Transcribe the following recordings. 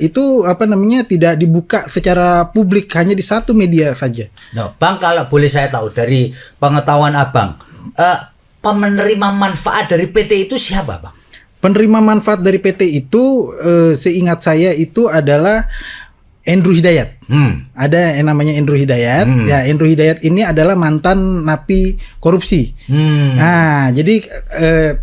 itu apa namanya tidak dibuka secara publik, hanya di satu media saja. No, Bang, kalau boleh saya tahu dari pengetahuan Abang, penerima manfaat dari PT itu siapa, Bang? Penerima manfaat dari PT itu seingat saya itu adalah Andrew Hidayat. Ada yang namanya Andrew Hidayat. Ya, Andrew Hidayat ini adalah mantan napi korupsi. Nah, jadi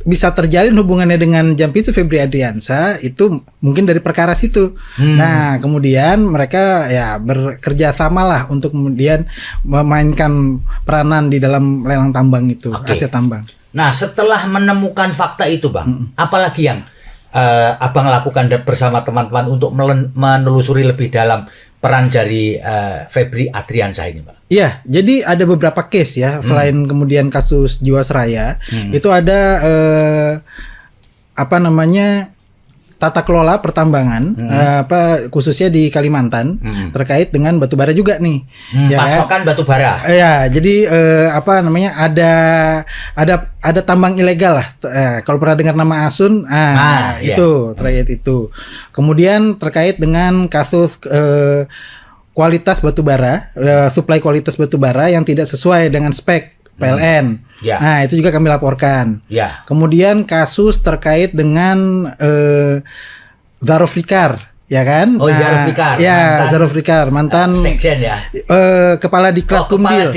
bisa terjalin hubungannya dengan Jampitsu Febri Adriansyah itu mungkin dari perkara situ. Nah, kemudian mereka ya bekerja sama lah untuk kemudian memainkan peranan di dalam lelang tambang itu, aset tambang. Nah, setelah menemukan fakta itu, Bang, apalagi yang Abang lakukan bersama teman-teman untuk menelusuri lebih dalam peran dari Febri Adriansyah ini, Pak? Iya, jadi ada beberapa case ya, selain kemudian kasus Jiwasraya, itu ada apa namanya tata kelola pertambangan, khususnya di Kalimantan, terkait dengan batubara juga nih. Ya, pasokan batubara. Ya, jadi apa namanya ada tambang ilegal lah. Kalau pernah dengar nama Asun, itu terkait itu. Kemudian terkait dengan kasus kualitas batubara, suplai kualitas batubara yang tidak sesuai dengan spek PLN. Nah, itu juga kami laporkan. Kemudian kasus terkait dengan Zaro Fikar, ya kan? Zaro Fikar. Ya, Zaro Fikar, mantan sekjen ya. Kepala Diklat Kumdil.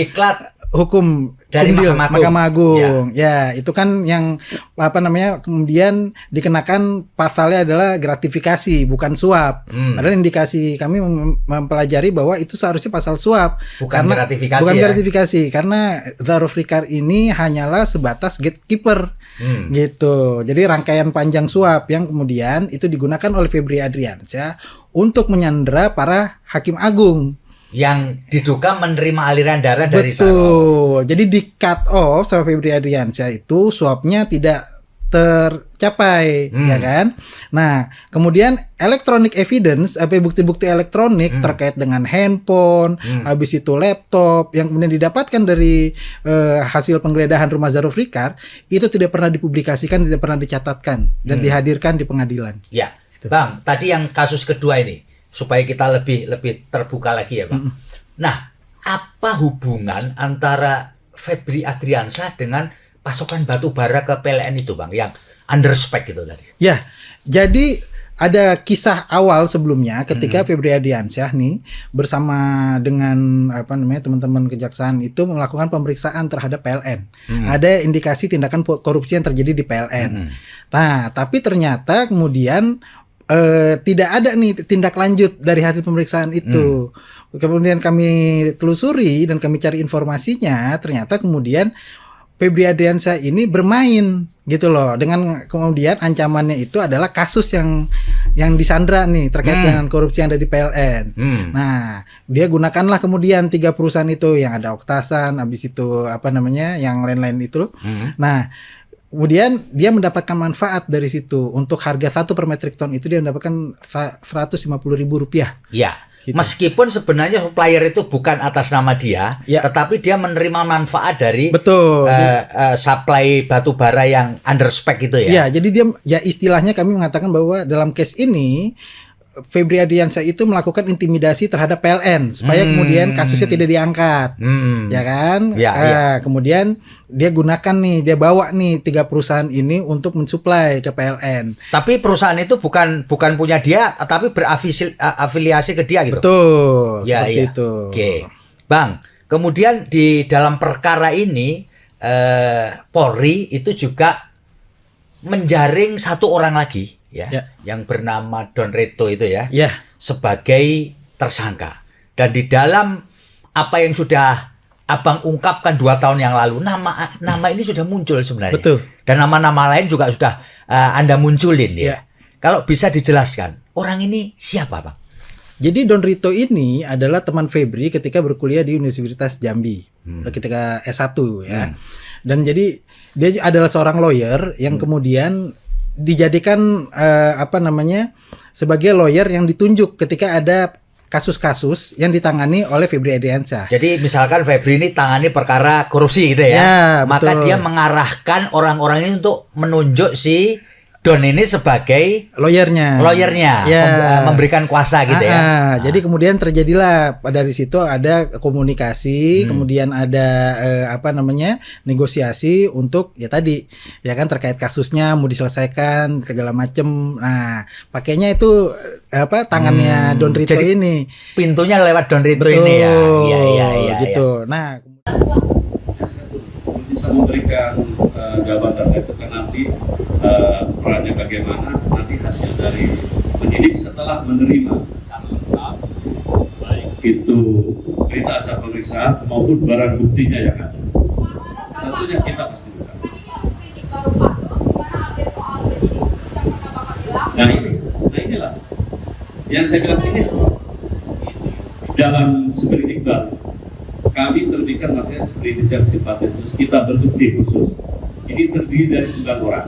Hukum dari Mahkamah Agung. Ya, itu kan yang apa namanya kemudian dikenakan pasalnya adalah gratifikasi, bukan suap. Padahal indikasi kami mempelajari bahwa itu seharusnya pasal suap, bukan gratifikasi karena Zaro Fikar ini hanyalah sebatas gatekeeper. Gitu. Jadi rangkaian panjang suap yang kemudian itu digunakan oleh Febri Adriansyah untuk menyandera para hakim agung yang diduga menerima aliran dana dari Zaro. Betul. Jadi di cut off sama Febri Adriansyah itu suapnya tidak tercapai, ya kan? Nah, kemudian electronic evidence, bukti-bukti elektronik terkait dengan handphone, habis itu laptop yang kemudian didapatkan dari hasil penggeledahan rumah Zaro Fikar itu tidak pernah dipublikasikan, tidak pernah dicatatkan dan dihadirkan di pengadilan. Ya, gitu. Bang, tadi yang kasus kedua ini supaya kita lebih terbuka lagi ya, Bang. Nah, apa hubungan antara Febri Adriansyah dengan pasokan batu bara ke PLN itu, Bang, yang under spec itu tadi? Ya, jadi ada kisah awal sebelumnya ketika Febri Adriansyah nih bersama dengan apa namanya teman-teman kejaksaan itu melakukan pemeriksaan terhadap PLN. Ada indikasi tindakan korupsi yang terjadi di PLN. Nah, tapi ternyata kemudian tidak ada nih tindak lanjut dari hasil pemeriksaan itu. Kemudian kami telusuri dan kami cari informasinya, ternyata kemudian Febri Adriansyah ini bermain gitu loh, dengan kemudian ancamannya itu adalah kasus yang disandra nih terkait dengan korupsi yang ada di PLN. Nah, dia gunakanlah kemudian 3 perusahaan itu yang ada Oktasan, habis itu apa namanya yang lain-lain itu. Nah, kemudian dia mendapatkan manfaat dari situ. Untuk harga 1 per metrik ton itu dia mendapatkan Rp150.000. Ya. Gitu. Meskipun sebenarnya supplier itu bukan atas nama dia, tetapi dia menerima manfaat dari supply batu bara yang under spec itu ya. Iya, jadi dia ya istilahnya kami mengatakan bahwa dalam case ini Febri Adriansyah itu melakukan intimidasi terhadap PLN supaya kemudian kasusnya tidak diangkat, ya kan? Kemudian dia gunakan nih, dia bawa nih 3 perusahaan ini untuk mensuplai ke PLN. Tapi perusahaan itu bukan punya dia, tapi berafiliasi ke dia gitu. Betul, seperti itu. Oke, Bang. Kemudian di dalam perkara ini Polri itu juga menjaring 1 orang lagi. Yang bernama Don Reto itu sebagai tersangka. Dan di dalam apa yang sudah Abang ungkapkan 2 tahun yang lalu, nama ini sudah muncul sebenarnya. Betul. Dan nama-nama lain juga sudah Anda munculin ya. Kalau bisa dijelaskan, orang ini siapa, Bang? Jadi Don Reto ini adalah teman Febri ketika berkuliah di Universitas Jambi, ketika S1 ya. Dan jadi dia adalah seorang lawyer yang kemudian dijadikan sebagai lawyer yang ditunjuk ketika ada kasus-kasus yang ditangani oleh Febri Adriansyah. Jadi misalkan Febri ini tangani perkara korupsi gitu ya, maka betul. Dia mengarahkan orang-orang ini untuk menunjuk si Don ini sebagai lawyernya, ya. memberikan kuasa gitu ya. Jadi kemudian terjadilah dari situ ada komunikasi, kemudian ada negosiasi untuk ya tadi ya kan terkait kasusnya mau diselesaikan segala macem. Nah, pakainya itu tangannya Don Rito jadi ini. Pintunya lewat Don Rito Betul, ini ya. Iya gitu. Ya. Nah, bisa memberikan jawaban itu kan nanti perannya bagaimana, nanti hasil dari penyidik setelah menerima itu berita acara pemeriksaan maupun barang buktinya yang ada, tentunya kita pasti buka. Nah inilah yang saya bilang ini dalam seperindik baru kami terbitkan materi seperindik yang sifatnya khusus, kita bentuk tim khusus. Ini terdiri dari 9 orang.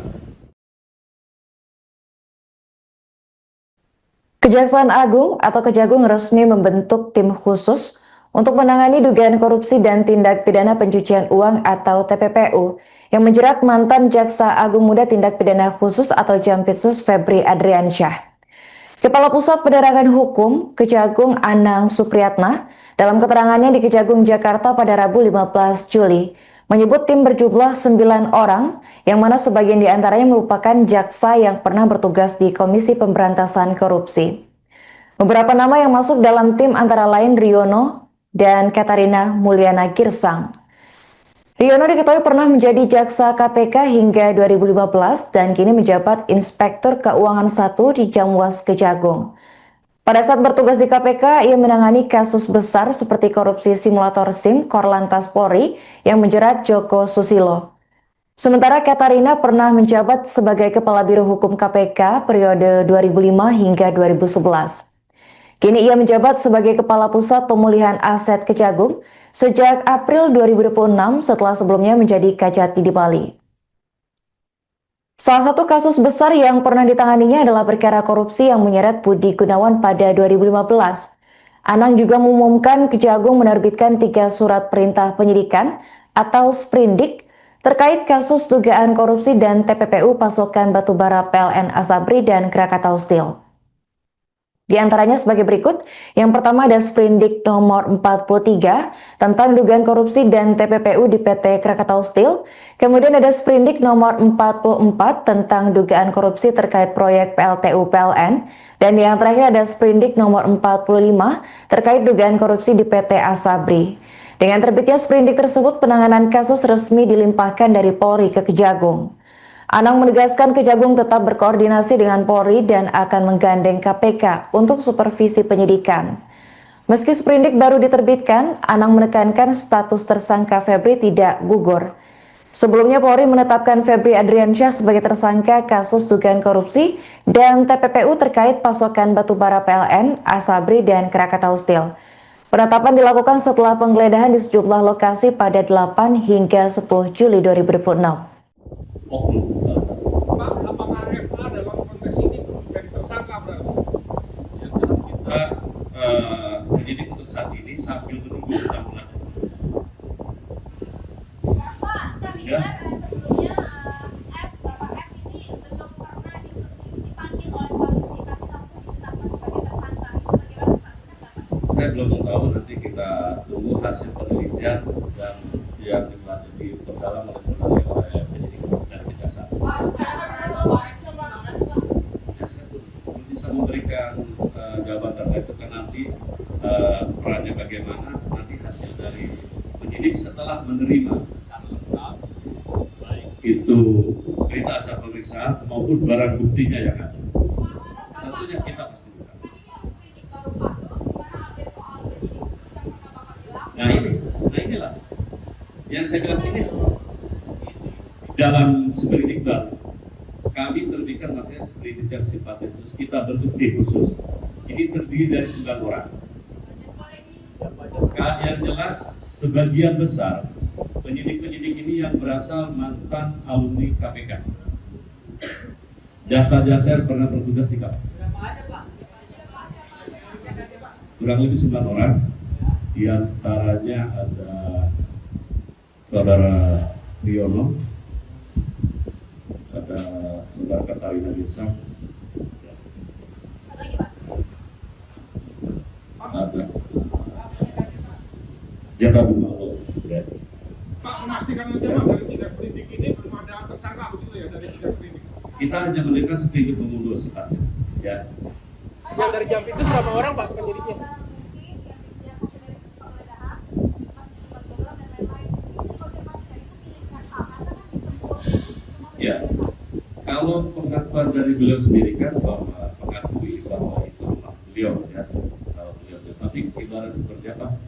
Kejaksaan Agung atau Kejagung resmi membentuk tim khusus untuk menangani dugaan korupsi dan tindak pidana pencucian uang atau TPPU yang menjerat mantan Jaksa Agung Muda Tindak Pidana Khusus atau Jampitsus Febri Adriansyah. Kepala Pusat Penerangan Hukum Kejagung Anang Supriyatna dalam keterangannya di Kejagung Jakarta pada Rabu 15 Juli menyebut tim berjumlah 9 orang yang mana sebagian diantaranya merupakan jaksa yang pernah bertugas di Komisi Pemberantasan Korupsi. Beberapa nama yang masuk dalam tim antara lain Riono dan Katarina Mulyana Girsang. Riono diketahui pernah menjadi jaksa KPK hingga 2015 dan kini menjabat Inspektur Keuangan 1 di Jamwas Kejagung. Pada saat bertugas di KPK, ia menangani kasus besar seperti korupsi simulator SIM Korlantas Polri yang menjerat Joko Susilo. Sementara Katarina pernah menjabat sebagai Kepala Biro Hukum KPK periode 2005 hingga 2011. Kini ia menjabat sebagai Kepala Pusat Pemulihan Aset Kejagung sejak April 2026 setelah sebelumnya menjadi Kajati di Bali. Salah satu kasus besar yang pernah ditanganinya adalah perkara korupsi yang menyeret Budi Gunawan pada 2015. Anang juga mengumumkan Kejagung menerbitkan 3 surat perintah penyidikan atau sprindik terkait kasus dugaan korupsi dan TPPU pasokan batubara PLN Asabri dan Krakatau Steel. Di antaranya sebagai berikut. Yang pertama ada Sprindik nomor 43 tentang dugaan korupsi dan TPPU di PT Krakatau Steel. Kemudian ada Sprindik nomor 44 tentang dugaan korupsi terkait proyek PLTU PLN. Dan yang terakhir ada Sprindik nomor 45 terkait dugaan korupsi di PT Asabri. Dengan terbitnya Sprindik tersebut, penanganan kasus resmi dilimpahkan dari Polri ke Kejagung. Anang menegaskan Kejagung tetap berkoordinasi dengan Polri dan akan menggandeng KPK untuk supervisi penyidikan. Meski sprindik baru diterbitkan, Anang menekankan status tersangka Febri tidak gugur. Sebelumnya Polri menetapkan Febri Adriansyah sebagai tersangka kasus dugaan korupsi dan TPPU terkait pasokan batubara PLN, Asabri, dan Krakatau Steel. Penetapan dilakukan setelah penggeledahan di sejumlah lokasi pada 8 hingga 10 Juli 2026. Apakah FA dalam konteks ini belum jadi tersangka berarti? Yang jelas kita penyidik untuk saat ini sambil menunggu penanggulangan. Pak, kami dengar sebelumnya Bapak F ini belum pernah dipanggil oleh polisi, tapi langsung ditetapkan sebagai tersangka. Itu bagaimana Pak? Saya belum tahu, nanti kita tunggu hasil penelitian dan yang diperdalam oleh penyidik dan kejaksaan. Ya, saya belum bisa memberikan jawaban terkait itu kan nanti perannya bagaimana, nanti hasil dari penyidik setelah menerima itu berita acara pemeriksaan maupun barang buktinya yang ada, tentunya kita pasti buka. Nah inilah yang saya bilang, ini dalam sprindik baru kami terbitkan materi sprindik yang sifatnya khusus, kita bentuk tim khusus. Ini terdiri dari 9 orang. Yang jelas sebagian besar penyidik-penyidik ini yang berasal mantan alumni KPK. Jaksa-jaksa yang pernah bertugas di KPK. Kurang lebih 9 orang. Di antaranya ada Saudara Riono, ada saudara Katarina Desa. Satu lagi, Pak. Ada jaga Bumalo. Ya. Pak, memastikan aja Pak, dari 3 sprindik ini belum ada tersangka begitu ya, dari 3 sprindik. Kita hanya memberikan seprindik pemundur sifatnya. Ya. Yang dari Jampitsus berapa orang Pak penyidiknya? Ya, kalau pengakuan dari beliau sendiri kan bahwa mengakui bahwa itu beliau ya, kalau beliau, tapi ibarat seperti apa?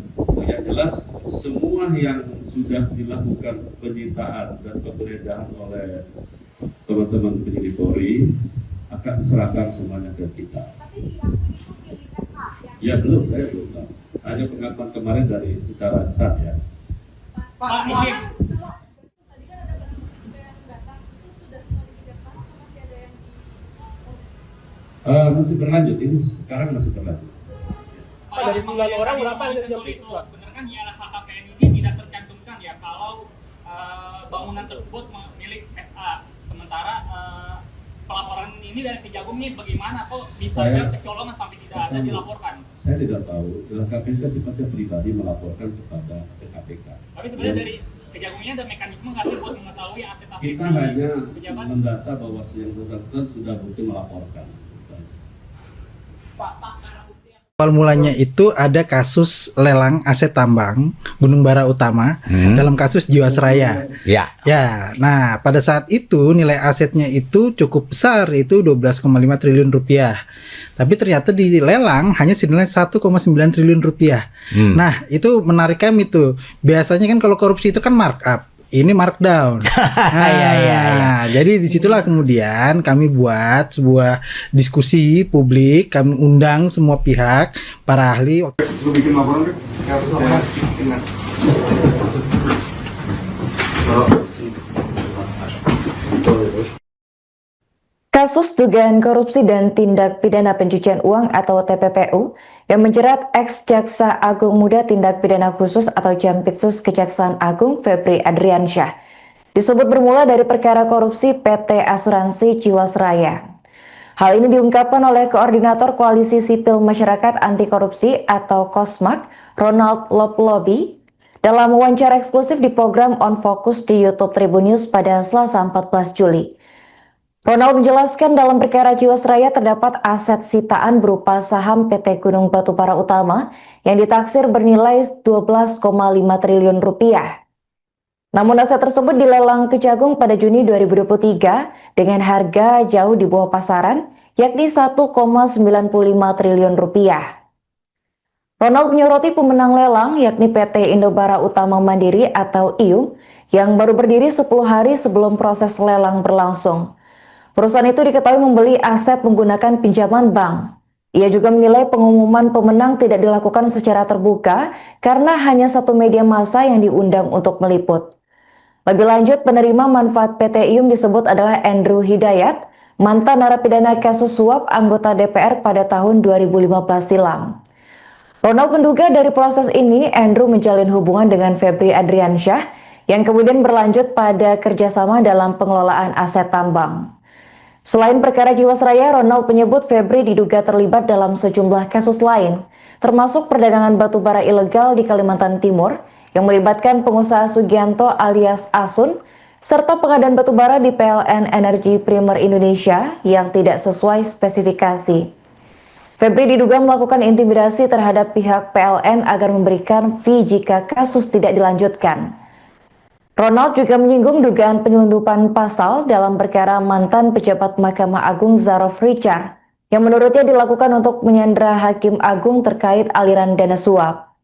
Yang jelas semua yang sudah dilakukan penyitaan dan penggeledahan oleh teman-teman penyidik Polri akan diserahkan semuanya ke kita. Ya belum, saya belum tahu. Hanya pengakuan kemarin dari secara lisan ya. Pak, ini Masih berlanjut, ini sekarang masih berlanjut. Pak, dari 9 orang berapa yang dari Jampitsus Pak? Sebenarnya kan di LHKPN ini tidak tercantumkan ya kalau bangunan tersebut milik FA. Sementara pelaporan ini dari Kejagung ini bagaimana kok bisa ada kecolongan sampai tidak ada dilaporkan? Saya tidak tahu. LHKPN kan sifatnya pribadi melaporkan kepada KPK. Tapi sebenarnya dari Kejagungnya ada mekanisme nggak sih buat mengetahui aset-aset Kita hanya pejabat? mendata bahwa yang bersangkutan sudah bukti melaporkan. Awal mulanya itu ada kasus lelang aset tambang Gunung Bara Utama dalam kasus Jiwasraya. Ya. Ya, nah pada saat itu nilai asetnya itu cukup besar, itu 12,5 triliun rupiah. Tapi ternyata dilelang hanya senilai 1,9 triliun rupiah. Nah itu menarik kami tuh. Biasanya kan kalau korupsi itu kan markup. Ini markdown. Nah, jadi disitulah kemudian kami buat sebuah diskusi publik, kami undang semua pihak, para ahli. Lu bikin laporan deh. Kasus dugaan korupsi dan tindak pidana pencucian uang atau TPPU yang menjerat ex-Jaksa Agung Muda Tindak Pidana Khusus atau Jampitsus Kejaksaan Agung Febri Adriansyah disebut bermula dari perkara korupsi PT Asuransi Jiwasraya. Hal ini diungkapkan oleh Koordinator Koalisi Sipil Masyarakat Anti Korupsi atau KOSMAK, Ronald Loplobi, dalam wawancara eksklusif di program On Focus di YouTube Tribun News pada Selasa 14 Juli. Ronald menjelaskan dalam perkara Jiwasraya terdapat aset sitaan berupa saham PT Gunung Batubara Utama yang ditaksir bernilai 12,5 triliun rupiah. Namun aset tersebut dilelang Kejagung pada Juni 2023 dengan harga jauh di bawah pasaran, yakni 1,95 triliun rupiah. Ronald menyoroti pemenang lelang yakni PT Indobara Utama Mandiri atau IUM yang baru berdiri 10 hari sebelum proses lelang berlangsung. Perusahaan itu diketahui membeli aset menggunakan pinjaman bank. Ia juga menilai pengumuman pemenang tidak dilakukan secara terbuka karena hanya satu media massa yang diundang untuk meliput. Lebih lanjut, penerima manfaat PT IUM disebut adalah Andrew Hidayat, mantan narapidana kasus suap anggota DPR pada tahun 2015 silam. Ronald menduga dari proses ini, Andrew menjalin hubungan dengan Febri Adriansyah yang kemudian berlanjut pada kerjasama dalam pengelolaan aset tambang. Selain perkara Jiwasraya, Ronald menyebut Febri diduga terlibat dalam sejumlah kasus lain, termasuk perdagangan batubara ilegal di Kalimantan Timur yang melibatkan pengusaha Sugianto alias Asun, serta pengadaan batubara di PLN Energi Primer Indonesia yang tidak sesuai spesifikasi. Febri diduga melakukan intimidasi terhadap pihak PLN agar memberikan fee jika kasus tidak dilanjutkan. Ronald juga menyinggung dugaan penyelundupan pasal dalam perkara mantan pejabat Mahkamah Agung Zarof Richard yang menurutnya dilakukan untuk menyandera Hakim Agung terkait aliran dana suap.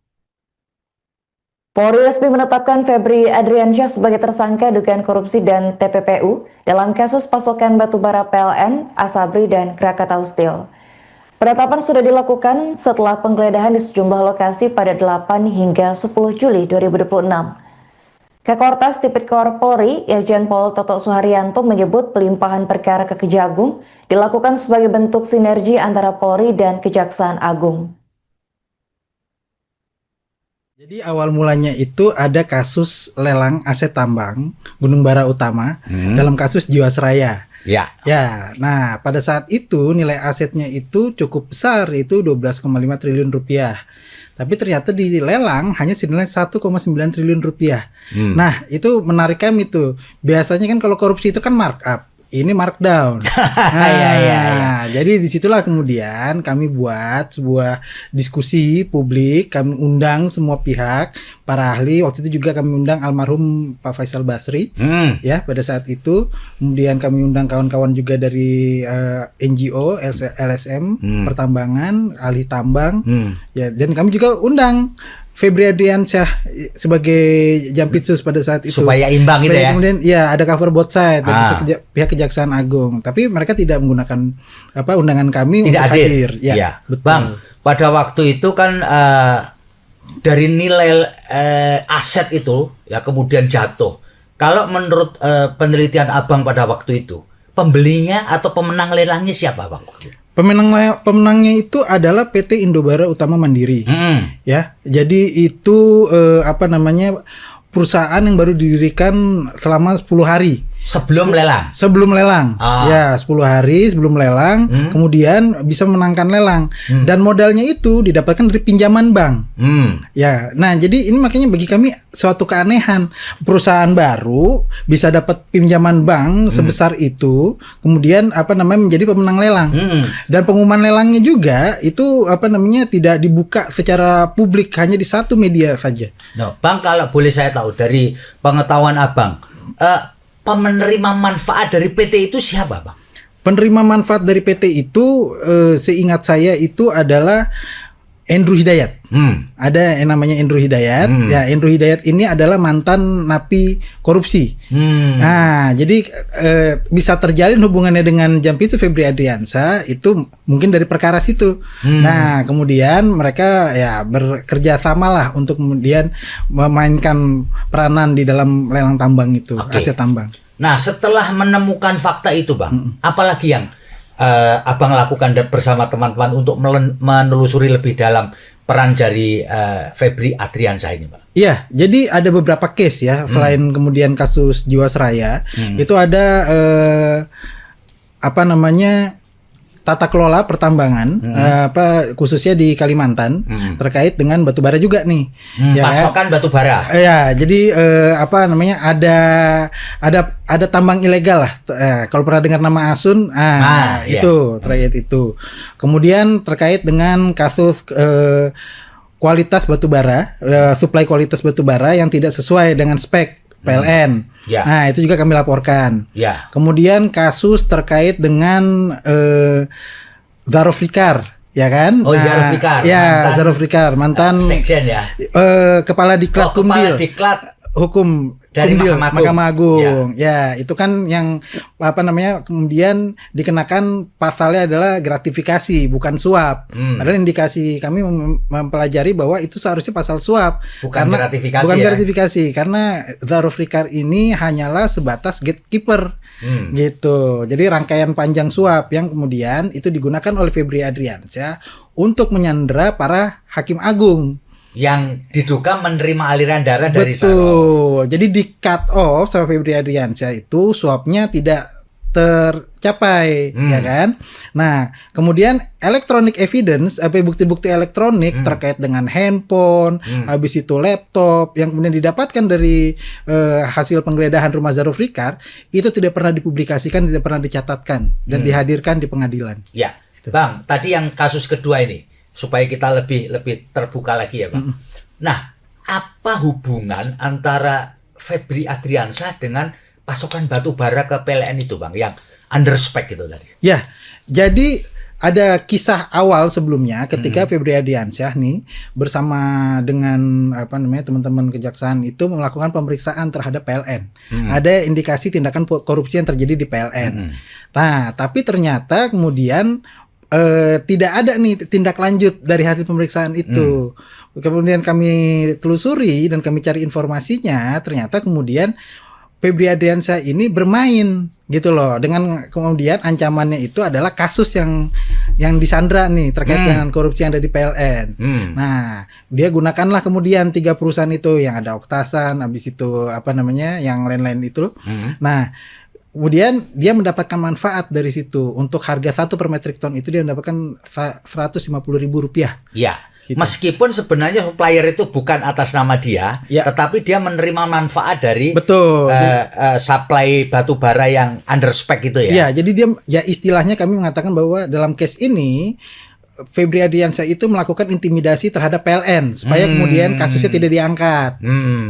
Polri resmi menetapkan Febri Adriansyah sebagai tersangka dugaan korupsi dan TPPU dalam kasus pasokan batubara PLN, Asabri, dan Krakatau Steel. Penetapan sudah dilakukan setelah penggeledahan di sejumlah lokasi pada 8 hingga 10 Juli 2026. Kakortas Tipikor Polri, Irjen Pol Toto Suharyanto menyebut pelimpahan perkara ke Kejagung dilakukan sebagai bentuk sinergi antara Polri dan Kejaksaan Agung. Jadi awal mulanya itu ada kasus lelang aset tambang Gunung Bara Utama dalam kasus Jiwasraya. Ya. Ya, nah pada saat itu nilai asetnya itu cukup besar, itu 12,5 triliun rupiah. Tapi ternyata di lelang hanya senilai 1,9 triliun rupiah. Nah, itu menarik kami tuh. Biasanya kan kalau korupsi itu kan markup. Ini markdown. Nah, jadi disitulah kemudian kami buat sebuah diskusi publik, kami undang semua pihak, para ahli. Waktu itu juga kami undang almarhum Pak Faisal Basri, ya pada saat itu. Kemudian kami undang kawan-kawan juga dari NGO, LSM, pertambangan, ahli tambang, ya. Dan kami juga undang Febri Adriansyah sebagai Jampitsus pada saat itu supaya imbang gitu ya. Kemudian ya ada cover both side dari pihak Kejaksaan Agung, tapi mereka tidak menggunakan undangan kami tidak untuk hadir. Ya, betul. Bang, pada waktu itu kan dari nilai aset itu ya kemudian jatuh. Kalau menurut penelitian Abang pada waktu itu, pembelinya atau pemenang lelangnya siapa Bang waktu itu? Pemenangnya itu adalah PT Indobara Utama Mandiri, ya. Jadi itu perusahaan yang baru didirikan selama 10 hari. Sebelum lelang? Sebelum lelang, ya 10 hari sebelum lelang, kemudian bisa memenangkan lelang. Dan modalnya itu didapatkan dari pinjaman bank. Ya, nah jadi ini makanya bagi kami suatu keanehan, perusahaan baru bisa dapat pinjaman bank sebesar itu, kemudian menjadi pemenang lelang. Dan pengumuman lelangnya juga itu tidak dibuka secara publik, hanya di satu media saja. No, Bang, kalau boleh saya tahu dari pengetahuan Abang, penerima manfaat dari PT itu siapa, Bang? Penerima manfaat dari PT itu seingat saya itu adalah Endru Hidayat. Ada yang namanya Endru Hidayat. Ya, Endru Hidayat ini adalah mantan napi korupsi. Nah, jadi bisa terjalin hubungannya dengan Jampitsus Febri Adriansyah itu mungkin dari perkara situ. Nah, kemudian mereka ya bekerja sama lah untuk kemudian memainkan peranan di dalam lelang tambang itu, aset tambang. Nah, setelah menemukan fakta itu, Bang, apalagi yang Abang lakukan bersama teman-teman untuk menelusuri lebih dalam peran dari Febri Adriansyah ini, Pak? Iya, jadi ada beberapa case ya, selain kemudian kasus Jiwasraya, itu ada tata kelola pertambangan, khususnya di Kalimantan, terkait dengan batubara juga nih. Ya, pasokan batubara. Ya, jadi ada tambang ilegal lah. Kalau pernah dengar nama Asun, itu terkait itu. Kemudian terkait dengan kasus kualitas batubara, suplai kualitas batubara yang tidak sesuai dengan spek PLN. Nah, itu juga kami laporkan. Kemudian kasus terkait dengan Zarofikar, ya kan? Oh, Zarofikar. Ya, Zarofikar, mantan sekjen ya. Kepala Diklat Kumdil. Kepala Diklat Hukum dari Kumdil, Mahkamah Agung. Ya, itu kan yang kemudian dikenakan pasalnya adalah gratifikasi, bukan suap. Padahal indikasi kami mempelajari bahwa itu seharusnya pasal suap, bukan gratifikasi. Bukan gratifikasi, karena Zarofikar ini hanyalah sebatas gatekeeper. Gitu. Jadi rangkaian panjang suap yang kemudian itu digunakan oleh Febri Adriansyah untuk menyandera para hakim agung yang diduga menerima aliran dana dari Sarof. Betul. Jadi di cut off sama Febri Adriansyah itu suapnya tidak tercapai, ya kan? Nah, kemudian electronic evidence, bukti-bukti elektronik terkait dengan handphone, habis itu laptop yang kemudian didapatkan dari hasil penggeledahan rumah Zarofikar itu tidak pernah dipublikasikan, tidak pernah dicatatkan dan dihadirkan di pengadilan. Ya, Bang, tadi yang kasus kedua ini supaya kita lebih terbuka lagi ya, Bang. Nah, apa hubungan antara Febri Adriansyah dengan pasokan batu bara ke PLN itu, Bang, yang under spec itu tadi? Ya, jadi ada kisah awal sebelumnya ketika Febri Adriansyah nih bersama dengan teman-teman kejaksaan itu melakukan pemeriksaan terhadap PLN. Ada indikasi tindakan korupsi yang terjadi di PLN. Nah, tapi ternyata kemudian tidak ada nih tindak lanjut dari hasil pemeriksaan itu. Kemudian kami telusuri dan kami cari informasinya, ternyata kemudian Febri Adriansyah ini bermain gitu loh, dengan kemudian ancamannya itu adalah kasus yang disandra nih terkait dengan korupsi yang ada di PLN. Nah, dia gunakanlah kemudian 3 perusahaan itu yang ada Oktasan, habis itu yang lain-lain itu. Nah, Kemudian dia mendapatkan manfaat dari situ. Untuk harga 1 per metrik ton itu dia mendapatkan Rp150.000. Ya. Gitu. Meskipun sebenarnya supplier itu bukan atas nama dia, Ya. tetapi dia menerima manfaat dari Betul. supply batu bara yang under spec itu ya. Iya, jadi dia ya istilahnya kami mengatakan bahwa dalam case ini Febri Adriansyah itu melakukan intimidasi terhadap PLN supaya kemudian kasusnya tidak diangkat.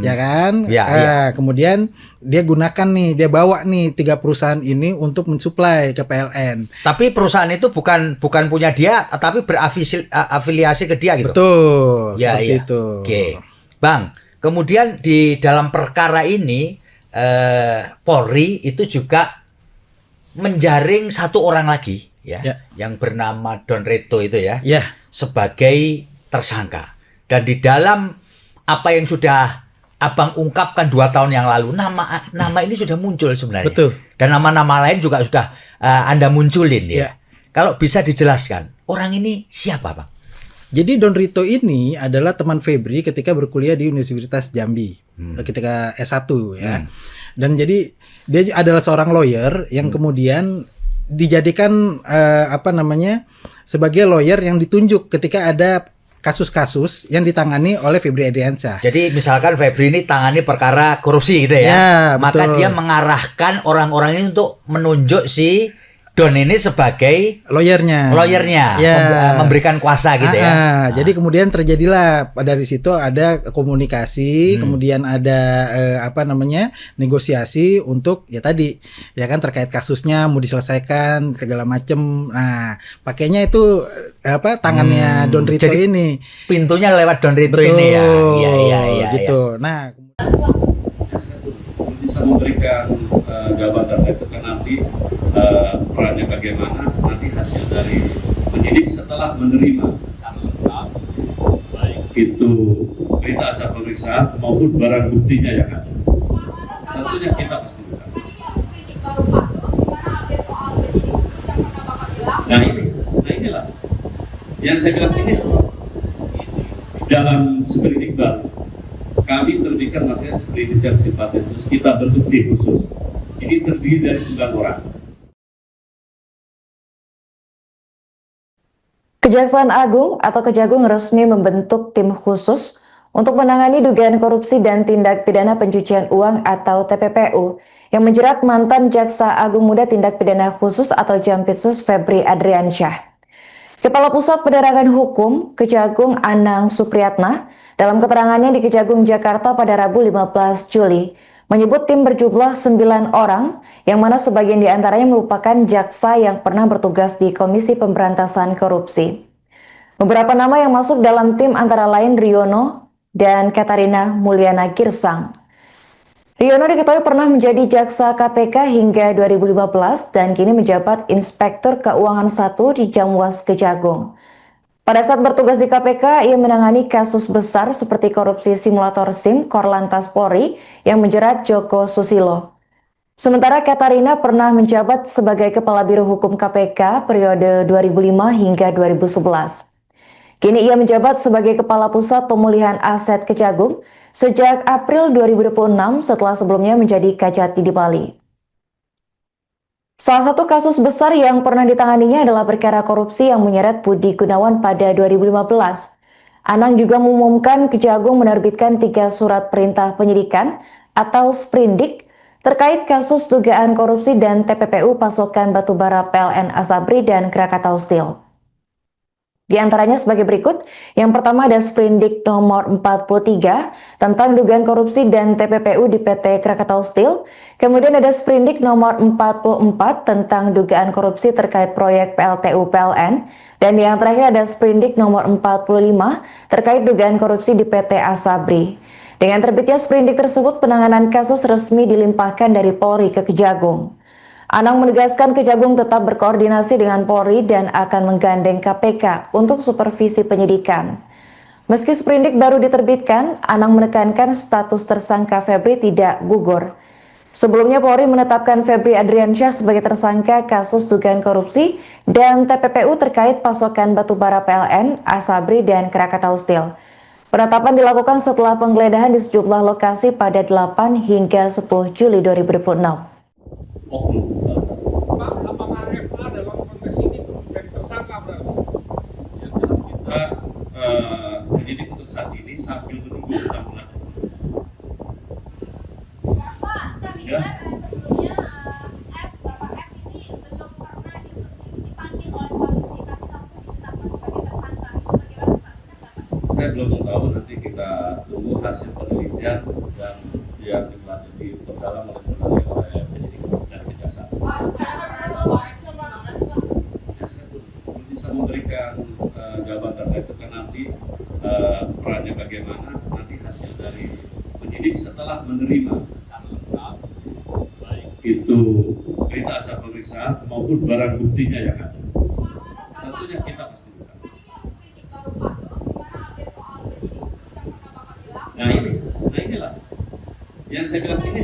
Ya kan? Ya, ya. Kemudian dia gunakan nih, dia bawa nih 3 perusahaan ini untuk mensuplai ke PLN. Tapi perusahaan itu bukan punya dia, tapi berafiliasi ke dia gitu. Betul, Ya, seperti ya. itu. Oke. Bang, kemudian di dalam perkara ini Polri itu juga menjaring 1 orang lagi ya, yang bernama Don Reto itu ya, sebagai tersangka. Dan di dalam apa yang sudah Abang ungkapkan 2 tahun yang lalu, nama ini sudah muncul sebenarnya. Betul. Dan nama-nama lain juga sudah Anda munculin ya. Kalau bisa dijelaskan, orang ini siapa, Bang? Jadi Don Rito ini adalah teman Febri ketika berkuliah di Universitas Jambi, ketika S1 ya. Dan jadi dia adalah seorang lawyer yang kemudian dijadikan sebagai lawyer yang ditunjuk ketika ada kasus-kasus yang ditangani oleh Febri Adriansyah. Jadi misalkan Febri ini tangani perkara korupsi gitu ya. Ya, maka betul. dia mengarahkan orang-orang ini untuk menunjuk si Don ini sebagai lawyernya, memberikan kuasa gitu ya. Jadi kemudian terjadilah dari situ ada komunikasi, kemudian ada negosiasi untuk ya tadi ya kan terkait kasusnya mau diselesaikan segala macem. Nah, pakainya itu tangannya Don Rito Jadi, ini. Pintunya lewat Don Rito ini ya. Iya. Gitu. Nah, bisa memberikan jabatan itu kan nanti perannya bagaimana, nanti hasil dari penyidik setelah menerima itu berita acara pemeriksaan maupun barang buktinya yang ada. Tentunya kita pasti bukan. Nah inilah yang saya bilang ini dalam seperindik baru. Kami terbitkan materi seperindik dan sifatnya khusus, kita bentuk tim khusus. Ini terdiri dari 9 orang. Kejaksaan Agung atau Kejagung resmi membentuk tim khusus untuk menangani dugaan korupsi dan tindak pidana pencucian uang atau TPPU yang menjerat mantan Jaksa Agung Muda Tindak Pidana Khusus atau Jampitsus Febri Adriansyah. Kepala Pusat Penerangan Hukum Kejagung Anang Supriyatna dalam keterangannya di Kejagung Jakarta pada Rabu 15 Juli menyebut tim berjumlah 9 orang yang mana sebagian diantaranya merupakan jaksa yang pernah bertugas di Komisi Pemberantasan Korupsi. Beberapa nama yang masuk dalam tim antara lain Riono dan Katarina Mulyana Girsang. Riono diketahui pernah menjadi jaksa KPK hingga 2015 dan kini menjabat Inspektur Keuangan 1 di Jamwas Kejagung. Pada saat bertugas di KPK, ia menangani kasus besar seperti korupsi simulator SIM Korlantas Polri yang menjerat Joko Susilo. Sementara Katarina pernah menjabat sebagai Kepala Biro Hukum KPK periode 2005 hingga 2011. Kini ia menjabat sebagai Kepala Pusat Pemulihan Aset Kejagung sejak April 2026 setelah sebelumnya menjadi Kajati di Bali. Salah satu kasus besar yang pernah ditanganinya adalah perkara korupsi yang menyeret Budi Gunawan pada 2015. Anang juga mengumumkan Kejagung menerbitkan 3 surat perintah penyidikan atau sprindik terkait kasus dugaan korupsi dan TPPU pasokan batubara PLN Asabri dan Krakatau Steel. Di antaranya sebagai berikut. Yang pertama ada Sprindik nomor 43 tentang dugaan korupsi dan TPPU di PT Krakatau Steel. Kemudian ada Sprindik nomor 44 tentang dugaan korupsi terkait proyek PLTU PLN. Dan yang terakhir ada Sprindik nomor 45 terkait dugaan korupsi di PT Asabri. Dengan terbitnya sprindik tersebut, penanganan kasus resmi dilimpahkan dari Polri ke Kejagung. Anang menegaskan Kejagung tetap berkoordinasi dengan Polri dan akan menggandeng KPK untuk supervisi penyidikan. Meski sprindik baru diterbitkan, Anang menekankan status tersangka Febri tidak gugur. Sebelumnya Polri menetapkan Febri Adriansyah sebagai tersangka kasus dugaan korupsi dan TPPU terkait pasokan batubara PLN, Asabri, dan Krakatau Steel. Penetapan dilakukan setelah penggeledahan di sejumlah lokasi pada 8 hingga 10 Juli 2026. Oknum penyidik untuk saat ini sambil menunggu undang-undang. Pak, kami Ya. dengar sebelumnya Bapak F ini belum pernah dipanggil oleh polisi, tapi langsung ditetapkan sebagai tersangka. Itu bagaimana Pak? Benar nggak, Pak? Saya belum tahu, nanti kita tunggu hasil penelitian dan yang diperdalam oleh penyidik dan kejaksaan. Ya, saya belum bisa memberikan jawaban terkait itu kan nanti perannya bagaimana, nanti hasil dari penyidik setelah menerima itu berita acara pemeriksaan maupun barang buktinya yang ada. Tentunya kita pasti buka. Nah inilah yang saya bilang ini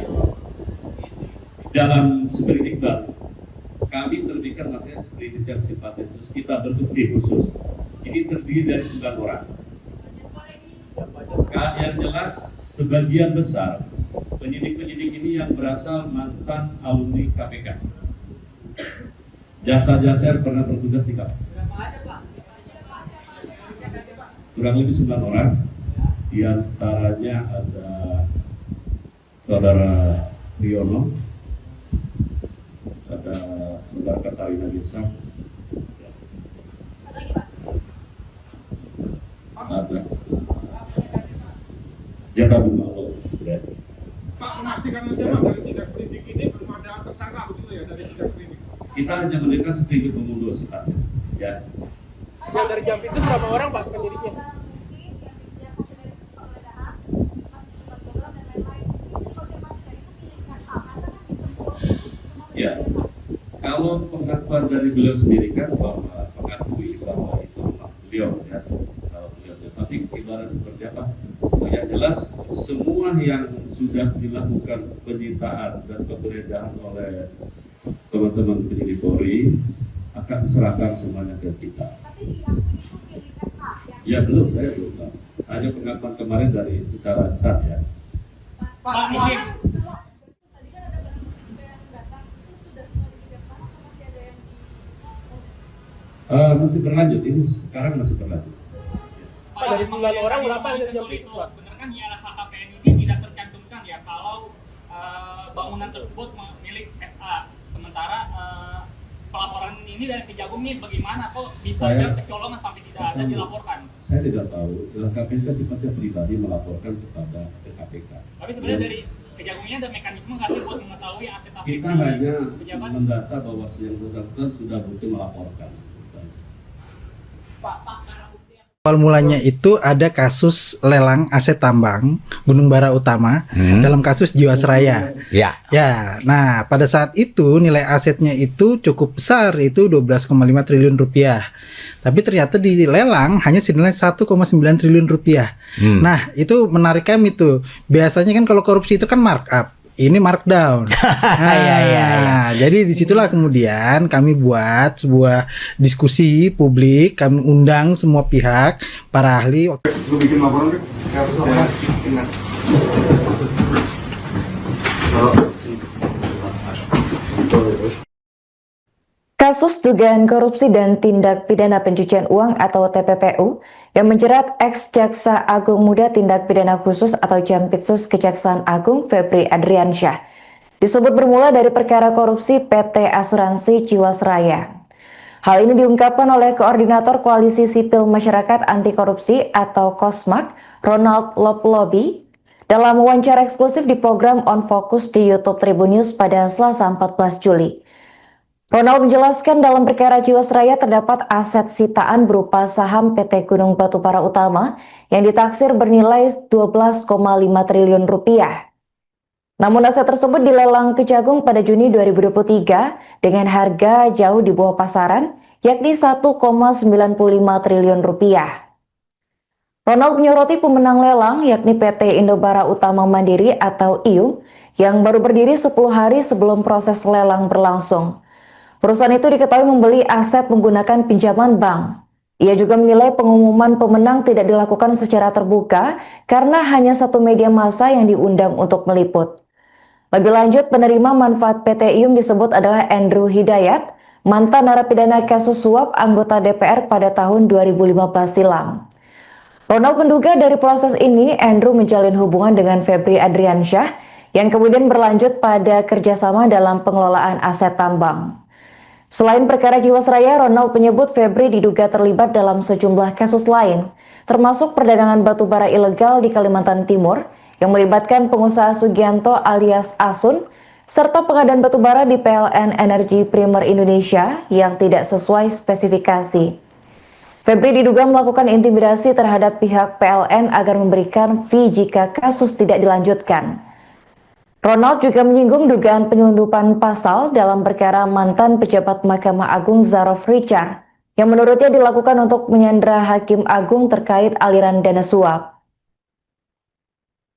dalam seperindik baru kami terbitkan materi seperindik yang sifatnya khusus, kita bentuk tim khusus. Ini terdiri dari 9 orang. Yang jelas sebagian besar penyidik-penyidik ini yang berasal mantan alumni KPK. Jasa-jasa yang pernah bertugas di KPK. Kurang lebih 9 orang. Di antaranya ada Saudara Riono, ada Saudara Katarina Desa, ada Jaka Bumalo. Ya. Pak, memastikan aja Pak, dari 3 sprindik ini belum ada tersangka begitu ya, dari 3 sprindik. Kita hanya memberikan seprindik pemundur sifatnya. Ya. Yang dari Jampitsus berapa orang Pak penyidiknya? Ya, kalau pengakuan dari beliau sendiri kan bahwa mengakui bahwa itu rumah beliau ya, kalau beliau, tapi ibarat seperti apa? Yang jelas semua yang sudah dilakukan penyitaan dan penggeledahan oleh teman-teman penyidik Polri akan diserahkan semuanya ke kita. Ya belum, saya belum tahu. Hanya pengakuan kemarin dari secara lisan ya. Pak, ini Masih berlanjut, ini sekarang masih berlanjut. Pak, dari 9 orang berapa yang dari Jampitsus Pak? Benar kan di LHKPN ini tidak tercantumkan ya kalau bangunan tersebut milik FA. Sementara pelaporan ini dari Kejagung ini bagaimana kok bisa ada kecolongan sampai tidak ada dilaporkan? Saya tidak tahu. LHKPN kan sifatnya pribadi melaporkan kepada KPK. Tapi sebenarnya dari Kejagungnya ada mekanisme nggak sih buat mengetahui aset-aset Kita hanya pejabat? mendata bahwa yang bersangkutan sudah bukti melaporkan. Awal mulanya itu ada kasus lelang aset tambang Gunung Bara Utama dalam kasus Jiwasraya. Ya. Ya, nah pada saat itu nilai asetnya itu cukup besar, itu 12,5 triliun rupiah. Tapi ternyata dilelang hanya senilai 1,9 triliun rupiah. Nah, itu menarik kami tuh. Biasanya kan kalau korupsi itu kan markup. Ini markdown. Nah, jadi disitulah kemudian kami buat sebuah diskusi publik, kami undang semua pihak, para ahli. Lu bikin laporan deh. Kasus dugaan korupsi dan tindak pidana pencucian uang atau TPPU yang menjerat ex-Jaksa Agung Muda Tindak Pidana Khusus atau Jampitsus Kejaksaan Agung Febri Adriansyah disebut bermula dari perkara korupsi PT Asuransi Jiwasraya. Hal ini diungkapkan oleh Koordinator Koalisi Sipil Masyarakat Anti Korupsi atau KOSMAK, Ronald Loplobi, dalam wawancara eksklusif di program On Focus di YouTube Tribun News pada Selasa 14 Juli. Ronald menjelaskan dalam perkara Jiwasraya terdapat aset sitaan berupa saham PT Gunung Batubara Utama yang ditaksir bernilai 12,5 triliun rupiah. Namun aset tersebut dilelang Kejagung pada Juni 2023 dengan harga jauh di bawah pasaran, yakni 1,95 triliun rupiah. Ronald menyoroti pemenang lelang yakni PT Indobara Utama Mandiri atau IUM yang baru berdiri 10 hari sebelum proses lelang berlangsung. Perusahaan itu diketahui membeli aset menggunakan pinjaman bank. Ia juga menilai pengumuman pemenang tidak dilakukan secara terbuka karena hanya satu media massa yang diundang untuk meliput. Lebih lanjut, penerima manfaat PT IUM disebut adalah Andrew Hidayat, mantan narapidana kasus suap anggota DPR pada tahun 2015 silam. Ronald menduga dari proses ini Andrew menjalin hubungan dengan Febri Adriansyah yang kemudian berlanjut pada kerjasama dalam pengelolaan aset tambang. Selain perkara Jiwasraya, Ronald menyebut Febri diduga terlibat dalam sejumlah kasus lain, termasuk perdagangan batubara ilegal di Kalimantan Timur yang melibatkan pengusaha Sugianto alias Asun, serta pengadaan batubara di PLN Energi Primer Indonesia yang tidak sesuai spesifikasi. Febri diduga melakukan intimidasi terhadap pihak PLN agar memberikan fee jika kasus tidak dilanjutkan. Ronald juga menyinggung dugaan penyelundupan pasal dalam perkara mantan pejabat Mahkamah Agung Zarof Richard, yang menurutnya dilakukan untuk menyandera Hakim Agung terkait aliran dana suap.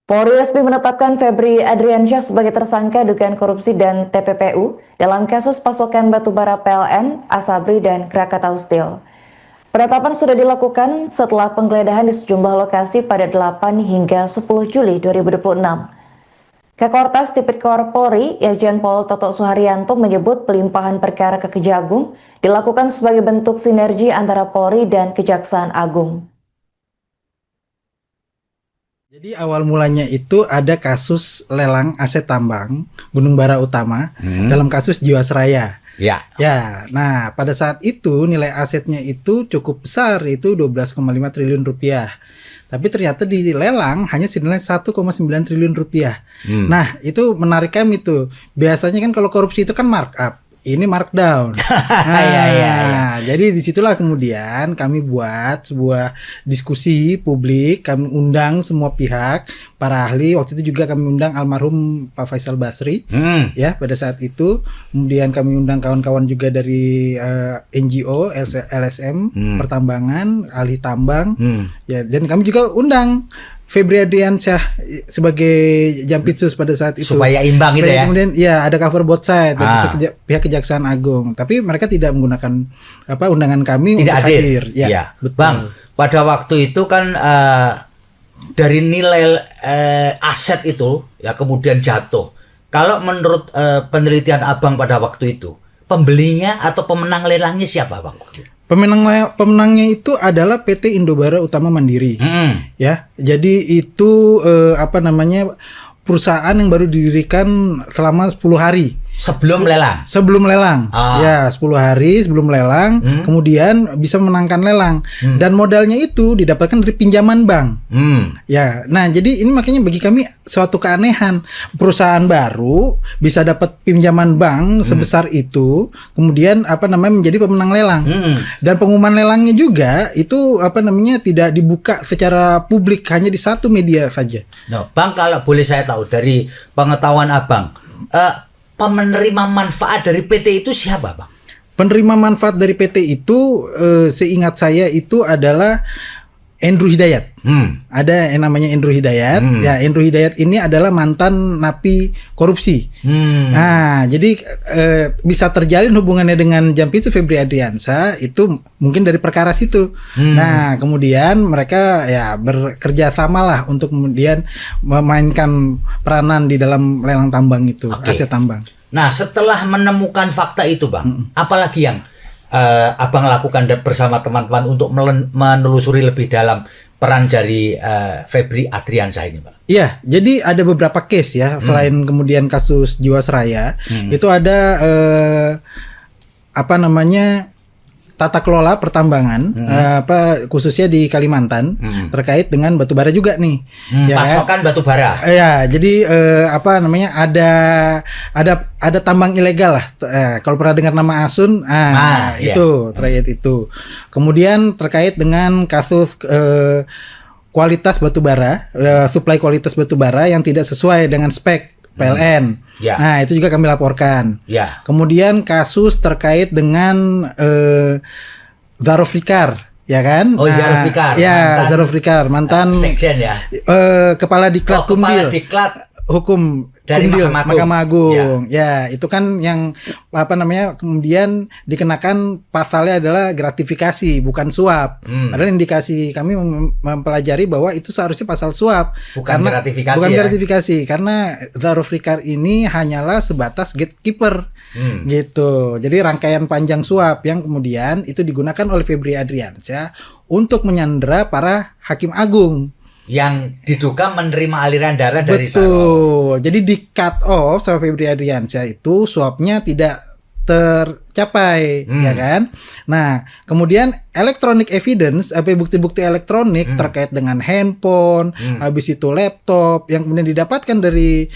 Polri resmi menetapkan Febri Adriansyah sebagai tersangka dugaan korupsi dan TPPU dalam kasus pasokan batubara PLN, Asabri, dan Krakatau Steel. Penetapan sudah dilakukan setelah penggeledahan di sejumlah lokasi pada 8 hingga 10 Juli 2026. Kakortas Tipikor Polri, Irjen Pol Toto Suharyanto menyebut pelimpahan perkara ke Kejagung dilakukan sebagai bentuk sinergi antara Polri dan Kejaksaan Agung. Jadi awal mulanya itu ada kasus lelang aset tambang Gunung Bara Utama dalam kasus Jiwasraya. Ya, nah pada saat itu nilai asetnya itu cukup besar, itu 12,5 triliun rupiah. Tapi ternyata dilelang hanya senilai 1,9 triliun rupiah. Nah itu menarik kami tuh. Biasanya kan kalau korupsi itu kan markup. Ini markdown. Jadi disitulah kemudian kami buat sebuah diskusi publik, kami undang semua pihak, para ahli. Waktu itu juga kami undang almarhum Pak Faisal Basri, ya pada saat itu. Kemudian kami undang kawan-kawan juga dari NGO, LSM, pertambangan, ahli tambang, ya. Dan kami juga undang Febri Adriansyah sebagai Jampitsus pada saat itu supaya imbang gitu ya. Kemudian ya ada cover both side dari pihak Kejaksaan Agung, tapi mereka tidak menggunakan undangan kami tidak untuk hadir. Ya, betul. Bang, pada waktu itu kan dari nilai aset itu ya kemudian jatuh. Kalau menurut penelitian Abang pada waktu itu, pembelinya atau pemenang lelangnya siapa, Bang? Pemenangnya itu adalah PT Indobara Utama Mandiri. Ya, jadi itu perusahaan yang baru didirikan selama 10 hari. Sebelum lelang? Sebelum lelang. Ya, 10 hari sebelum lelang, kemudian bisa menangkan lelang. Dan modalnya itu didapatkan dari pinjaman bank. Ya, nah jadi ini makanya bagi kami suatu keanehan. Perusahaan baru bisa dapat pinjaman bank sebesar itu, kemudian menjadi pemenang lelang. Dan pengumuman lelangnya juga itu tidak dibuka secara publik, hanya di satu media saja. No, Bang, kalau boleh saya tahu dari pengetahuan Abang, penerima manfaat dari PT itu siapa, Bang? Penerima manfaat dari PT itu seingat saya itu adalah Andrew Hidayat. Ada yang namanya Andrew Hidayat. Ya, Andrew Hidayat ini adalah mantan napi korupsi. Nah, jadi bisa terjalin hubungannya dengan Jampitsus Febri Adriansyah itu mungkin dari perkara situ. Nah, kemudian mereka ya bekerja sama lah untuk kemudian memainkan peranan di dalam lelang tambang itu, aset tambang. Nah, setelah menemukan fakta itu, Bang, apalagi yang Abang lakukan bersama teman-teman untuk menelusuri lebih dalam peran dari Febri Adriansyah ini, Pak? Iya, jadi ada beberapa case ya, selain kemudian kasus Jiwasraya, itu ada tata kelola pertambangan, khususnya di Kalimantan, terkait dengan batubara juga nih. Pasokan batubara. Ya, jadi ada tambang ilegal lah. Kalau pernah dengar nama Asun, itu terkait itu. Kemudian terkait dengan kasus kualitas batubara, suplai kualitas batubara yang tidak sesuai dengan spek PLN. Nah, itu juga kami laporkan. Kemudian kasus terkait dengan Zarof Richard, ya kan? Zarof Richard. Ya, Zarof Richard, mantan Sekjen ya. Kepala Diklat Kumdil. Diklat Hukum dari Kumdil, Mahkamah Agung. Mahkamah Agung. Ya, itu kan yang apa namanya kemudian dikenakan pasalnya adalah gratifikasi bukan suap. Padahal indikasi kami mempelajari bahwa itu seharusnya pasal suap. Bukan gratifikasi bukan ya? gratifikasi karena Zaruf Rikar ini hanyalah sebatas gatekeeper. Gitu. Jadi rangkaian panjang suap yang kemudian itu digunakan oleh Febri Adriansyah untuk menyandera para hakim agung yang diduga menerima aliran dana dari Sarof. betul. Jadi di cut off sama Febri Adriansyah itu suapnya tidak tercapai, ya kan? Nah, kemudian electronic evidence, bukti-bukti elektronik terkait dengan handphone, habis itu laptop yang kemudian didapatkan dari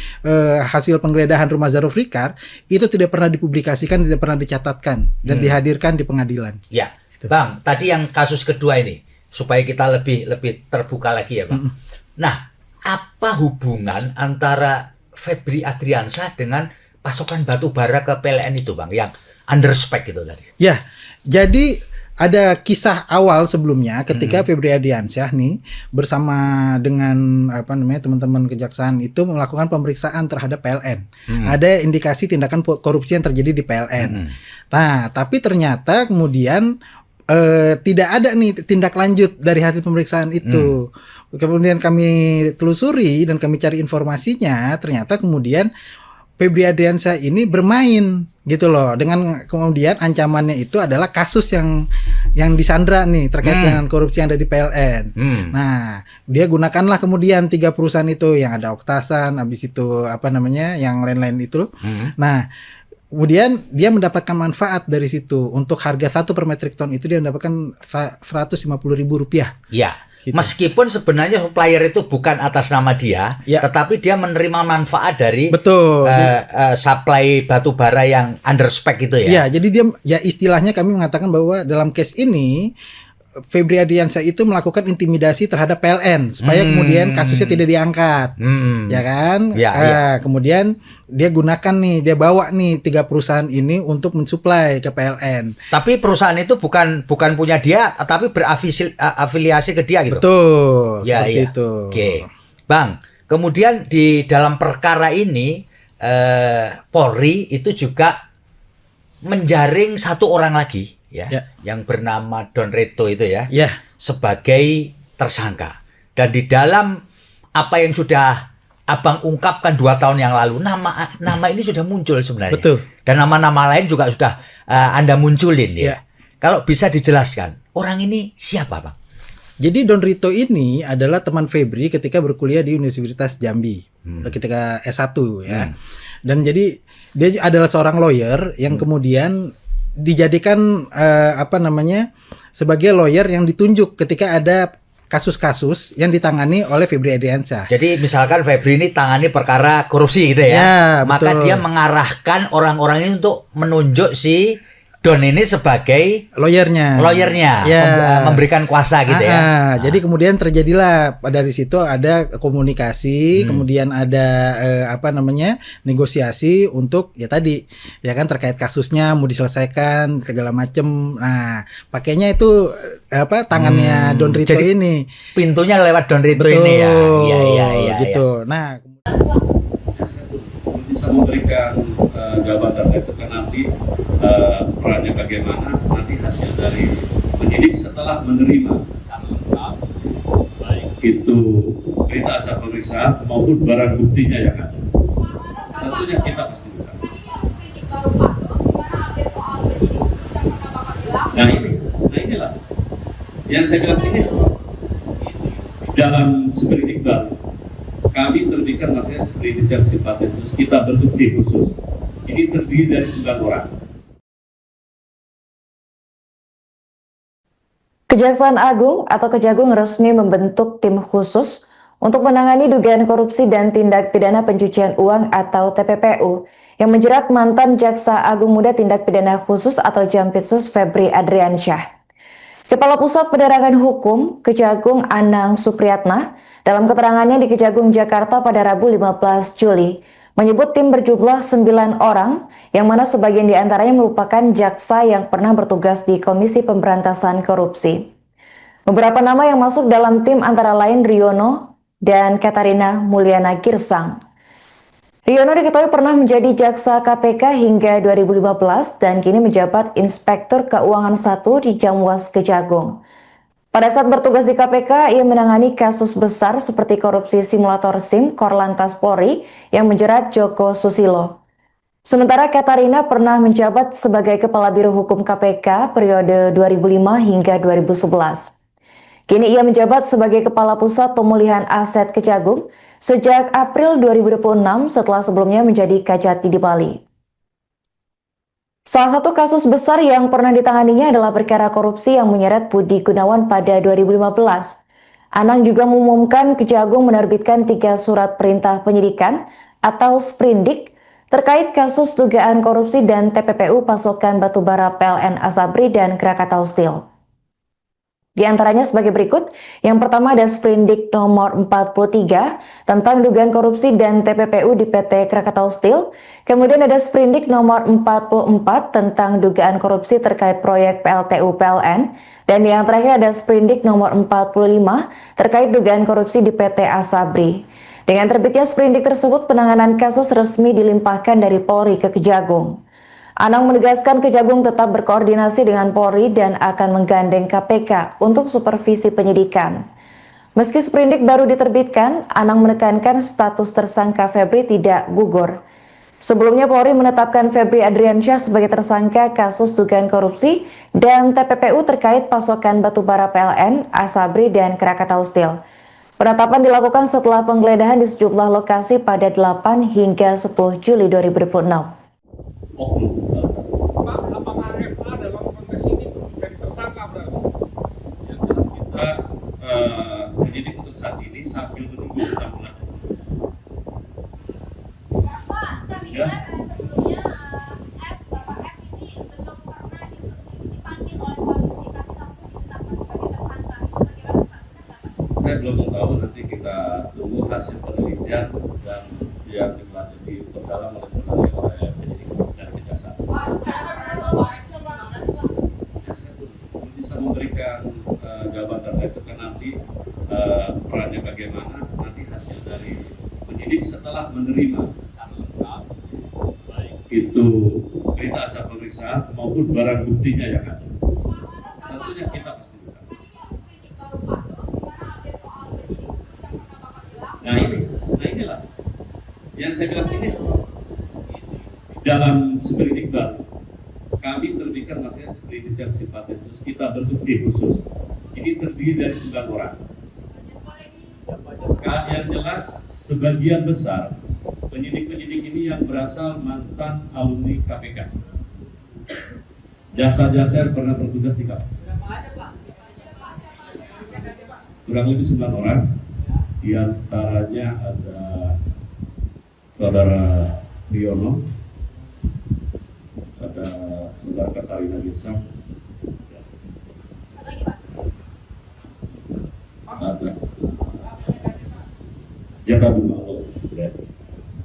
hasil penggeledahan rumah Zaruf Rikar itu tidak pernah dipublikasikan, tidak pernah dicatatkan dan dihadirkan di pengadilan. Ya, Bang, tadi yang kasus kedua ini supaya kita lebih terbuka lagi ya, Bang. Nah, apa hubungan antara Febri Adriansyah dengan pasokan batu bara ke PLN itu, Bang, yang underspec itu tadi? Ya, jadi ada kisah awal sebelumnya ketika Febri Adriansyah nih bersama dengan apa namanya teman-teman kejaksaan itu melakukan pemeriksaan terhadap PLN. Ada indikasi tindakan korupsi yang terjadi di PLN. Nah, tapi ternyata kemudian tidak ada nih tindak lanjut dari hasil pemeriksaan itu. Kemudian kami telusuri dan kami cari informasinya, ternyata kemudian Febri Adriansyah ini bermain gitu loh, dengan kemudian ancamannya itu adalah kasus yang disandra nih terkait dengan korupsi yang ada di PLN. Nah, dia gunakanlah kemudian 3 perusahaan itu yang ada Oktasan, habis itu apa namanya yang lain-lain itu. Nah, kemudian dia mendapatkan manfaat dari situ. Untuk harga 1 per metrik ton itu dia mendapatkan Rp150.000. Ya. Gitu. Meskipun sebenarnya supplier itu bukan atas nama dia, tetapi dia menerima manfaat dari supply batu bara yang underspec itu ya. Ya, jadi dia ya istilahnya kami mengatakan bahwa dalam case ini Febri Adriansyah itu melakukan intimidasi terhadap PLN supaya kemudian kasusnya tidak diangkat, ya kan? Kemudian dia gunakan nih, dia bawa nih 3 perusahaan ini untuk mensuplai ke PLN. Tapi perusahaan itu bukan punya dia, tapi berafiliasi ke dia gitu. Betul, seperti itu. Oke, Bang. Kemudian di dalam perkara ini Polri itu juga menjaring 1 orang lagi. Yang bernama Don Reto itu sebagai tersangka. Dan di dalam apa yang sudah Abang ungkapkan 2 tahun yang lalu, nama ini sudah muncul sebenarnya. Betul. Dan nama-nama lain juga sudah Anda munculin ya. Kalau bisa dijelaskan, orang ini siapa, Bang? Jadi Don Rito ini adalah teman Febri ketika berkuliah di Universitas Jambi, ketika S1 ya. Dan jadi dia adalah seorang lawyer yang kemudian dijadikan sebagai lawyer yang ditunjuk ketika ada kasus-kasus yang ditangani oleh Febri Adriansyah. Jadi misalkan Febri ini tangani perkara korupsi gitu ya, maka dia mengarahkan orang-orang ini untuk menunjuk si Don ini sebagai lawyernya, memberikan kuasa gitu ya. Jadi kemudian terjadilah dari situ ada komunikasi, kemudian ada negosiasi untuk terkait kasusnya mau diselesaikan segala macem. Nah, pakainya itu tangannya Don Rito ini. Pintunya lewat Don Rito ini ya. Iya. Gitu. Nah, bisa memberikan jawaban itu kan nanti perannya bagaimana, nanti hasil dari penyidik setelah menerima itu berita acara pemeriksaan maupun barang buktinya yang ada. Tentunya kita pasti bukan. Nah inilah yang saya bilang ini dalam seperindik baru. Kami terbitkan materi seperindik yang sifatnya khusus, kita bentuk tim khusus. Ini terdiri dari 9 orang. Kejaksaan Agung atau Kejagung resmi membentuk tim khusus untuk menangani dugaan korupsi dan tindak pidana pencucian uang atau TPPU yang menjerat mantan Jaksa Agung Muda Tindak Pidana Khusus atau Jampitsus Febri Adriansyah. Kepala Pusat Penerangan Hukum Kejagung Anang Supriyatna dalam keterangannya di Kejagung Jakarta pada Rabu 15 Juli menyebut tim berjumlah 9 orang yang mana sebagian diantaranya merupakan jaksa yang pernah bertugas di Komisi Pemberantasan Korupsi. Beberapa nama yang masuk dalam tim antara lain Riono dan Katarina Mulyana Girsang. Riono diketahui pernah menjadi jaksa KPK hingga 2015 dan kini menjabat Inspektur Keuangan 1 di Jamwas Kejagung. Pada saat bertugas di KPK, ia menangani kasus besar seperti korupsi simulator SIM Korlantas Polri yang menjerat Joko Susilo. Sementara Katarina pernah menjabat sebagai Kepala Biro Hukum KPK periode 2005 hingga 2011. Kini ia menjabat sebagai Kepala Pusat Pemulihan Aset Kejagung sejak April 2026 setelah sebelumnya menjadi Kajati di Bali. Salah satu kasus besar yang pernah ditanganinya adalah perkara korupsi yang menyeret Budi Gunawan pada 2015. Anang juga mengumumkan Kejagung menerbitkan 3 surat perintah penyidikan atau sprindik terkait kasus dugaan korupsi dan TPPU pasokan batubara PLN Asabri dan Krakatau Steel. Di antaranya sebagai berikut. Yang pertama ada sprindik nomor 43 tentang dugaan korupsi dan TPPU di PT Krakatau Steel. Kemudian ada sprindik nomor 44 tentang dugaan korupsi terkait proyek PLTU PLN. Dan yang terakhir ada sprindik nomor 45 terkait dugaan korupsi di PT Asabri. Dengan terbitnya sprindik tersebut, penanganan kasus resmi dilimpahkan dari Polri ke Kejagung. Anang menegaskan Kejagung tetap berkoordinasi dengan Polri dan akan menggandeng KPK untuk supervisi penyidikan. Meski sprindik baru diterbitkan, Anang menekankan status tersangka Febri tidak gugur. Sebelumnya Polri menetapkan Febri Adriansyah sebagai tersangka kasus dugaan korupsi dan TPPU terkait pasokan batubara PLN, Asabri, dan Krakatau Steel. Penetapan dilakukan setelah penggeledahan di sejumlah lokasi pada 8 hingga 10 Juli 2026. Pak, apakah FA dalam konteks ini menjadi tersangka berarti? Ya, kita penyidik untuk saat ini sambil menunggu penanggulangan. Pak, kami dengar sebelumnya Bapak F ini belum pernah dipanggil oleh polisi, tapi langsung ditetapkan sebagai tersangka. Itu bagaimana Pak? Benar nggak Pak? Saya belum tahu, nanti kita tunggu hasil penelitian dan yang diperdalam oleh penyidik dan kejaksaan. Ya, saya belum bisa memberikan jawaban terkait itu kan nanti perannya bagaimana, nanti hasil dari penyidik setelah menerima baik itu berita acara pemeriksaan maupun barang buktinya yang ada. Tentunya kita pasti buka. Nah inilah yang saya bilang ini dalam sprindik baru kami terbitkan materi sprindik yang sifatnya khusus, kita bentuk tim khusus. Ini terdiri dari 9 orang. Yang jelas sebagian besar penyidik-penyidik ini yang berasal mantan alumni KPK. Jasa-jasa yang pernah bertugas di KPK. Kurang lebih 9 orang. Di antaranya ada Saudara Riono, ada Saudara Katarina Girsang, ada Jaka Bumalo.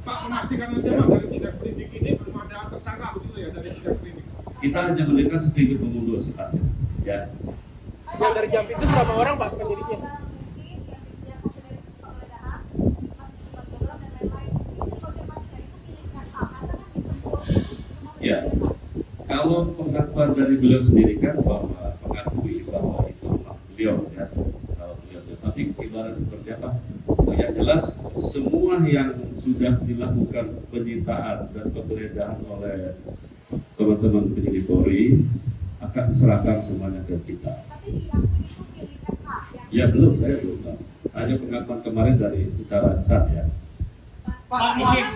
Pak, memastikan aja Pak, dari 3 sprindik ini belum ada tersangka begitu ya, dari 3 sprindik? Kita hanya memberikan sprindik pemundur sifatnya. Ya. Yang dari Jampitsus berapa orang Pak penyidiknya? Ya, kalau pengakuan dari beliau sendiri kan bahwa mengakui bahwa itu rumah beliau ya, kalau beliau, tapi ibarat seperti apa? Yang jelas semua yang sudah dilakukan penyitaan dan penggeledahan oleh teman-teman penyidik Polri akan diserahkan semuanya ke kita. Ya belum, saya belum tahu. Hanya pengakuan kemarin dari secara lisan ya. Pak, mungkin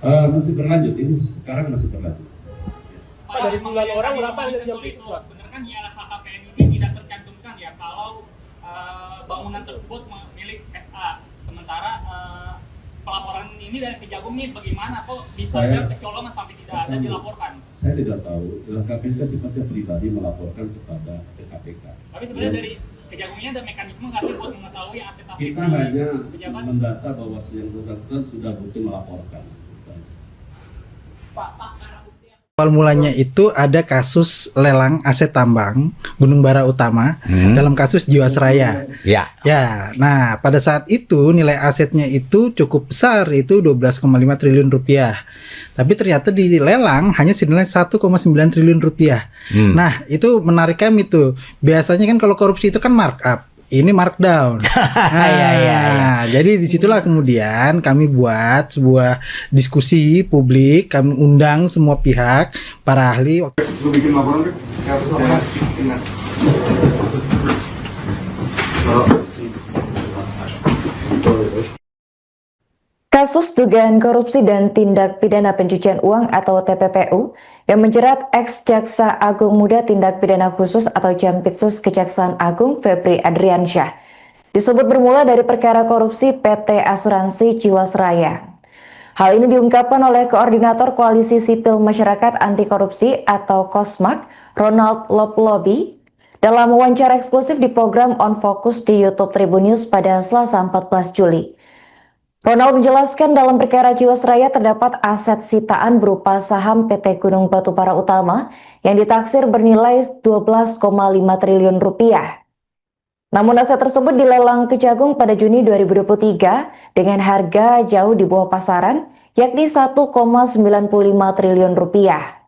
masih berlanjut, ini sekarang masih berlanjut. Pak, dari 9 orang berapa yang dari Jampitsus Pak? Benar kan ya LHKPN ini tidak tercantumkan ya kalau bangunan tersebut milik FA. Sementara pelaporan ini dari Kejagung ini bagaimana kok bisa ada kecolongan sampai tidak ada dilaporkan? Saya tidak tahu, LHKPN kan sifatnya pribadi melaporkan kepada KPK. Tapi sebenarnya dari Kejagungnya ada mekanisme nggak sih buat mengetahui aset-aset Kita hanya pejabat? mendata bahwa yang bersangkutan sudah butuh melaporkan. Pak, Awal mulanya itu ada kasus lelang aset tambang Gunung Bara Utama dalam kasus Jiwasraya. Ya. Ya, nah pada saat itu nilai asetnya itu cukup besar, itu 12,5 triliun rupiah. Tapi ternyata dilelang hanya senilai 1,9 triliun rupiah. Nah, itu menarik kami tuh. Biasanya kan kalau korupsi itu kan markup. Ini markdown. Jadi disitulah kemudian kami buat sebuah diskusi publik, kami undang semua pihak, para ahli. Lu bikin laporan deh. Ingat. Kasus dugaan korupsi dan tindak pidana pencucian uang atau TPPU yang menjerat ex-Jaksa Agung Muda Tindak Pidana Khusus atau Jampitsus Kejaksaan Agung Febri Adriansyah disebut bermula dari perkara korupsi PT Asuransi Jiwasraya. Hal ini diungkapkan oleh Koordinator Koalisi Sipil Masyarakat Anti Korupsi atau KOSMAK, Ronald Loplobi, dalam wawancara eksklusif di program On Focus di YouTube Tribun News pada Selasa 14 Juli. Ronald menjelaskan dalam perkara Jiwasraya terdapat aset sitaan berupa saham PT Gunung Batubara Utama yang ditaksir bernilai 12,5 triliun rupiah. Namun aset tersebut dilelang Kejagung pada Juni 2023 dengan harga jauh di bawah pasaran, yakni 1,95 triliun rupiah.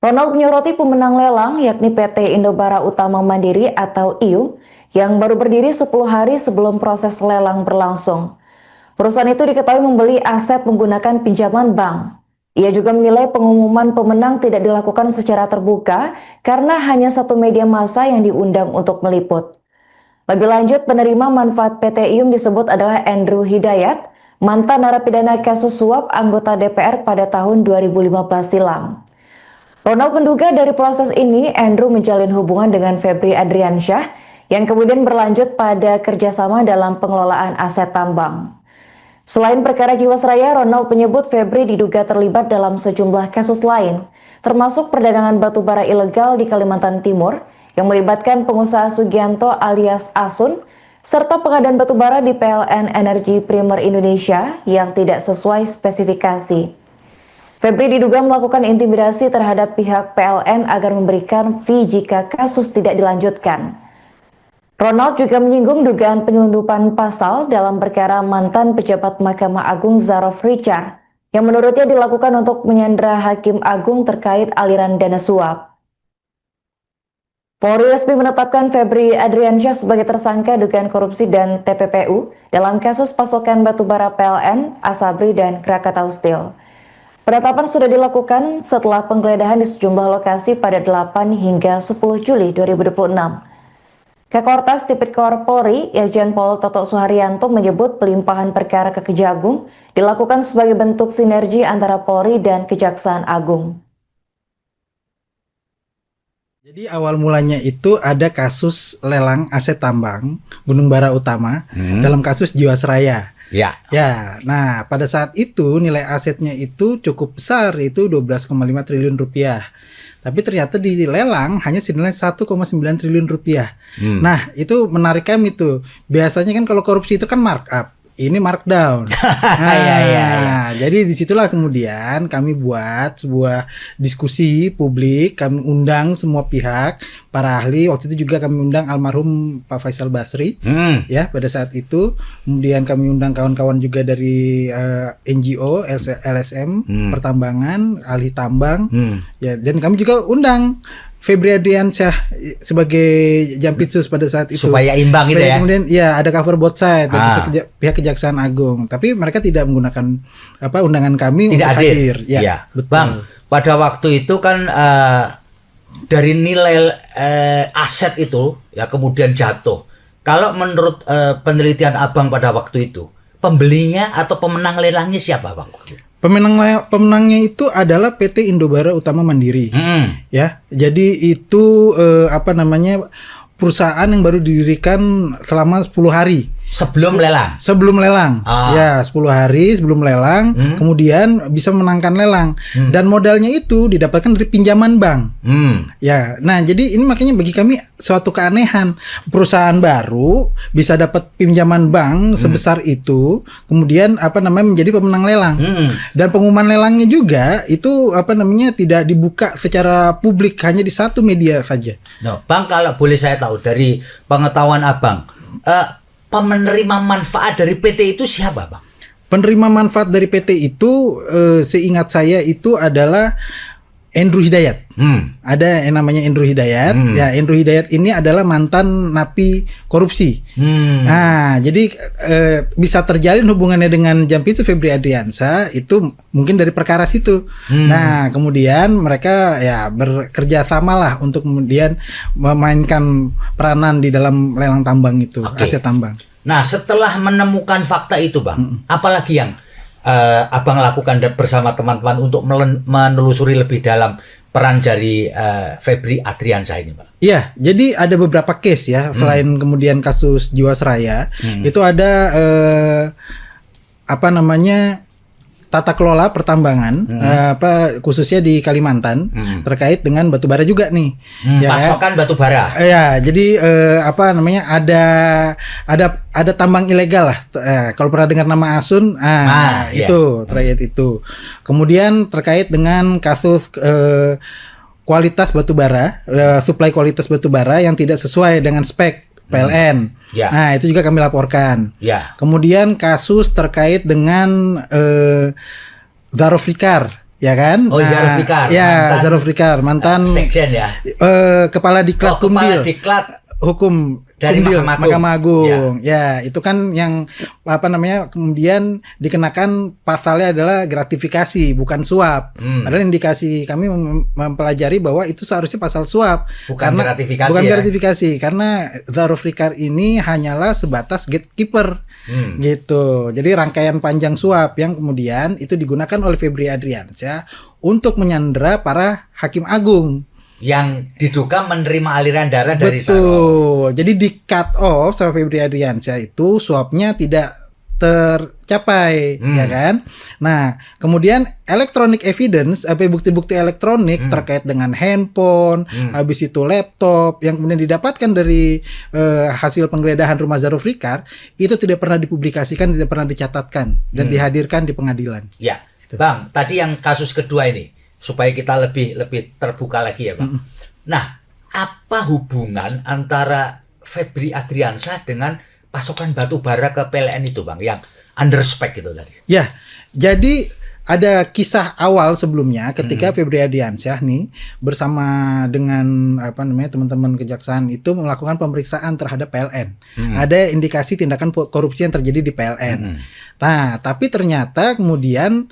Ronald menyoroti pemenang lelang yakni PT Indobara Utama Mandiri atau IU yang baru berdiri 10 hari sebelum proses lelang berlangsung. Perusahaan itu diketahui membeli aset menggunakan pinjaman bank. Ia juga menilai pengumuman pemenang tidak dilakukan secara terbuka karena hanya satu media massa yang diundang untuk meliput. Lebih lanjut, penerima manfaat PT IUM disebut adalah Andrew Hidayat, mantan narapidana kasus suap anggota DPR pada tahun 2015 silam. Ronald menduga dari proses ini, Andrew menjalin hubungan dengan Febri Adriansyah yang kemudian berlanjut pada kerjasama dalam pengelolaan aset tambang. Selain perkara Jiwasraya, Ronald menyebut Febri diduga terlibat dalam sejumlah kasus lain, termasuk perdagangan batubara ilegal di Kalimantan Timur yang melibatkan pengusaha Sugianto alias Asun, serta pengadaan batubara di PLN Energi Primer Indonesia yang tidak sesuai spesifikasi. Febri diduga melakukan intimidasi terhadap pihak PLN agar memberikan fee jika kasus tidak dilanjutkan. Ronald juga menyinggung dugaan penyelundupan pasal dalam perkara mantan pejabat Mahkamah Agung Zarof Richard yang menurutnya dilakukan untuk menyandera Hakim Agung terkait aliran dana suap. Polri resmi menetapkan Febri Adriansyah sebagai tersangka dugaan korupsi dan TPPU dalam kasus pasokan batubara PLN, Asabri, dan Krakatau Steel. Penetapan sudah dilakukan setelah penggeledahan di sejumlah lokasi pada 8 hingga 10 Juli 2026. Kakortas Tipikor Polri, Irjen Pol Toto Suharyanto menyebut pelimpahan perkara ke Kejagung dilakukan sebagai bentuk sinergi antara Polri dan Kejaksaan Agung. Jadi awal mulanya itu ada kasus lelang aset tambang Gunung Bara Utama dalam kasus Jiwasraya. Ya. Ya, nah pada saat itu nilai asetnya itu cukup besar, itu 12,5 triliun rupiah. Tapi ternyata dilelang hanya senilai 1,9 triliun rupiah. Nah, itu menarik kami tuh. Biasanya kan kalau korupsi itu kan markup. Ini markdown. Jadi disitulah kemudian kami buat sebuah diskusi publik, kami undang semua pihak, para ahli. Waktu itu juga kami undang almarhum Pak Faisal Basri, ya pada saat itu. Kemudian kami undang kawan-kawan juga dari NGO, LSM, pertambangan, ahli tambang, ya. Dan kami juga undang Febri Adriansyah sebagai Jampitsus pada saat itu supaya imbang gitu ya. Kemudian ya ada cover both side dari pihak Kejaksaan Agung, tapi mereka tidak menggunakan undangan kami tidak untuk hadir. Ya, betul. Bang, pada waktu itu kan dari nilai aset itu ya kemudian jatuh. Kalau menurut penelitian Abang pada waktu itu, pembelinya atau pemenang lelangnya siapa, Bang? Pemenangnya itu adalah PT Indobara Utama Mandiri, ya. Jadi itu perusahaan yang baru didirikan selama 10 hari. Sebelum lelang. Sebelum lelang. Ya, 10 hari sebelum lelang, kemudian bisa menangkan lelang. Dan modalnya itu didapatkan dari pinjaman bank. Ya, nah jadi ini makanya bagi kami suatu keanehan. Perusahaan baru bisa dapat pinjaman bank sebesar itu, kemudian menjadi pemenang lelang. Dan pengumuman lelangnya juga itu tidak dibuka secara publik, hanya di satu media saja. No, Bang, kalau boleh saya tahu dari pengetahuan Abang, penerima manfaat dari PT itu siapa, Bang? Penerima manfaat dari PT itu seingat saya itu adalah Andrew Hidayat. Ada yang namanya Andrew Hidayat. Ya, Andrew Hidayat ini adalah mantan napi korupsi. Nah, jadi bisa terjalin hubungannya dengan Jampitsu Febri Adriansyah itu mungkin dari perkara situ. Nah, kemudian mereka ya bekerja sama lah untuk kemudian memainkan peranan di dalam lelang tambang itu, aset tambang. Nah, setelah menemukan fakta itu, Bang, apalagi yang Abang lakukan bersama teman-teman untuk menelusuri lebih dalam peran dari Febri Adriansyah ini, Pak? Iya, jadi ada beberapa case ya, selain kemudian kasus Jiwasraya, itu ada tata kelola pertambangan, khususnya di Kalimantan, terkait dengan batubara juga nih. Pasokan batubara. Ya, jadi ada tambang ilegal lah. Kalau pernah dengar nama Asun, itu terkait itu. Kemudian terkait dengan kasus kualitas batubara, suplai kualitas batubara yang tidak sesuai dengan spek PLN. Nah, itu juga kami laporkan. Kemudian kasus terkait dengan Zarofikar, ya kan? Zarofikar. Ya, Zarofikar, mantan sekjen ya. Kepala Diklat Kumdil. Kepala Diklat Hukum dari Kumdil, Mahkamah Agung. Ya, itu kan yang kemudian dikenakan pasalnya adalah gratifikasi, bukan suap. Padahal indikasi kami mempelajari bahwa itu seharusnya pasal suap, bukan gratifikasi, karena Zarofikar ini hanyalah sebatas gatekeeper. Gitu. Jadi rangkaian panjang suap yang kemudian itu digunakan oleh Febri Adriansyah untuk menyandera para hakim agung yang diduga menerima aliran dana dari sana. Betul. Jadi di cut off sama Febri Adriansyah itu suapnya tidak tercapai, ya kan? Nah, kemudian electronic evidence, bukti-bukti elektronik terkait dengan handphone, habis itu laptop yang kemudian didapatkan dari hasil penggeledahan rumah Zarofikar itu tidak pernah dipublikasikan, tidak pernah dicatatkan dan dihadirkan di pengadilan. Ya, Bang, tadi yang kasus kedua ini supaya kita lebih terbuka lagi ya, Bang. Nah, apa hubungan antara Febri Adriansyah dengan pasokan batu bara ke PLN itu, Bang, yang under spec itu tadi? Ya, jadi ada kisah awal sebelumnya ketika Febri Adriansyah nih bersama dengan teman-teman kejaksaan itu melakukan pemeriksaan terhadap PLN. Ada indikasi tindakan korupsi yang terjadi di PLN. Nah, tapi ternyata kemudian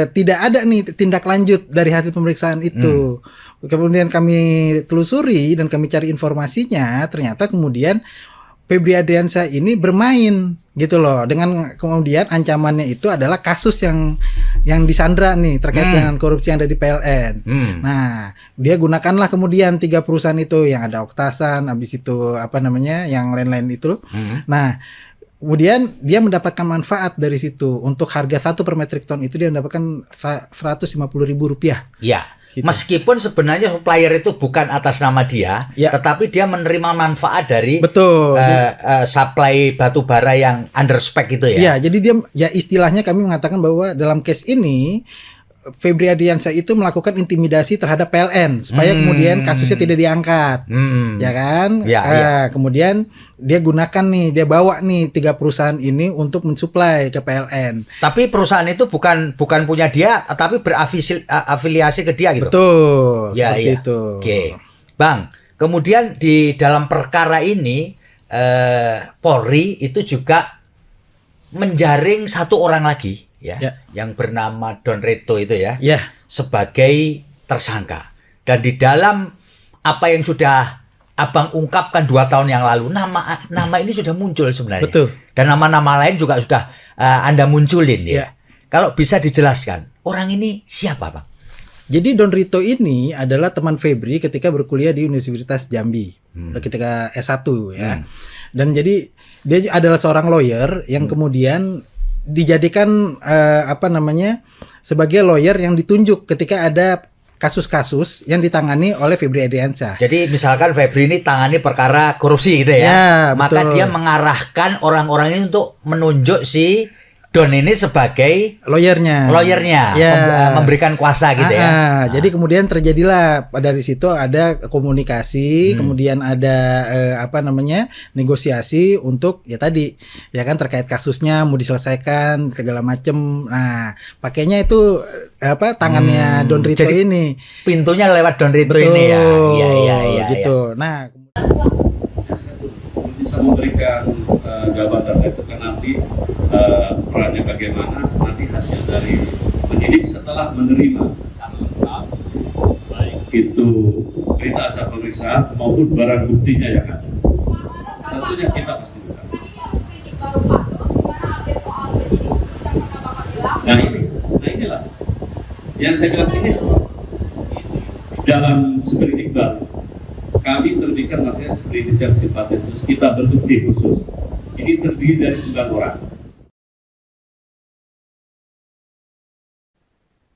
tidak ada nih tindak lanjut dari hasil pemeriksaan itu. Kemudian kami telusuri dan kami cari informasinya, ternyata kemudian Febri Adriansyah ini bermain gitu loh, dengan kemudian ancamannya itu adalah kasus yang disandra nih terkait dengan korupsi yang ada di PLN. Nah, dia gunakanlah kemudian 3 perusahaan itu yang ada Oktasan, habis itu yang lain-lain itu. Nah, kemudian dia mendapatkan manfaat dari situ. Untuk harga 1 per metric ton itu dia mendapatkan Rp150.000. Ya. Gitu. Meskipun sebenarnya supplier itu bukan atas nama dia, tetapi dia menerima manfaat dari supply batu bara yang under spec itu ya. Iya, jadi dia istilahnya kami mengatakan bahwa dalam case ini Febri Adriansyah itu melakukan intimidasi terhadap PLN supaya kemudian kasusnya tidak diangkat, ya kan? Kemudian dia bawa nih 3 perusahaan ini untuk mensuplai ke PLN. Tapi perusahaan itu bukan punya dia, tapi berafiliasi ke dia gitu. Betul, seperti itu. Oke, Bang. Kemudian di dalam perkara ini Polri itu juga menjaring 1 orang lagi. Yang bernama Don Reto itu sebagai tersangka. Dan di dalam apa yang sudah Abang ungkapkan 2 tahun yang lalu, nama ini sudah muncul sebenarnya. Betul. Dan nama-nama lain juga sudah Anda munculin ya. Kalau bisa dijelaskan, orang ini siapa, Bang? Jadi Don Rito ini adalah teman Febri ketika berkuliah di Universitas Jambi, ketika S1 ya. Dan jadi dia adalah seorang lawyer yang kemudian dijadikan sebagai lawyer yang ditunjuk ketika ada kasus-kasus yang ditangani oleh Febri Adriansyah. Jadi misalkan Febri ini tangani perkara korupsi gitu ya. Ya, maka betul. dia mengarahkan orang-orang ini untuk menunjuk si Don ini sebagai lawyernya, ya. Memberikan kuasa gitu ya. Jadi kemudian terjadilah dari situ ada komunikasi, kemudian ada negosiasi untuk ya tadi ya kan terkait kasusnya mau diselesaikan segala macem. Nah, pakainya itu tangannya Don Rito jadi ini. Pintunya lewat Don Rito ini ya. Iya Gitu. Nah, bisa memberikan jawaban itu kan nanti perannya bagaimana, nanti hasil dari penyidik setelah menerima itu berita acara pemeriksaan maupun barang buktinya yang ada. Tentunya kita pasti bukan. Nah inilah yang saya bilang ini dalam sprindik baru. Kami terbitkan materi sprindik yang sifatnya khusus, kita bentuk tim khusus. Ini terdiri dari 9 orang.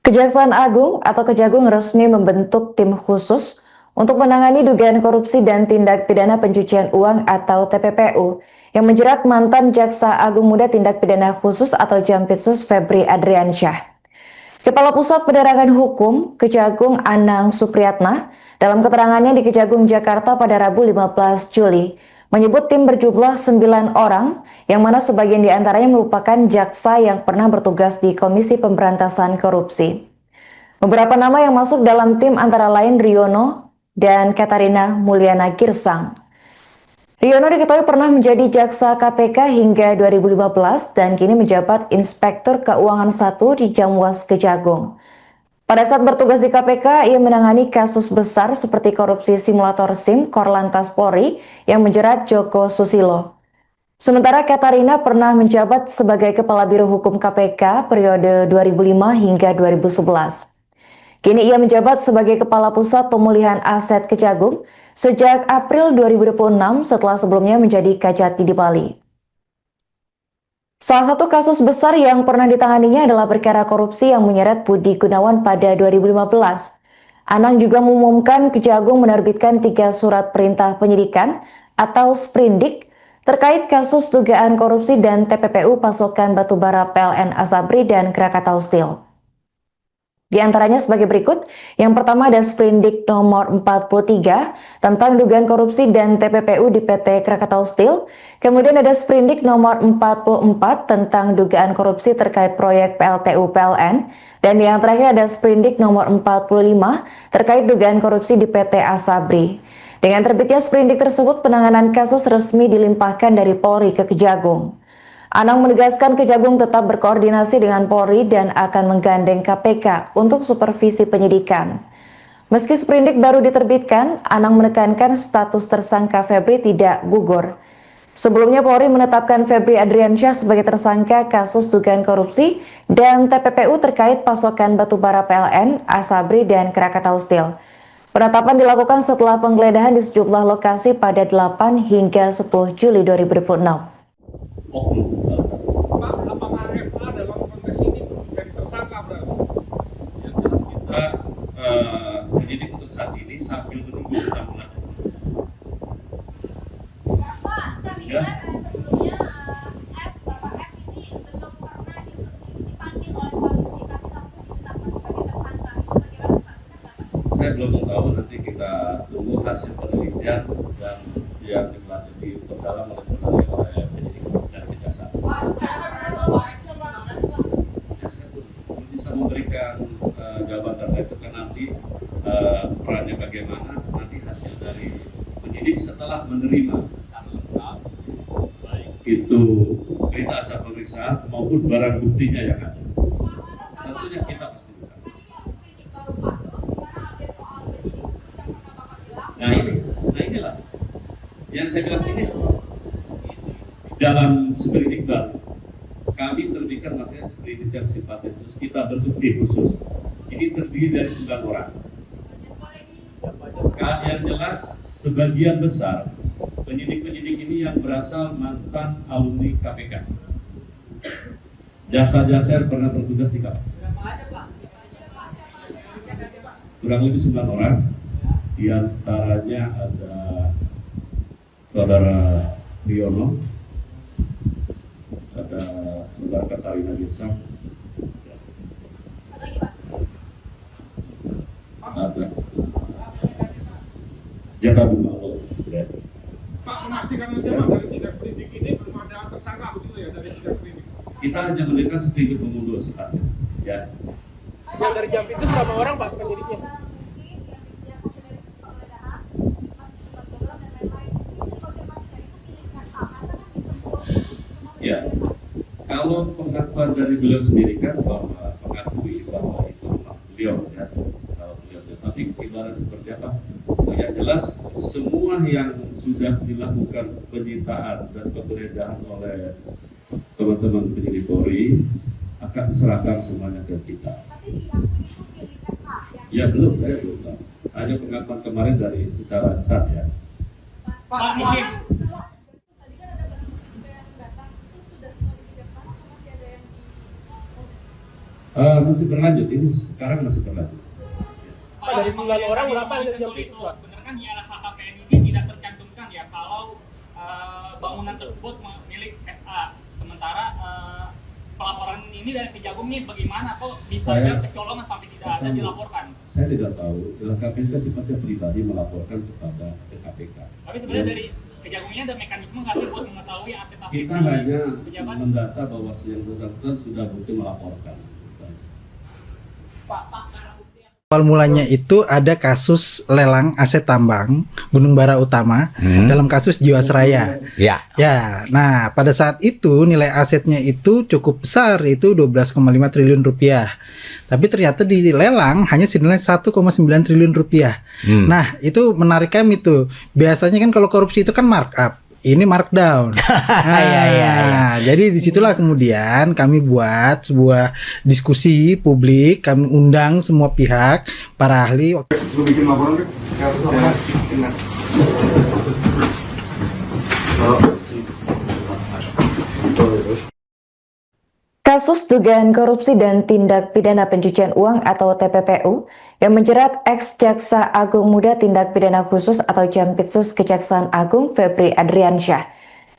Kejaksaan Agung atau Kejagung resmi membentuk tim khusus untuk menangani dugaan korupsi dan tindak pidana pencucian uang atau TPPU yang menjerat mantan Jaksa Agung Muda Tindak Pidana Khusus atau Jampitsus Febri Adriansyah. Kepala Pusat Penerangan Hukum Kejagung Anang Supriyatna dalam keterangannya di Kejagung Jakarta pada Rabu 15 Juli menyebut tim berjumlah 9 orang yang mana sebagian diantaranya merupakan jaksa yang pernah bertugas di Komisi Pemberantasan Korupsi. Beberapa nama yang masuk dalam tim antara lain Riono dan Katarina Mulyana Girsang. Riono diketahui pernah menjadi jaksa KPK hingga 2015 dan kini menjabat Inspektur Keuangan 1 di Jamwas Kejagung. Pada saat bertugas di KPK, ia menangani kasus besar seperti korupsi simulator SIM Korlantas Polri yang menjerat Joko Susilo. Sementara Katarina pernah menjabat sebagai Kepala Biro Hukum KPK periode 2005 hingga 2011. Kini ia menjabat sebagai Kepala Pusat Pemulihan Aset Kejagung sejak April 2026 setelah sebelumnya menjadi Kajati di Bali. Salah satu kasus besar yang pernah ditanganinya adalah perkara korupsi yang menyeret Budi Gunawan pada 2015. Anang juga mengumumkan Kejagung menerbitkan 3 surat perintah penyidikan atau sprindik terkait kasus dugaan korupsi dan TPPU pasokan batubara PLN Asabri dan Krakatau Steel. Di antaranya sebagai berikut. Yang pertama ada sprindik nomor 43 tentang dugaan korupsi dan TPPU di PT Krakatau Steel. Kemudian ada sprindik nomor 44 tentang dugaan korupsi terkait proyek PLTU PLN. Dan yang terakhir ada sprindik nomor 45 terkait dugaan korupsi di PT Asabri. Dengan terbitnya sprindik tersebut, penanganan kasus resmi dilimpahkan dari Polri ke Kejagung. Anang menegaskan Kejagung tetap berkoordinasi dengan Polri dan akan menggandeng KPK untuk supervisi penyidikan. Meski sprindik baru diterbitkan, Anang menekankan status tersangka Febri tidak gugur. Sebelumnya Polri menetapkan Febri Adriansyah sebagai tersangka kasus dugaan korupsi dan TPPU terkait pasokan batubara PLN, Asabri, dan Krakatau Steel. Penetapan dilakukan setelah penggeledahan di sejumlah lokasi pada 8 hingga 10 Juli 2026. Pak, apakah FA dalam konteks ini belum jadi tersangka berarti? Yang jelas kita penyidik untuk saat ini sambil menunggu pengambilan. Pak, kami dengar sebelumnya Bapak F ini belum pernah dipanggil oleh polisi, tapi langsung ditetapkan sebagai tersangka. Bagaimana Pak? Saya belum tahu, nanti kita tunggu hasil penelitian dan yang dilanjuti perdalam oleh penyidik dan kejaksaan. Ya, saya belum bisa memberikan jawaban terkait itu kan nanti perannya bagaimana, nanti hasil dari penyidik setelah menerima itu berita acara pemeriksaan maupun barang buktinya yang ada. Tentunya kita pasti bukan. Nah inilah yang saya bilang ini dalam sprindik baru. Kami terbitkan materi sprindik yang sifatnya khusus, kita bentuk tim khusus. Ini terdiri lebih dari 9 orang. Yang jelas sebagian besar penyidik-penyidik ini yang berasal mantan alumni KPK. Jaksa-jaksa yang pernah bertugas di KPK. Kurang lebih 9 orang. Di antaranya ada Saudara Riono, ada Saudara Katarina Desa, ada Jaka Bumalo. Pak, memastikan aja Pak, dari 3 sprindik ini belum ada tersangka begitu ya, dari 3 sprindik? Kita hanya memberikan seprindik pengundur sifatnya, ya. Yang dari Jampitsus berapa orang Pak penyidiknya? Ya, kalau pengakuan dari beliau sendiri kan bahwa mengakui bahwa itu beliau ya, kalau beliau, tapi ibarat seperti apa? Yang jelas semua yang sudah dilakukan penyitaan dan penggeledahan oleh teman-teman penyidik Polri akan diserahkan semuanya ke kita. Ya belum, saya belum tahu. Hanya pengakuan kemarin dari secara lisan ya. Pak, mungkin masih berlanjut, ini sekarang masih berlanjut. Pak, dari 9 orang berapa yang dari Jampitsus Pak? Sebenarnya kan di LHKPN ini tidak tercantumkan ya kalau bangunan tersebut milik FA. Sementara pelaporan ini dari Kejagung ini bagaimana kok bisa ada kecolongan sampai tidak ada dilaporkan? Saya tidak tahu. LHKPN kan sifatnya pribadi melaporkan kepada KPK. Tapi sebenarnya dari Kejagungnya ada mekanisme nggak sih buat mengetahui aset-aset Kita hanya pejabat? mendata bahwa yang bersangkutan sudah bukti melaporkan. Awal mulanya itu ada kasus lelang aset tambang Gunung Bara Utama dalam kasus Jiwasraya. Ya. Ya, nah pada saat itu nilai asetnya itu cukup besar, itu 12,5 triliun rupiah. Tapi ternyata dilelang hanya senilai 1,9 triliun rupiah. Nah, itu menarik kami tuh. Biasanya kan kalau korupsi itu kan markup. Ini markdown. Nah, jadi disitulah kemudian kami buat sebuah diskusi publik, kami undang semua pihak, para ahli. Lu bikin laporan deh. Kasus dugaan korupsi dan tindak pidana pencucian uang atau TPPU yang menjerat ex-Jaksa Agung Muda Tindak Pidana Khusus atau Jampitsus Kejaksaan Agung Febri Adriansyah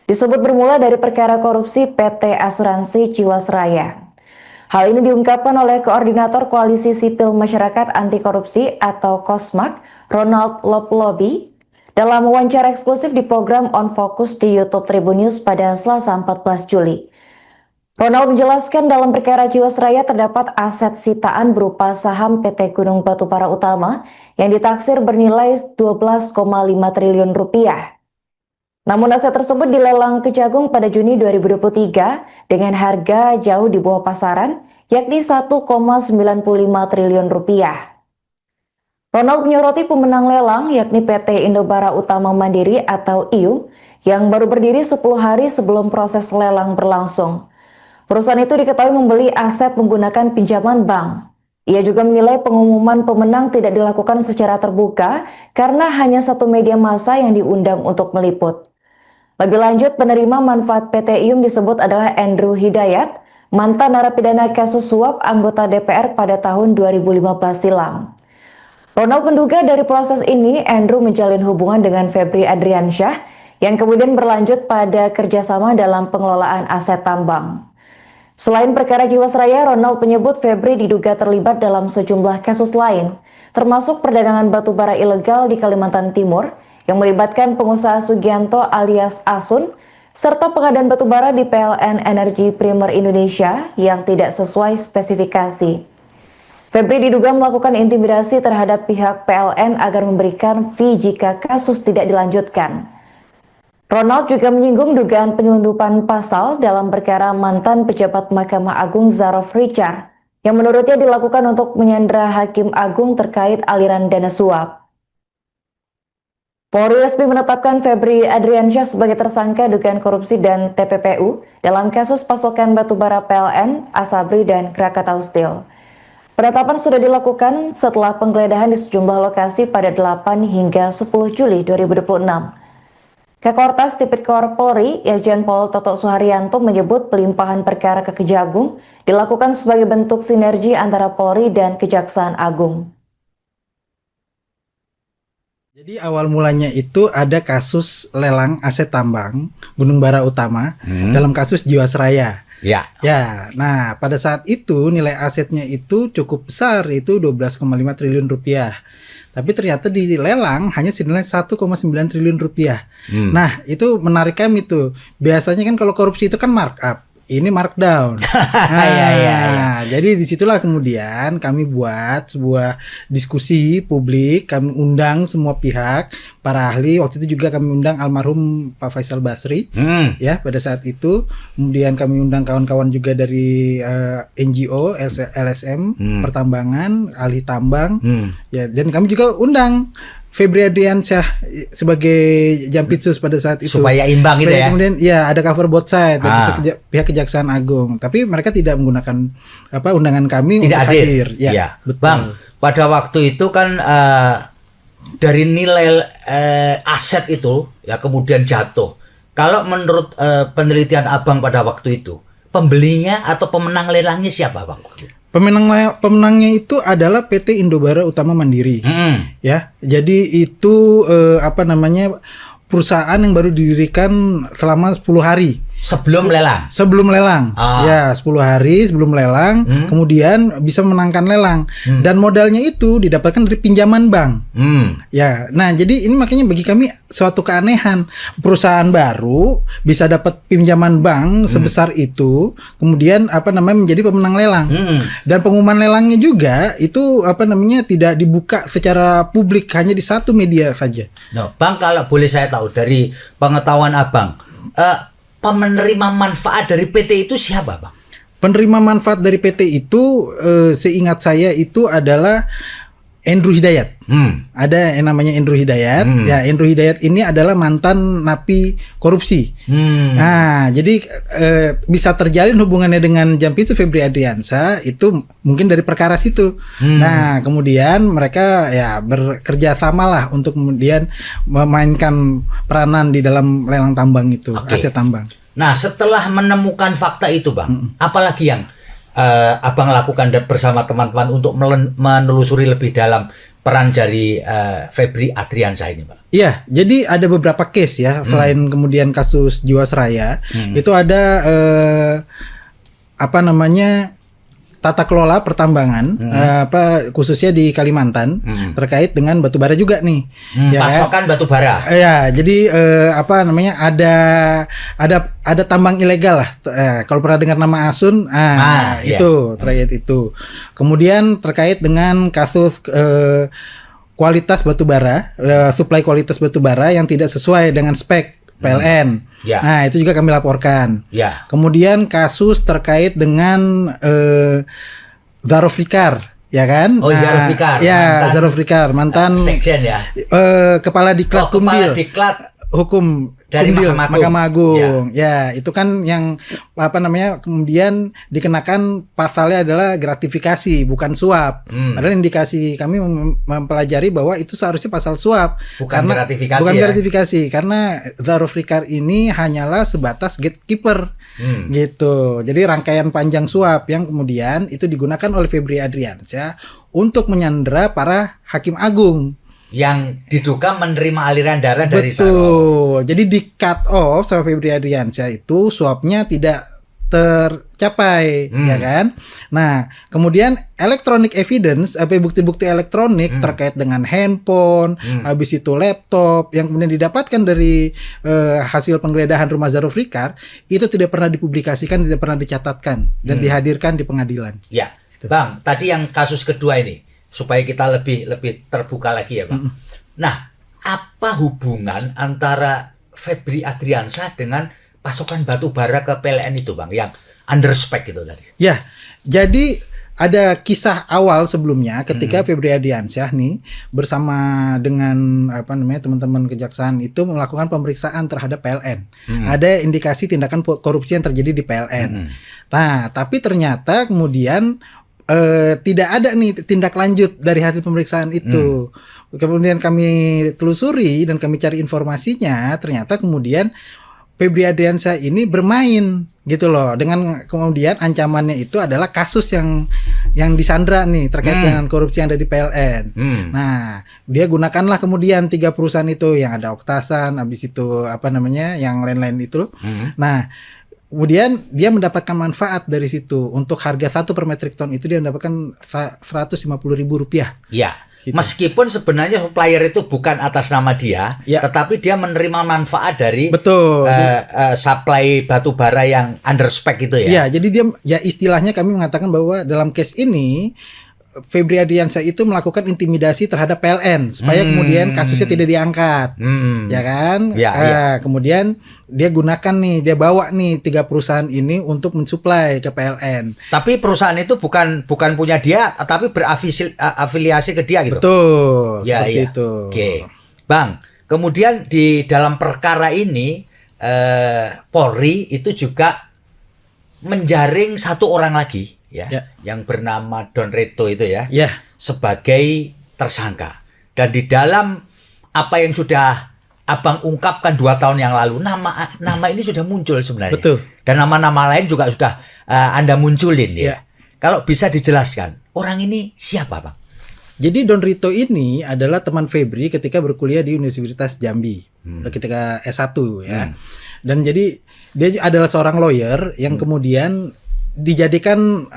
disebut bermula dari perkara korupsi PT Asuransi Jiwasraya. Hal ini diungkapkan oleh Koordinator Koalisi Sipil Masyarakat Anti Korupsi atau KOSMAK, Ronald Loplobi, dalam wawancara eksklusif di program On Focus di YouTube Tribun News pada Selasa 14 Juli. Ronald menjelaskan dalam perkara Jiwasraya terdapat aset sitaan berupa saham PT Gunung Batubara Utama yang ditaksir bernilai 12,5 triliun rupiah. Namun aset tersebut dilelang Kejagung pada Juni 2023 dengan harga jauh di bawah pasaran, yakni 1,95 triliun rupiah. Ronald menyoroti pemenang lelang yakni PT Indobara Utama Mandiri atau IU yang baru berdiri 10 hari sebelum proses lelang berlangsung. Perusahaan itu diketahui membeli aset menggunakan pinjaman bank. Ia juga menilai pengumuman pemenang tidak dilakukan secara terbuka karena hanya satu media massa yang diundang untuk meliput. Lebih lanjut, penerima manfaat PT IUM disebut adalah Andrew Hidayat, mantan narapidana kasus suap anggota DPR pada tahun 2015 silam. Ronald menduga dari proses ini, Andrew menjalin hubungan dengan Febri Adriansyah yang kemudian berlanjut pada kerjasama dalam pengelolaan aset tambang. Selain perkara Jiwasraya, Ronald menyebut Febri diduga terlibat dalam sejumlah kasus lain, termasuk perdagangan batubara ilegal di Kalimantan Timur yang melibatkan pengusaha Sugianto alias Asun, serta pengadaan batubara di PLN Energi Primer Indonesia yang tidak sesuai spesifikasi. Febri diduga melakukan intimidasi terhadap pihak PLN agar memberikan fee jika kasus tidak dilanjutkan. Ronald juga menyinggung dugaan penyelundupan pasal dalam perkara mantan pejabat Mahkamah Agung Zarof Richard yang menurutnya dilakukan untuk menyandera Hakim Agung terkait aliran dana suap. Polri resmi menetapkan Febri Adriansyah sebagai tersangka dugaan korupsi dan TPPU dalam kasus pasokan batubara PLN, Asabri, dan Krakatau Steel. Penetapan sudah dilakukan setelah penggeledahan di sejumlah lokasi pada 8 hingga 10 Juli 2026. Kakortas Tipikor Polri, Irjen Pol Toto Suharyanto menyebut pelimpahan perkara ke Kejagung dilakukan sebagai bentuk sinergi antara Polri dan Kejaksaan Agung. Jadi awal mulanya itu ada kasus lelang aset tambang Gunung Bara Utama dalam kasus Jiwasraya. Ya. Ya, nah pada saat itu nilai asetnya itu cukup besar, itu 12,5 triliun rupiah. Tapi ternyata dilelang hanya senilai 1,9 triliun rupiah. Nah, itu menarik kami tuh. Biasanya kan kalau korupsi itu kan markup. Ini markdown. Nah, jadi disitulah kemudian kami buat sebuah diskusi publik, kami undang semua pihak, para ahli. Waktu itu juga kami undang almarhum Pak Faisal Basri, ya pada saat itu. Kemudian kami undang kawan-kawan juga dari NGO, LSM, pertambangan, ahli tambang, ya. Dan kami juga undang Febri Adriansyah sebagai Jampitsus pada saat itu supaya imbang gitu ya. Kemudian ya ada cover both side dari pihak Kejaksaan Agung, tapi mereka tidak menggunakan undangan kami tidak untuk hadir. Ya, betul. Bang, pada waktu itu kan dari nilai aset itu ya kemudian jatuh. Kalau menurut penelitian Abang pada waktu itu, pembelinya atau pemenang lelangnya siapa, Bang? Pemenangnya itu adalah PT Indobara Utama Mandiri. Ya, jadi itu perusahaan yang baru didirikan selama 10 hari. Sebelum lelang? Sebelum lelang. Ya, 10 hari sebelum lelang, kemudian bisa menangkan lelang. Dan modalnya itu didapatkan dari pinjaman bank. Ya, nah jadi ini makanya bagi kami suatu keanehan. Perusahaan baru bisa dapat pinjaman bank sebesar itu, kemudian menjadi pemenang lelang. Dan pengumuman lelangnya juga itu tidak dibuka secara publik, hanya di satu media saja. No, Bang, kalau boleh saya tahu dari pengetahuan Abang, penerima manfaat dari PT itu siapa, Bang? Penerima manfaat dari PT itu seingat saya itu adalah Andrew Hidayat. Ada yang namanya Andrew Hidayat. Ya, Andrew Hidayat ini adalah mantan napi korupsi. Nah, jadi bisa terjalin hubungannya dengan Jampitsus Febri Adriansyah itu mungkin dari perkara situ. Nah, kemudian mereka ya bekerja sama lah untuk kemudian memainkan peranan di dalam lelang tambang itu, aset tambang. Nah, setelah menemukan fakta itu, Bang, apalagi yang Abang lakukan bersama teman-teman untuk menelusuri lebih dalam peran dari Febri Adriansyah ini, Pak? Iya, jadi ada beberapa case ya, selain kemudian kasus Jiwasraya, itu ada tata kelola pertambangan, khususnya di Kalimantan, terkait dengan batu bara juga nih. Pasokan batu bara. Ya, jadi ada tambang ilegal lah. Kalau pernah dengar nama Asun, itu terkait itu. Kemudian terkait dengan kasus kualitas batu bara, suplai kualitas batu bara yang tidak sesuai dengan spek PLN. Nah, itu juga kami laporkan. Kemudian kasus terkait dengan Zaroflikar, ya kan? Zaroflikar. Ya, Zaroflikar, mantan sekjen ya. Kepala Diklat Kumdil. Kepala Diklat Hukum dari Mahkamah Agung. Ya, itu kan yang kemudian dikenakan pasalnya adalah gratifikasi, bukan suap. Padahal indikasi kami mempelajari bahwa itu seharusnya pasal suap, bukan gratifikasi, karena Zaroflikar ini hanyalah sebatas gatekeeper. Gitu. Jadi rangkaian panjang suap yang kemudian itu digunakan oleh Febri Adriansyah untuk menyandera para hakim agung yang diduga menerima aliran dana dari sana. Betul. Jadi di cut off sama Febri Adriansyah itu suapnya tidak tercapai, ya kan? Nah, kemudian electronic evidence, bukti-bukti elektronik terkait dengan handphone, habis itu laptop yang kemudian didapatkan dari hasil penggeledahan rumah Zaroflikar itu tidak pernah dipublikasikan, tidak pernah dicatatkan dan dihadirkan di pengadilan. Ya, Bang, tadi yang kasus kedua ini supaya kita lebih terbuka lagi ya, Bang. Nah, apa hubungan antara Febri Adriansyah dengan pasokan batu bara ke PLN itu, Bang, yang under spec itu tadi? Ya, jadi ada kisah awal sebelumnya ketika Febri Adriansyah nih bersama dengan teman-teman kejaksaan itu melakukan pemeriksaan terhadap PLN. Ada indikasi tindakan korupsi yang terjadi di PLN. Nah, tapi ternyata kemudian tidak ada nih tindak lanjut dari hasil pemeriksaan itu. Kemudian kami telusuri dan kami cari informasinya, ternyata kemudian Febri Adriansyah ini bermain gitu loh, dengan kemudian ancamannya itu adalah kasus yang disandra nih terkait dengan korupsi yang ada di PLN. Nah, dia gunakanlah kemudian 3 perusahaan itu yang ada Oktasan, habis itu apa namanya yang lain-lain itu. Nah, kemudian dia mendapatkan manfaat dari situ. Untuk harga 1 per metrik ton itu dia mendapatkan Rp150.000. Ya. Gitu. Meskipun sebenarnya supplier itu bukan atas nama dia, tetapi dia menerima manfaat dari supply batu bara yang under spec itu ya. Iya, jadi dia ya istilahnya kami mengatakan bahwa dalam case ini Febri Adriansyah itu melakukan intimidasi terhadap PLN supaya kemudian kasusnya tidak diangkat, ya kan? Kemudian dia gunakan nih, dia bawa nih 3 perusahaan ini untuk mensuplai ke PLN. Tapi perusahaan itu bukan punya dia, tapi berafiliasi ke dia gitu. Betul, seperti itu. Oke, Bang. Kemudian di dalam perkara ini Polri itu juga menjaring 1 orang lagi. Yang bernama Don Reto itu sebagai tersangka. Dan di dalam apa yang sudah Abang ungkapkan 2 tahun yang lalu, nama ini sudah muncul sebenarnya. Betul. Dan nama-nama lain juga sudah Anda munculin ya. Kalau bisa dijelaskan, orang ini siapa, Bang? Jadi Don Rito ini adalah teman Febri ketika berkuliah di Universitas Jambi, ketika S1 ya. Dan jadi dia adalah seorang lawyer yang kemudian dijadikan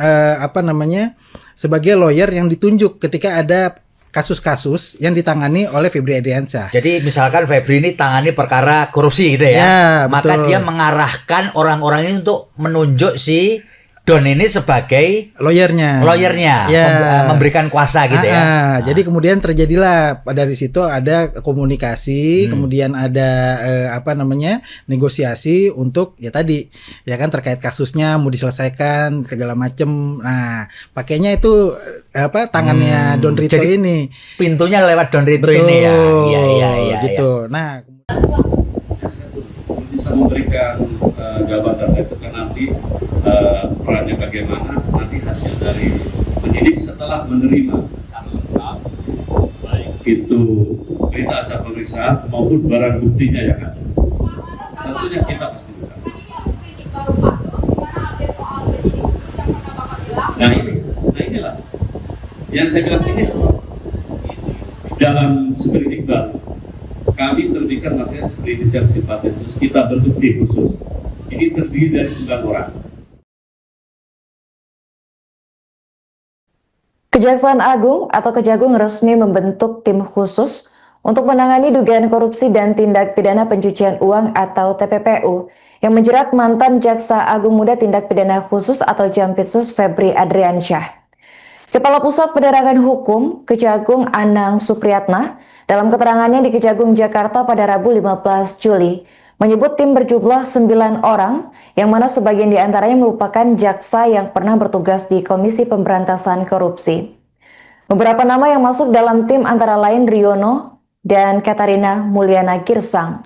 sebagai lawyer yang ditunjuk ketika ada kasus-kasus yang ditangani oleh Febri Adriansyah. Jadi misalkan Febri ini tangani perkara korupsi gitu ya, maka betul. Dia mengarahkan orang-orang ini untuk menunjuk si Don ini sebagai lawyernya, memberikan kuasa gitu ya. Jadi kemudian terjadilah dari situ ada komunikasi, kemudian ada negosiasi untuk terkait kasusnya mau diselesaikan segala macem. Nah, pakainya itu tangannya Don Rito ini. Pintunya lewat Don Rito ini ya. Iya. Gitu. Nah, bisa memberikan jabatan itu kan nanti perannya bagaimana, nanti hasil dari penyidik setelah menerima baik itu berita acara pemeriksaan maupun barang buktinya yang ada, tentunya kita pasti buka. Nah inilah yang saya bilang ini dalam seperindik baru kami terbitkan materi seperindik yang sifatnya khusus, kita bentuk tim khusus. Ini terdiri dari 9 orang. Kejaksaan Agung atau Kejagung resmi membentuk tim khusus untuk menangani dugaan korupsi dan tindak pidana pencucian uang atau TPPU yang menjerat mantan Jaksa Agung Muda Tindak Pidana Khusus atau Jampitsus Febri Adriansyah. Kepala Pusat Penerangan Hukum Kejagung Anang Supriyatna dalam keterangannya di Kejagung Jakarta pada Rabu 15 Juli menyebut tim berjumlah 9 orang yang mana sebagian diantaranya merupakan jaksa yang pernah bertugas di Komisi Pemberantasan Korupsi. Beberapa nama yang masuk dalam tim antara lain Riono dan Katarina Mulyana Girsang.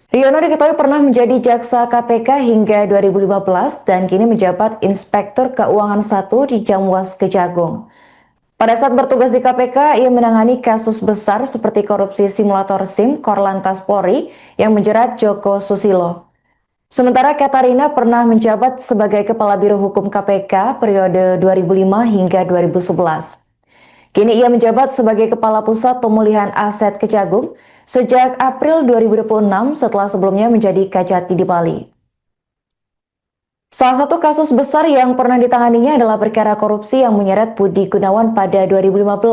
Riono diketahui pernah menjadi jaksa KPK hingga 2015 dan kini menjabat Inspektur Keuangan 1 di Jamwas Kejagung. Pada saat bertugas di KPK, ia menangani kasus besar seperti korupsi simulator SIM Korlantas Polri yang menjerat Joko Susilo. Sementara Katarina pernah menjabat sebagai Kepala Biro Hukum KPK periode 2005 hingga 2011. Kini ia menjabat sebagai Kepala Pusat Pemulihan Aset Kejagung sejak April 2026 setelah sebelumnya menjadi Kajati di Bali. Salah satu kasus besar yang pernah ditanganinya adalah perkara korupsi yang menyeret Budi Gunawan pada 2015.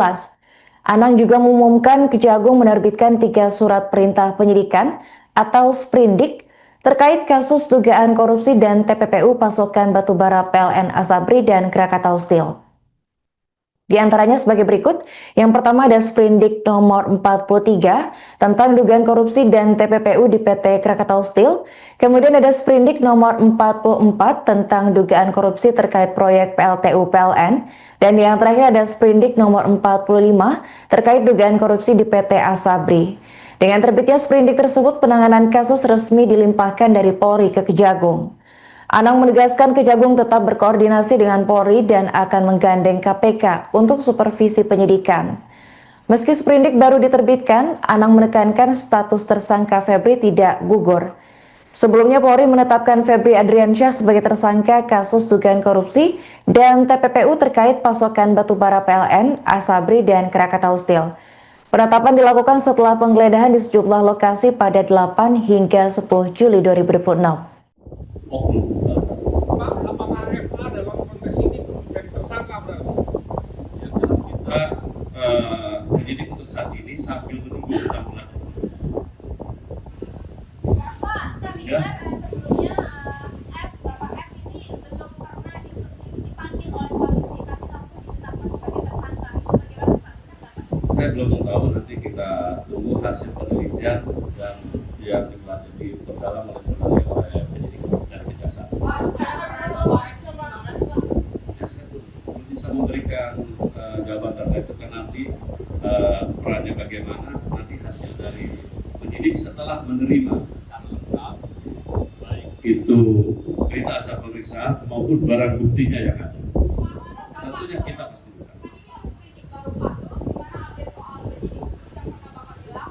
Anang juga mengumumkan Kejagung menerbitkan 3 surat perintah penyidikan atau sprindik terkait kasus dugaan korupsi dan TPPU pasokan batubara PLN Asabri dan Krakatau Steel. Di antaranya sebagai berikut. Yang pertama ada sprindik nomor 43 tentang dugaan korupsi dan TPPU di PT Krakatau Steel. Kemudian ada sprindik nomor 44 tentang dugaan korupsi terkait proyek PLTU PLN. Dan yang terakhir ada sprindik nomor 45 terkait dugaan korupsi di PT Asabri. Dengan terbitnya sprindik tersebut, penanganan kasus resmi dilimpahkan dari Polri ke Kejagung. Anang menegaskan Kejagung tetap berkoordinasi dengan Polri dan akan menggandeng KPK untuk supervisi penyidikan. Meski sprindik baru diterbitkan, Anang menekankan status tersangka Febri tidak gugur. Sebelumnya Polri menetapkan Febri Adriansyah sebagai tersangka kasus dugaan korupsi dan TPPU terkait pasokan batubara PLN, Asabri, dan Krakatau Steel. Penetapan dilakukan setelah penggeledahan di sejumlah lokasi pada 8 hingga 10 Juli 2026. Pak, apakah FA dalam konteks ini belum jadi tersangka berarti? Yang jelas kita penyidik untuk saat ini sambil menunggu ketambulan. Pak, kami dengar sebelumnya Bapak F ini belum pernah dipanggil oleh polisi, tapi langsung ditetapkan sebagai tersangka. Itu bagaimana Pak? Benar nggak, Pak? Saya belum tahu, nanti kita tunggu hasil penelitian dan yang diperdalam oleh penyidik dan kejaksaan. Ya, saya belum bisa memberikan jawaban terkait itu kan nanti perannya bagaimana, nanti hasil dari penyidik setelah menerima baik itu berita acara pemeriksaan maupun barang buktinya yang ada. Tentunya kita pasti buka.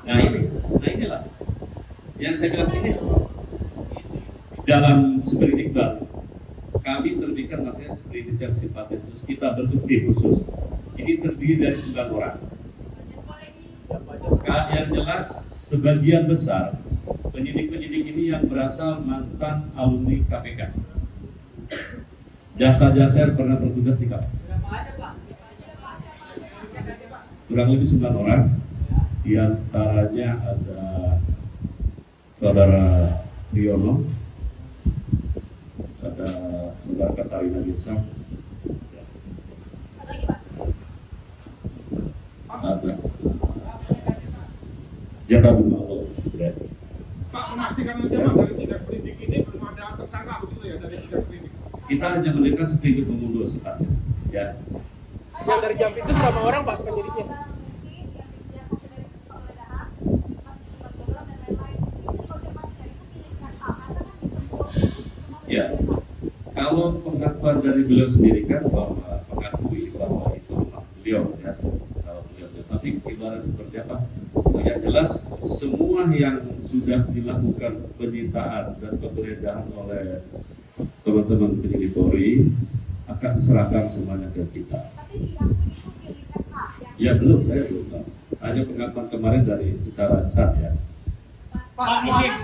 Nah inilah yang saya bilang ini dalam sprindik baru kami terbitkan makanya sprindik yang sifatnya khusus, kita bentuk tim khusus. Ini terdiri dari 9 orang. Yang jelas sebagian besar penyidik-penyidik ini yang berasal mantan alumni KPK. Jasa-jasa yang pernah bertugas di KPK. Kurang lebih 9 orang. Di antaranya ada Saudara Riono, ada Saudara Katarina Girsang, ada Jaka Bumalo. Pak, memastikan aja Pak, dari 3 sprindik ini belum ada tersangka begitu ya, dari 3 sprindik? Kita hanya memberikan sprindik pengunduh sifatnya. Ya. Yang dari Jampitsus berapa orang Pak penyidiknya? Ya, kalau pengakuan dari beliau sendiri kan bahwa mengakui bahwa itu rumah beliau ya, kalau beliau, tapi ibarat seperti apa? Yang jelas semua yang sudah dilakukan penyitaan dan penggeledahan oleh teman-teman penyidik Polri akan diserahkan semuanya ke kita. Ya belum, saya belum tahu. Hanya pengakuan kemarin dari secara lisan ya. Pak, mungkin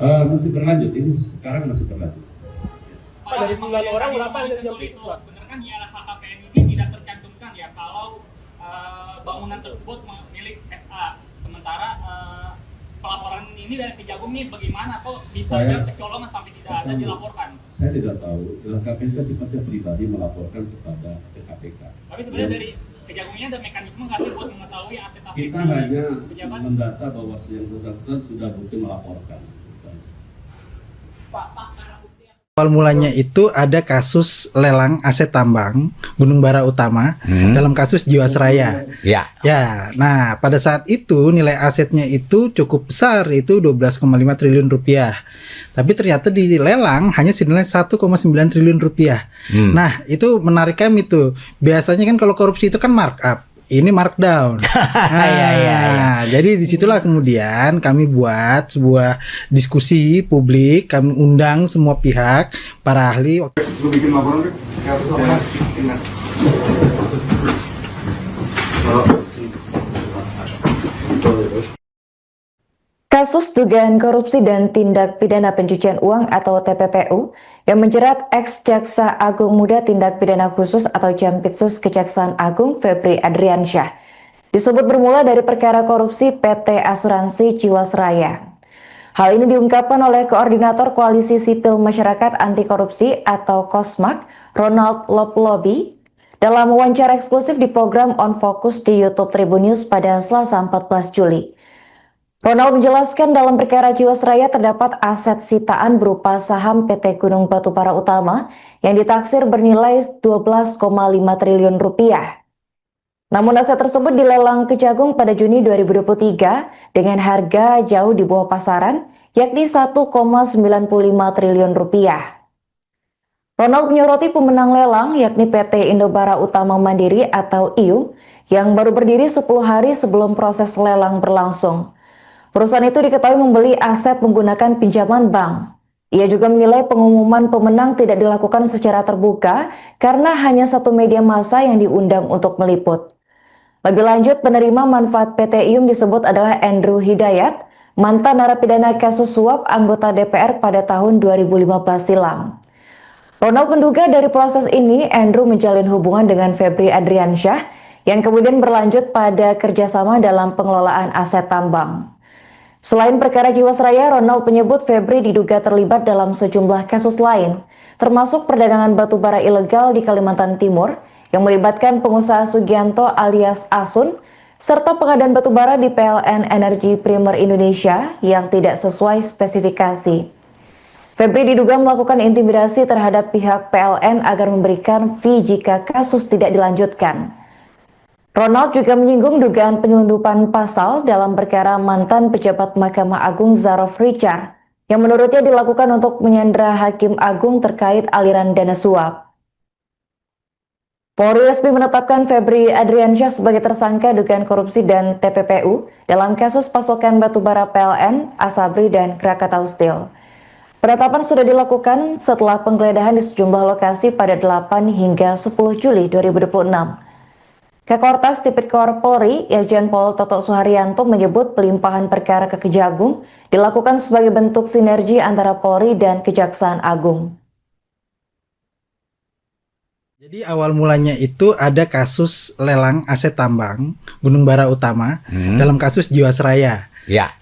masih berlanjut, ini sekarang masih berlanjut. Pak, dari 9 orang berapa yang dari Jampitsus Pak? Sebenarnya kan di LHKPN ini tidak tercantumkan ya kalau bangunan tersebut milik FA. Sementara pelaporan ini dari Kejagung ini bagaimana kok bisa ada kecolongan sampai tidak ada dilaporkan? Saya tidak tahu. KPK kan sifatnya pribadi melaporkan kepada KPK. Tapi sebenarnya dari Kejagungnya ada mekanisme nggak sih buat mengetahui aset-aset Kita hanya pejabat? mendata bahwa yang bersangkutan sudah bukti melaporkan. Awal mulanya itu ada kasus lelang aset tambang Gunung Bara Utama dalam kasus Jiwasraya. Ya. Ya, nah pada saat itu nilai asetnya itu cukup besar, itu 12,5 triliun rupiah. Tapi ternyata dilelang hanya senilai 1,9 triliun rupiah. Nah itu menarik kami tuh. Biasanya kan kalau korupsi itu kan markup. Ini markdown. Jadi disitulah kemudian kami buat sebuah diskusi publik, kami undang semua pihak, para ahli. Lu bikin laporan deh. Kasus dugaan korupsi dan tindak pidana pencucian uang atau TPPU yang menjerat ex-Jaksa Agung Muda Tindak Pidana Khusus atau Jampitsus Kejaksaan Agung Febri Adriansyah disebut bermula dari perkara korupsi PT Asuransi Jiwasraya. Hal ini diungkapkan oleh Koordinator Koalisi Sipil Masyarakat Anti Korupsi atau KOSMAK, Ronald Loplobi, dalam wawancara eksklusif di program On Focus di YouTube Tribun News pada Selasa 14 Juli. Ronald menjelaskan dalam perkara Jiwasraya terdapat aset sitaan berupa saham PT Gunung Batubara Utama yang ditaksir bernilai 12,5 triliun rupiah. Namun aset tersebut dilelang Kejagung pada Juni 2023 dengan harga jauh di bawah pasaran, yakni 1,95 triliun rupiah. Ronald menyoroti pemenang lelang yakni PT Indobara Utama Mandiri atau IU yang baru berdiri 10 hari sebelum proses lelang berlangsung. Perusahaan itu diketahui membeli aset menggunakan pinjaman bank. Ia juga menilai pengumuman pemenang tidak dilakukan secara terbuka karena hanya satu media massa yang diundang untuk meliput. Lebih lanjut, penerima manfaat PT IUM disebut adalah Andrew Hidayat, mantan narapidana kasus suap anggota DPR pada tahun 2015 silam. Ronald menduga dari proses ini Andrew menjalin hubungan dengan Febri Adriansyah yang kemudian berlanjut pada kerjasama dalam pengelolaan aset tambang. Selain perkara Jiwasraya, Ronald menyebut Febri diduga terlibat dalam sejumlah kasus lain, termasuk perdagangan batu bara ilegal di Kalimantan Timur yang melibatkan pengusaha Sugianto alias Asun, serta pengadaan batu bara di PLN Energi Primer Indonesia yang tidak sesuai spesifikasi. Febri diduga melakukan intimidasi terhadap pihak PLN agar memberikan fee jika kasus tidak dilanjutkan. Ronald juga menyinggung dugaan penyelundupan pasal dalam perkara mantan pejabat Mahkamah Agung Zarof Richard, yang menurutnya dilakukan untuk menyandera Hakim Agung terkait aliran dana suap. Polri resmi menetapkan Febri Adriansyah sebagai tersangka dugaan korupsi dan TPPU dalam kasus pasokan batubara PLN, Asabri, dan Krakatau Steel. Penetapan sudah dilakukan setelah penggeledahan di sejumlah lokasi pada 8 hingga 10 Juli 2026. Kakortas Tipikor Polri, Irjen Pol Toto Suharyanto menyebut pelimpahan perkara ke Kejagung dilakukan sebagai bentuk sinergi antara Polri dan Kejaksaan Agung. Jadi awal mulanya itu ada kasus lelang aset tambang Gunung Bara Utama dalam kasus Jiwasraya. Ya,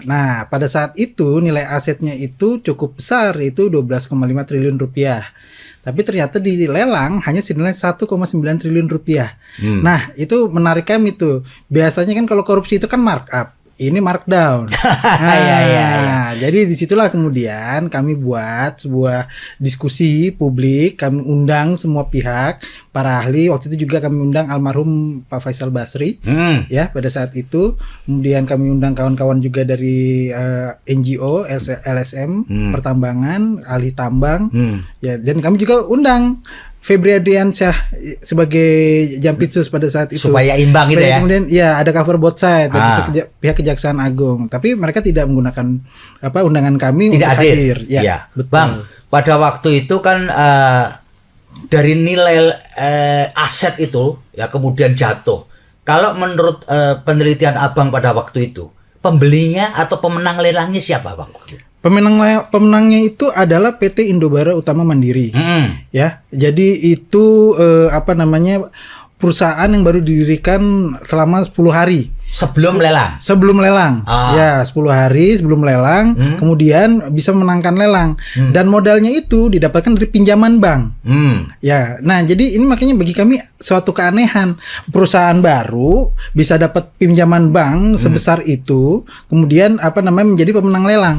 nah pada saat itu nilai asetnya itu cukup besar, itu 12,5 triliun rupiah. Tapi ternyata dilelang hanya senilai 1,9 triliun rupiah. Nah, itu menarik kami tuh. Biasanya kan kalau korupsi itu kan markup. Ini markdown. Nah, jadi disitulah kemudian kami buat sebuah diskusi publik, kami undang semua pihak, para ahli. Waktu itu juga kami undang almarhum Pak Faisal Basri, ya pada saat itu. Kemudian kami undang kawan-kawan juga dari NGO, LSM, pertambangan, ahli tambang, ya. Dan kami juga undang Febri Adriansyah sebagai Jampitsus pada saat itu supaya imbang gitu ya. Kemudian ya ada cover both side dari pihak Kejaksaan Agung, tapi mereka tidak menggunakan undangan kami tidak untuk hadir. Ya, betul. Bang, pada waktu itu kan dari nilai aset itu ya kemudian jatuh. Kalau menurut penelitian Abang pada waktu itu, pembelinya atau pemenang lelangnya siapa, Bang? Pemenangnya itu adalah PT Indobara Utama Mandiri, ya. Jadi itu perusahaan yang baru didirikan selama 10 hari. Sebelum lelang? Sebelum lelang, ya 10 hari sebelum lelang, kemudian bisa menangkan lelang. Dan modalnya itu didapatkan dari pinjaman bank. Ya, nah jadi ini makanya bagi kami suatu keanehan. Perusahaan baru bisa dapat pinjaman bank sebesar itu, kemudian menjadi pemenang lelang.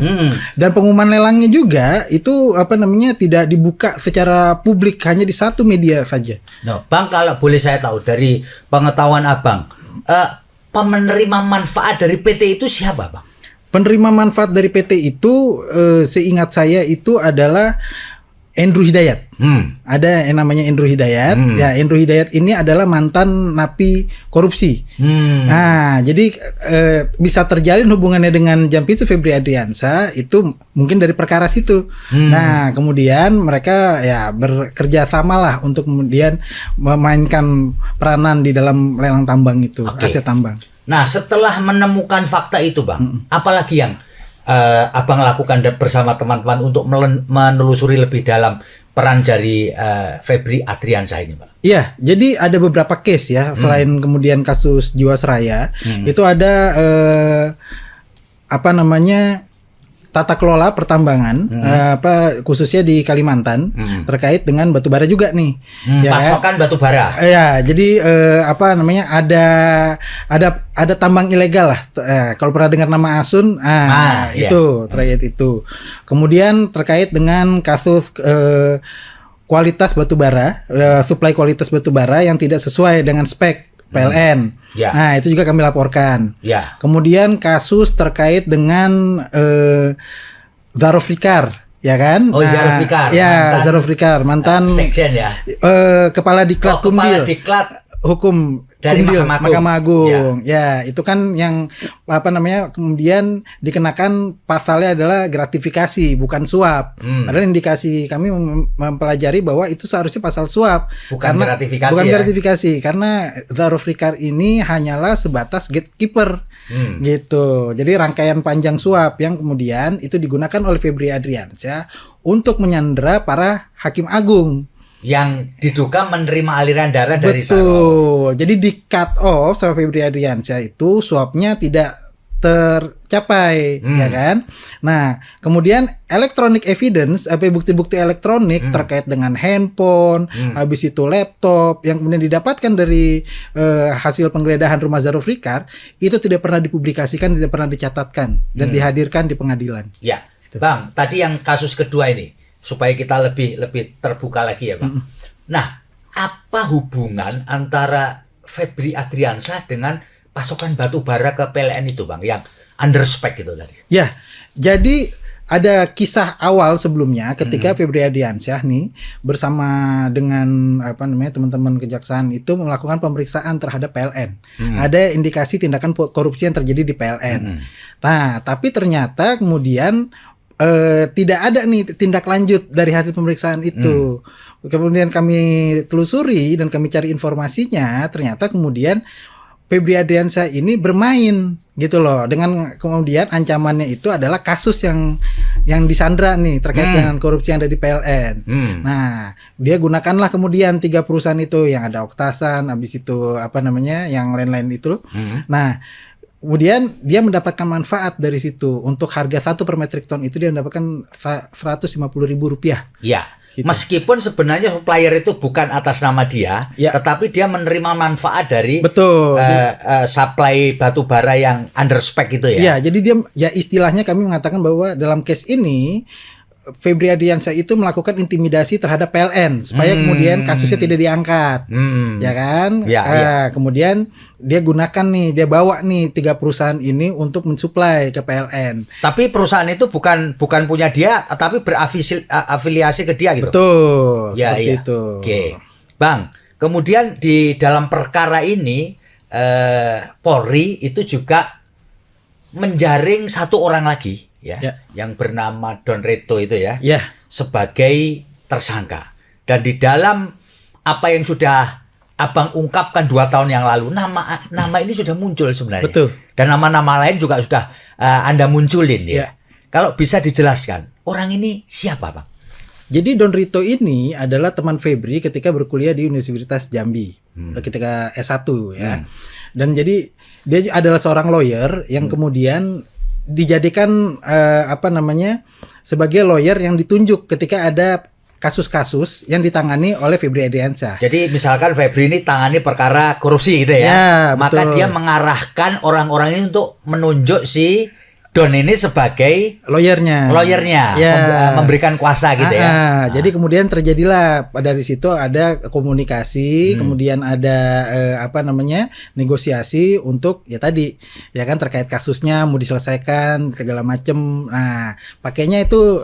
Dan pengumuman lelangnya juga itu tidak dibuka secara publik, hanya di satu media saja. No, Bang, kalau boleh saya tahu dari pengetahuan Abang, penerima manfaat dari PT itu siapa, Bang? Penerima manfaat dari PT itu seingat saya itu adalah Andrew Hidayat. Ada yang namanya Andrew Hidayat. Ya, Andrew Hidayat ini adalah mantan napi korupsi. Nah, jadi bisa terjalin hubungannya dengan Jampitsus Febri Adriansyah itu mungkin dari perkara situ. Nah, kemudian mereka ya bekerja sama lah untuk kemudian memainkan peranan di dalam lelang tambang itu, aset tambang. Nah, setelah menemukan fakta itu, Bang, apalagi yang Abang lakukan bersama teman-teman untuk menelusuri lebih dalam peran dari Febri Adriansyah ini, Pak? Iya, jadi ada beberapa case ya, selain kemudian kasus Jiwasraya, itu ada tata kelola pertambangan, khususnya di Kalimantan, terkait dengan batubara juga nih. Ya, pasokan batubara. Ya, jadi ada tambang ilegal lah. Kalau pernah dengar nama Asun, itu terkait itu. Kemudian terkait dengan kasus kualitas batubara, suplai kualitas batubara yang tidak sesuai dengan spek PLN. Ya. Nah, itu juga kami laporkan. Ya. Kemudian kasus terkait dengan Zaroflikar, ya kan? Oh, Zaroflikar. Ya, Mantan, Zaroflikar, mantan Sekjen ya. Kepala Diklat Kepala Kumdil. Diklat Hukum dari Kumdil, Mahkamah Agung. Agung. Ya, itu kan yang kemudian dikenakan pasalnya adalah gratifikasi, bukan suap. Padahal indikasi kami mempelajari bahwa itu seharusnya pasal suap, Bukan gratifikasi bukan ya? gratifikasi, karena Zaroflikar ini hanyalah sebatas gatekeeper. Gitu. Jadi rangkaian panjang suap yang kemudian itu digunakan oleh Febri Adriansyah untuk menyandera para hakim agung. Yang diduga menerima aliran dana dari Saro. Betul. Jadi di cut off sama Febri Adriansyah itu suapnya tidak tercapai, ya kan? Nah, kemudian electronic evidence, bukti-bukti elektronik terkait dengan handphone, habis itu laptop yang kemudian didapatkan dari hasil penggeledahan rumah Zaroflikar itu tidak pernah dipublikasikan, tidak pernah dicatatkan dan dihadirkan di pengadilan. Ya, Bang, tadi yang kasus kedua ini supaya kita lebih terbuka lagi ya, Bang. Nah, apa hubungan antara Febri Adriansyah dengan pasokan batu bara ke PLN itu, Bang, yang under spec itu tadi? Ya, jadi ada kisah awal sebelumnya ketika Febri Adriansyah nih bersama dengan teman-teman kejaksaan itu melakukan pemeriksaan terhadap PLN. Ada indikasi tindakan korupsi yang terjadi di PLN. Nah, tapi ternyata kemudian tidak ada nih tindak lanjut dari hasil pemeriksaan itu. Kemudian kami telusuri dan kami cari informasinya, ternyata kemudian Febri Adriansyah ini bermain gitu loh, dengan kemudian ancamannya itu adalah kasus yang disandra nih terkait dengan korupsi yang ada di PLN. Nah, dia gunakanlah kemudian 3 perusahaan itu yang ada Oktasan, habis itu yang lain-lain itu. Nah, kemudian dia mendapatkan manfaat dari situ. Untuk harga 1 per metric ton itu dia mendapatkan Rp150.000. Ya. Gitu. Meskipun sebenarnya supplier itu bukan atas nama dia, tetapi dia menerima manfaat dari supply batu bara yang under spec itu ya. Iya, jadi dia istilahnya kami mengatakan bahwa dalam case ini Febri Adriansyah itu melakukan intimidasi terhadap PLN supaya kemudian kasusnya tidak diangkat, ya kan? Kemudian dia bawa nih 3 perusahaan ini untuk mensuplai ke PLN. Tapi perusahaan itu bukan punya dia, tapi berafiliasi ke dia gitu. Betul, seperti itu. Oke, Bang. Kemudian di dalam perkara ini Polri itu juga menjaring 1 orang lagi. Yang bernama Don Reto itu sebagai tersangka, dan di dalam apa yang sudah Abang ungkapkan 2 tahun yang lalu, nama ini sudah muncul sebenarnya. Betul. Dan nama-nama lain juga sudah Anda munculin ya. Kalau bisa dijelaskan, orang ini siapa, Bang? Jadi Don Rito ini adalah teman Febri ketika berkuliah di Universitas Jambi, ketika S1 ya. Dan jadi dia adalah seorang lawyer yang kemudian dijadikan sebagai lawyer yang ditunjuk ketika ada kasus-kasus yang ditangani oleh Febri Adriansyah. Jadi misalkan Febri ini tangani perkara korupsi gitu ya, maka betul. dia mengarahkan orang-orang ini untuk menunjuk si Don ini sebagai lawyernya, memberikan kuasa gitu ya. Jadi kemudian terjadilah dari situ ada komunikasi, kemudian ada negosiasi untuk terkait kasusnya mau diselesaikan segala macem. Nah, pakainya itu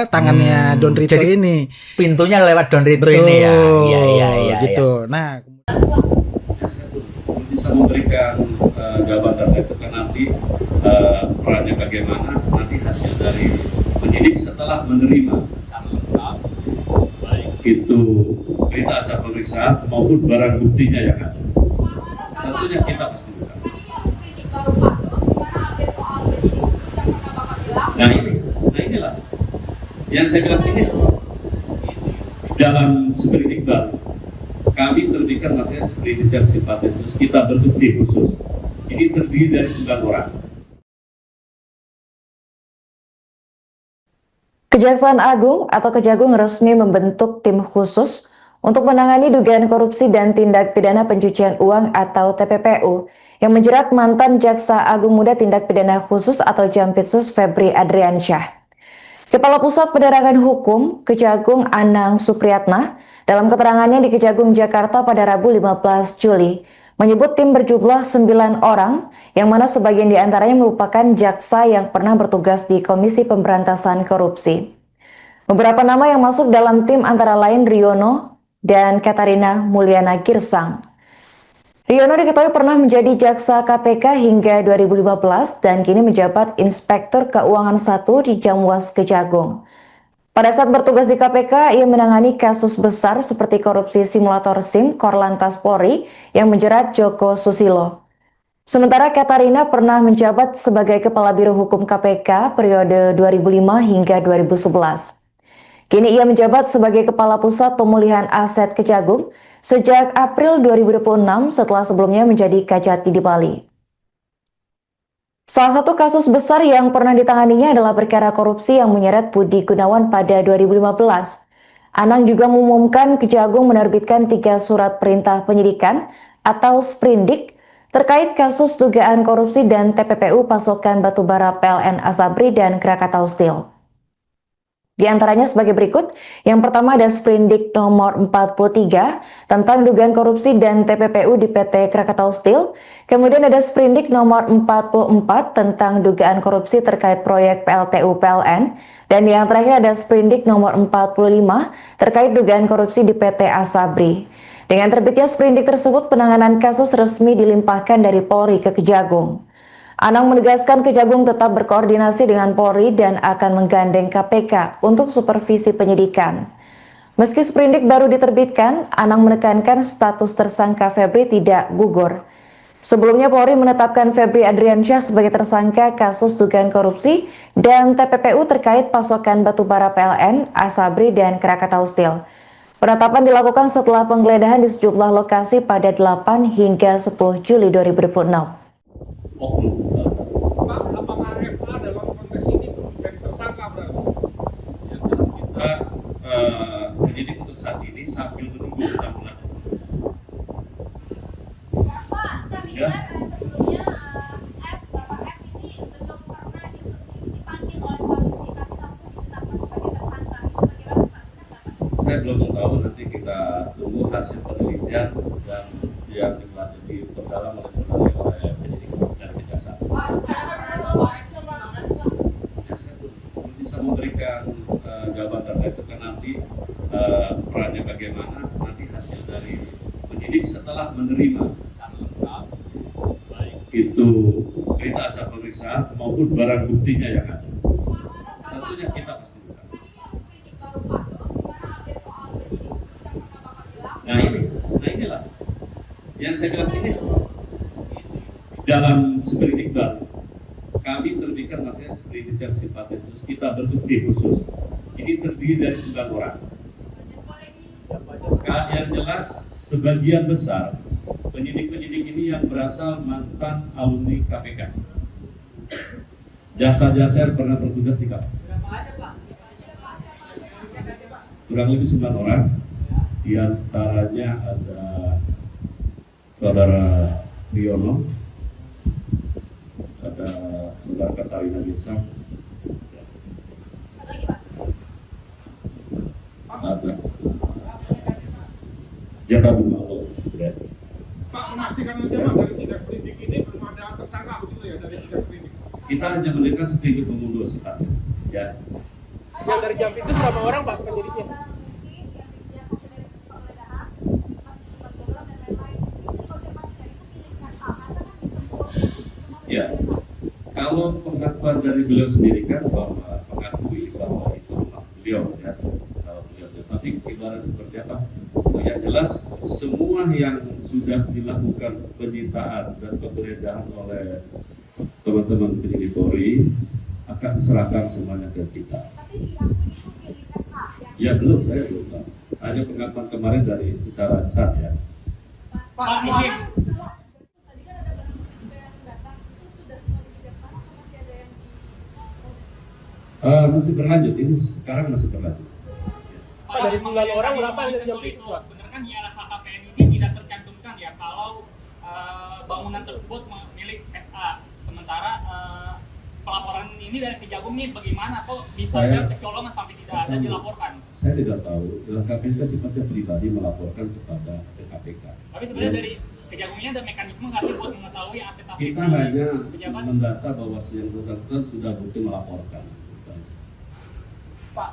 tangannya Don Rito jadi, ini. Pintunya lewat Don Rito ini ya. Iya. Gitu. Nah, bisa memberikan jawaban itu kan nanti perannya bagaimana, nanti hasil dari penyidik setelah menerima itu berita acara pemeriksaan maupun barang buktinya yang ada, tentunya kita pasti buka. Nah inilah yang saya bilang, ini dalam seperindik baru kami terbitkan materi seperindik dan sifatnya khusus, kita bentuk tim khusus. Ini terdiri dari 9 orang. Kejaksaan Agung atau Kejagung resmi membentuk tim khusus untuk menangani dugaan korupsi dan tindak pidana pencucian uang atau TPPU yang menjerat mantan Jaksa Agung Muda Tindak Pidana Khusus atau Jampitsus Febri Adriansyah. Kepala Pusat Penerangan Hukum Kejagung Anang Supriyatna dalam keterangannya di Kejagung Jakarta pada Rabu 15 Juli menyebut tim berjumlah 9 orang, yang mana sebagian diantaranya merupakan jaksa yang pernah bertugas di Komisi Pemberantasan Korupsi. Beberapa nama yang masuk dalam tim antara lain Riono dan Katarina Mulyana Girsang. Riono diketahui pernah menjadi jaksa KPK hingga 2015 dan kini menjabat Inspektur Keuangan 1 di Jamwas Kejagung. Pada saat bertugas di KPK, ia menangani kasus besar seperti korupsi simulator SIM Korlantas Polri yang menjerat Joko Susilo. Sementara Katarina pernah menjabat sebagai Kepala Biro Hukum KPK periode 2005 hingga 2011. Kini ia menjabat sebagai Kepala Pusat Pemulihan Aset Kejagung sejak April 2026 setelah sebelumnya menjadi Kajati di Bali. Salah satu kasus besar yang pernah ditanganinya adalah perkara korupsi yang menyeret Budi Gunawan pada 2015. Anang juga mengumumkan Kejagung menerbitkan 3 surat perintah penyidikan atau sprindik terkait kasus dugaan korupsi dan TPPU pasokan batubara PLN Asabri dan Krakatau Steel. Di antaranya sebagai berikut. Yang pertama ada sprindik nomor 43 tentang dugaan korupsi dan TPPU di PT Krakatau Steel. Kemudian ada sprindik nomor 44 tentang dugaan korupsi terkait proyek PLTU PLN. Dan yang terakhir ada sprindik nomor 45 terkait dugaan korupsi di PT Asabri. Dengan terbitnya sprindik tersebut, penanganan kasus resmi dilimpahkan dari Polri ke Kejagung. Anang menegaskan Kejagung tetap berkoordinasi dengan Polri dan akan menggandeng KPK untuk supervisi penyidikan. Meski sprindik baru diterbitkan, Anang menekankan status tersangka Febri tidak gugur. Sebelumnya Polri menetapkan Febri Adriansyah sebagai tersangka kasus dugaan korupsi dan TPPU terkait pasokan batubara PLN, Asabri, dan Krakatau Steel. Penetapan dilakukan setelah penggeledahan di sejumlah lokasi pada 8 hingga 10 Juli 2026. Pak, apakah FA dalam konteks ini belum jadi tersangka berarti? Yang jelas kita penyidik untuk saat ini sambil menunggu penampilan. Pak, kami dengar sebelumnya Bapak F ini belum pernah dipanggil oleh polisi, tapi langsung ditetapkan sebagai tersangka. Itu bagaimana Pak? Benar nggak Pak? Saya belum tahu, nanti kita tunggu hasil penelitian dan yang dilanjuti perdalam oleh penyidik dan kejaksaan. Ya, saya belum bisa memberikan jawaban terkait itu, nanti perannya bagaimana, nanti hasil dari penyidik setelah menerima itu berita acara pemeriksaan maupun barang buktinya yang ada. Tentunya kita pasti bukan. Nah inilah yang saya bilang ini dalam sprindik baru kami terbitkan materi sprindik yang sifatnya khusus, kita bentuk tim khusus. Ini terdiri dari 9 orang. Yang jelas sebagian besar penyidik-penyidik ini yang berasal mantan alumni KPK. Jaksa-jaksa yang pernah bertugas di KPK. Kurang lebih 9 orang. Di antaranya ada Saudara Riono, ada Saudara Katarina Girsang, ada Jaka Bumalo. Pak, memastikan aja Pak, dari 3 sprindik ini belum ada tersangka begitu ya, dari 3 sprindik? Kita hanya memberikan sprindik pembunuh sifatnya. Ya. Yang dari Jampitsus berapa orang Pak penyidiknya? Ya, kalau pengakuan dari beliau sendiri kan bahwa mengakui bahwa itu rumah beliau ya, kalau beliau, tapi ibarat seperti apa? Yang jelas semua yang sudah dilakukan penyitaan dan penggeledahan oleh teman-teman penyidik Polri akan diserahkan semuanya ke kita. Ya belum, saya belum tahu. Hanya pengakuan kemarin dari secara lisan ya. Pak, mungkin masih berlanjut, ini sekarang masih berlanjut. Pak, dari 9 orang berapa yang dari Jampitsus Pak? Benar kan di LHKPN ini tidak tercantumkan ya kalau bangunan tersebut milik FA. Sementara pelaporan ini dari Kejagung ini bagaimana kok bisa ada kecolongan sampai tidak ada dilaporkan? Saya tidak tahu. LHKPN kan sifatnya pribadi melaporkan kepada KPK. Tapi sebenarnya dari Kejagungnya ada mekanisme nggak sih buat mengetahui aset-aset Kita hanya pejabat? mendata bahwa yang bersangkutan sudah bukti melaporkan. Pak,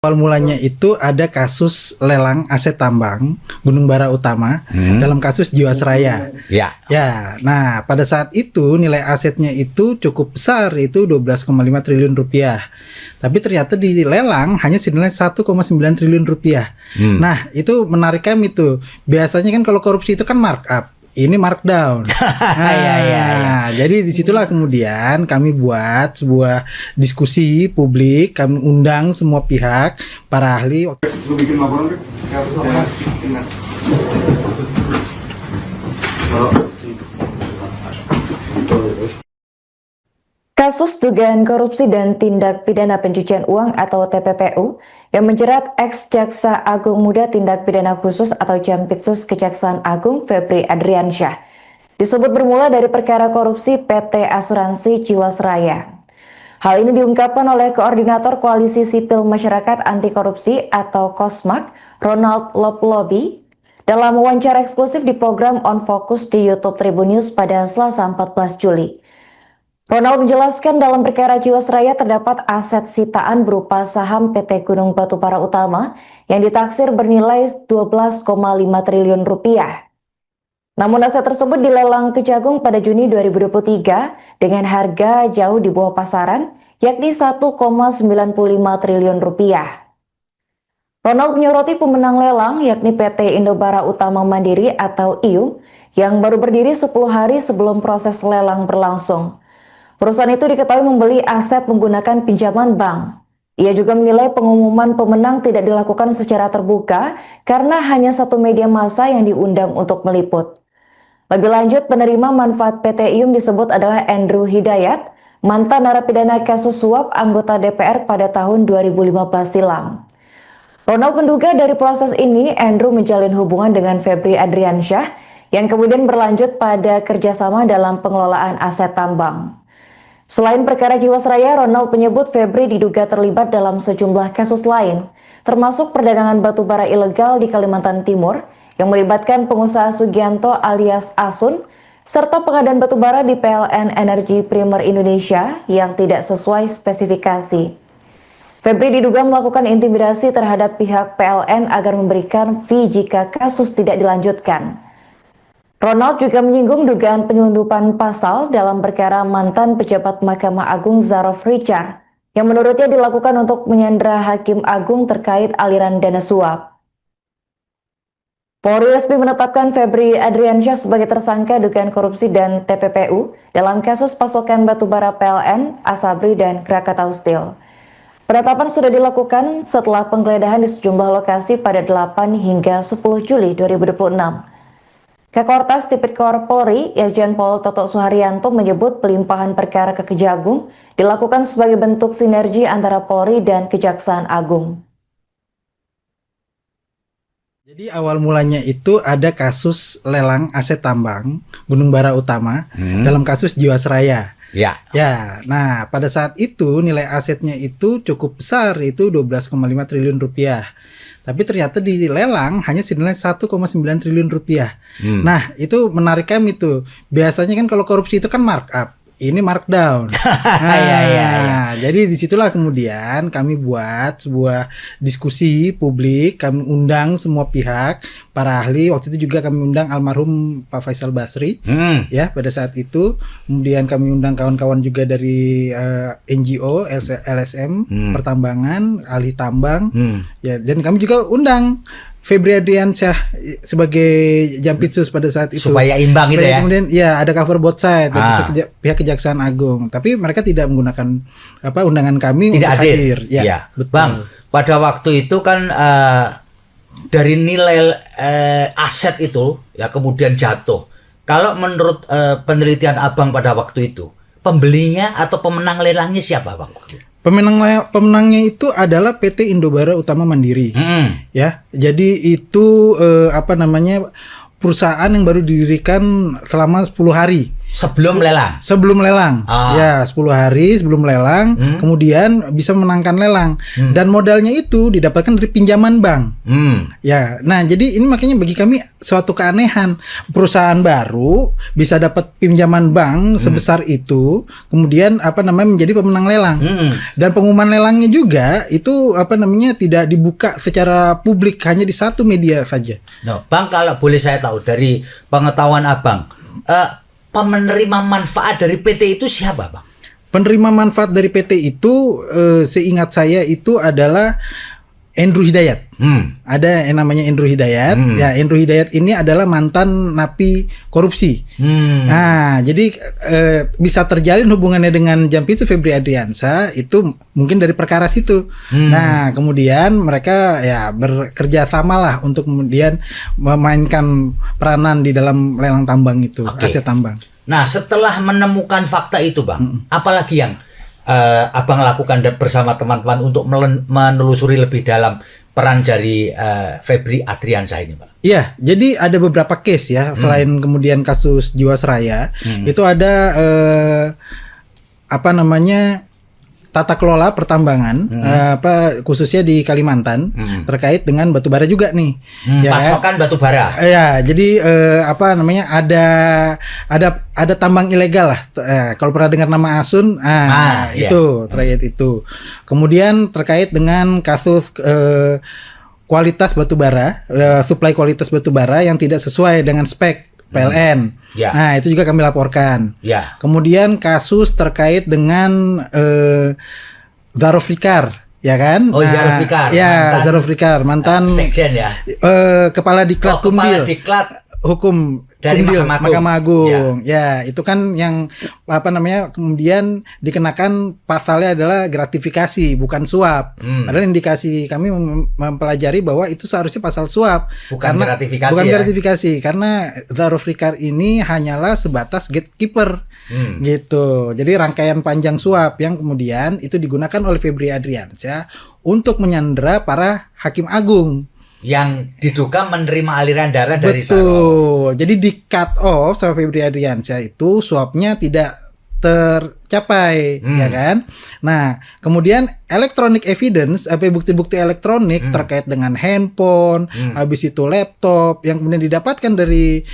Awal mulanya itu ada kasus lelang aset tambang Gunung Bara Utama dalam kasus Jiwasraya. Ya. Ya, nah pada saat itu nilai asetnya itu cukup besar, itu 12,5 triliun rupiah. Tapi ternyata dilelang hanya senilai 1,9 triliun rupiah. Nah, itu menarik kami tuh. Biasanya kan kalau korupsi itu kan markup. Ini markdown. Nah, jadi disitulah kemudian kami buat sebuah diskusi publik, kami undang semua pihak, para ahli. Lu bikin laporan deh. Kasus dugaan korupsi dan tindak pidana pencucian uang atau TPPU yang menjerat ex-Jaksa Agung Muda Tindak Pidana Khusus atau Jampitsus Kejaksaan Agung Febri Adriansyah disebut bermula dari perkara korupsi PT Asuransi Jiwasraya. Hal ini diungkapkan oleh Koordinator Koalisi Sipil Masyarakat Anti Korupsi atau KOSMAK, Ronald Loplobi, dalam wawancara eksklusif di program On Focus di YouTube Tribun News pada Selasa 14 Juli. Ronald menjelaskan dalam perkara Jiwasraya terdapat aset sitaan berupa saham PT Gunung Batubara Utama yang ditaksir bernilai 12,5 triliun rupiah. Namun aset tersebut dilelang Kejagung pada Juni 2023 dengan harga jauh di bawah pasaran, yakni 1,95 triliun rupiah. Ronald menyoroti pemenang lelang yakni PT Indobara Utama Mandiri atau IUM yang baru berdiri 10 hari sebelum proses lelang berlangsung. Perusahaan itu diketahui membeli aset menggunakan pinjaman bank. Ia juga menilai pengumuman pemenang tidak dilakukan secara terbuka karena hanya satu media massa yang diundang untuk meliput. Lebih lanjut, penerima manfaat PT IUM disebut adalah Andrew Hidayat, mantan narapidana kasus suap anggota DPR pada tahun 2015 silam. Ronald menduga dari proses ini, Andrew menjalin hubungan dengan Febri Adriansyah yang kemudian berlanjut pada kerjasama dalam pengelolaan aset tambang. Selain perkara Jiwasraya, Ronald menyebut Febri diduga terlibat dalam sejumlah kasus lain, termasuk perdagangan batubara ilegal di Kalimantan Timur yang melibatkan pengusaha Sugianto alias Asun, serta pengadaan batubara di PLN Energi Primer Indonesia yang tidak sesuai spesifikasi. Febri diduga melakukan intimidasi terhadap pihak PLN agar memberikan fee jika kasus tidak dilanjutkan. Ronald juga menyinggung dugaan penyelundupan pasal dalam perkara mantan pejabat Mahkamah Agung Zarof Richard yang menurutnya dilakukan untuk menyandera Hakim Agung terkait aliran dana suap. Polri resmi menetapkan Febri Adriansyah sebagai tersangka dugaan korupsi dan TPPU dalam kasus pasokan batubara PLN, Asabri, dan Krakatau Steel. Penetapan sudah dilakukan setelah penggeledahan di sejumlah lokasi pada 8 hingga 10 Juli 2026. Kakortas Tipikor Polri, Irjen Pol Toto Suharyanto menyebut pelimpahan perkara ke Kejagung dilakukan sebagai bentuk sinergi antara Polri dan Kejaksaan Agung. Jadi awal mulanya itu ada kasus lelang aset tambang Gunung Bara Utama dalam kasus Jiwasraya. Ya. Ya, nah pada saat itu nilai asetnya itu cukup besar, itu 12,5 triliun rupiah. Tapi ternyata dilelang hanya senilai 1,9 triliun rupiah. Nah, itu menarik kami tuh. Biasanya kan kalau korupsi itu kan markup. Ini markdown. Jadi disitulah kemudian kami buat sebuah diskusi publik, kami undang semua pihak, para ahli. Waktu itu juga kami undang almarhum Pak Faisal Basri, ya pada saat itu. Kemudian kami undang kawan-kawan juga dari NGO, LSM, pertambangan, ahli tambang, ya. Dan kami juga undang Febri Adriansyah sebagai Jampitsus pada saat itu supaya imbang gitu ya. Kemudian ya ada cover both side dari pihak Kejaksaan Agung, tapi mereka tidak menggunakan undangan kami tidak untuk hadir. Ya, betul. Bang, pada waktu itu kan dari nilai aset itu ya kemudian jatuh. Kalau menurut penelitian Abang pada waktu itu, pembelinya atau pemenang lelangnya siapa, Bang? Pemenangnya itu adalah PT Indobara Utama Mandiri. Ya, jadi itu perusahaan yang baru didirikan selama 10 hari. Sebelum lelang. Sebelum lelang. Ya, 10 hari sebelum lelang, kemudian bisa menangkan lelang. Dan modalnya itu didapatkan dari pinjaman bank. Ya, nah jadi ini makanya bagi kami suatu keanehan. Perusahaan baru bisa dapat pinjaman bank sebesar itu, kemudian menjadi pemenang lelang. Dan pengumuman lelangnya juga itu tidak dibuka secara publik, hanya di satu media saja. No, Bang, kalau boleh saya tahu dari pengetahuan Abang, penerima manfaat dari PT itu siapa, Bang? Penerima manfaat dari PT itu seingat saya itu adalah Endru Hidayat. Ada yang namanya Endru Hidayat. Ya, Endru Hidayat ini adalah mantan napi korupsi. Nah, jadi bisa terjalin hubungannya dengan Jampitsu Febri Adriansyah itu mungkin dari perkara situ. Nah, kemudian mereka ya bekerja sama lah untuk kemudian memainkan peranan di dalam lelang tambang itu, aset tambang. Nah, setelah menemukan fakta itu, Bang, apalagi yang Abang lakukan bersama teman-teman untuk menelusuri lebih dalam peran dari Febri Adriansyah ini, Pak? Iya, jadi ada beberapa case ya, selain kemudian kasus Jiwasraya, itu ada tata kelola pertambangan, khususnya di Kalimantan, terkait dengan batubara juga nih. Pasokan batubara. Ya, jadi ada tambang ilegal lah. Kalau pernah dengar nama Asun, itu terkait itu. Kemudian terkait dengan kasus kualitas batubara, suplai kualitas batubara yang tidak sesuai dengan spek PLN. Nah, itu juga kami laporkan. Kemudian kasus terkait dengan Zarofikar, ya kan? Zarofikar. Ya, Zarofikar, mantan sekjen ya. Kepala Diklat Kumdil. Kepala Diklat Hukum dari Mahkamah Agung. Ya, itu kan yang kemudian dikenakan pasalnya adalah gratifikasi, bukan suap. Padahal indikasi kami mempelajari bahwa itu seharusnya pasal suap, bukan gratifikasi. Bukan gratifikasi, karena Zarofikar ini hanyalah sebatas gatekeeper. Gitu. Jadi rangkaian panjang suap yang kemudian itu digunakan oleh Febri Adriansyah untuk menyandera para hakim agung yang diduga menerima aliran dana dari sana. Betul. Jadi di cut off sama Febri Adriansyah itu suapnya tidak tercapai, ya kan? Nah, kemudian electronic evidence, bukti-bukti elektronik terkait dengan handphone, habis itu laptop yang kemudian didapatkan dari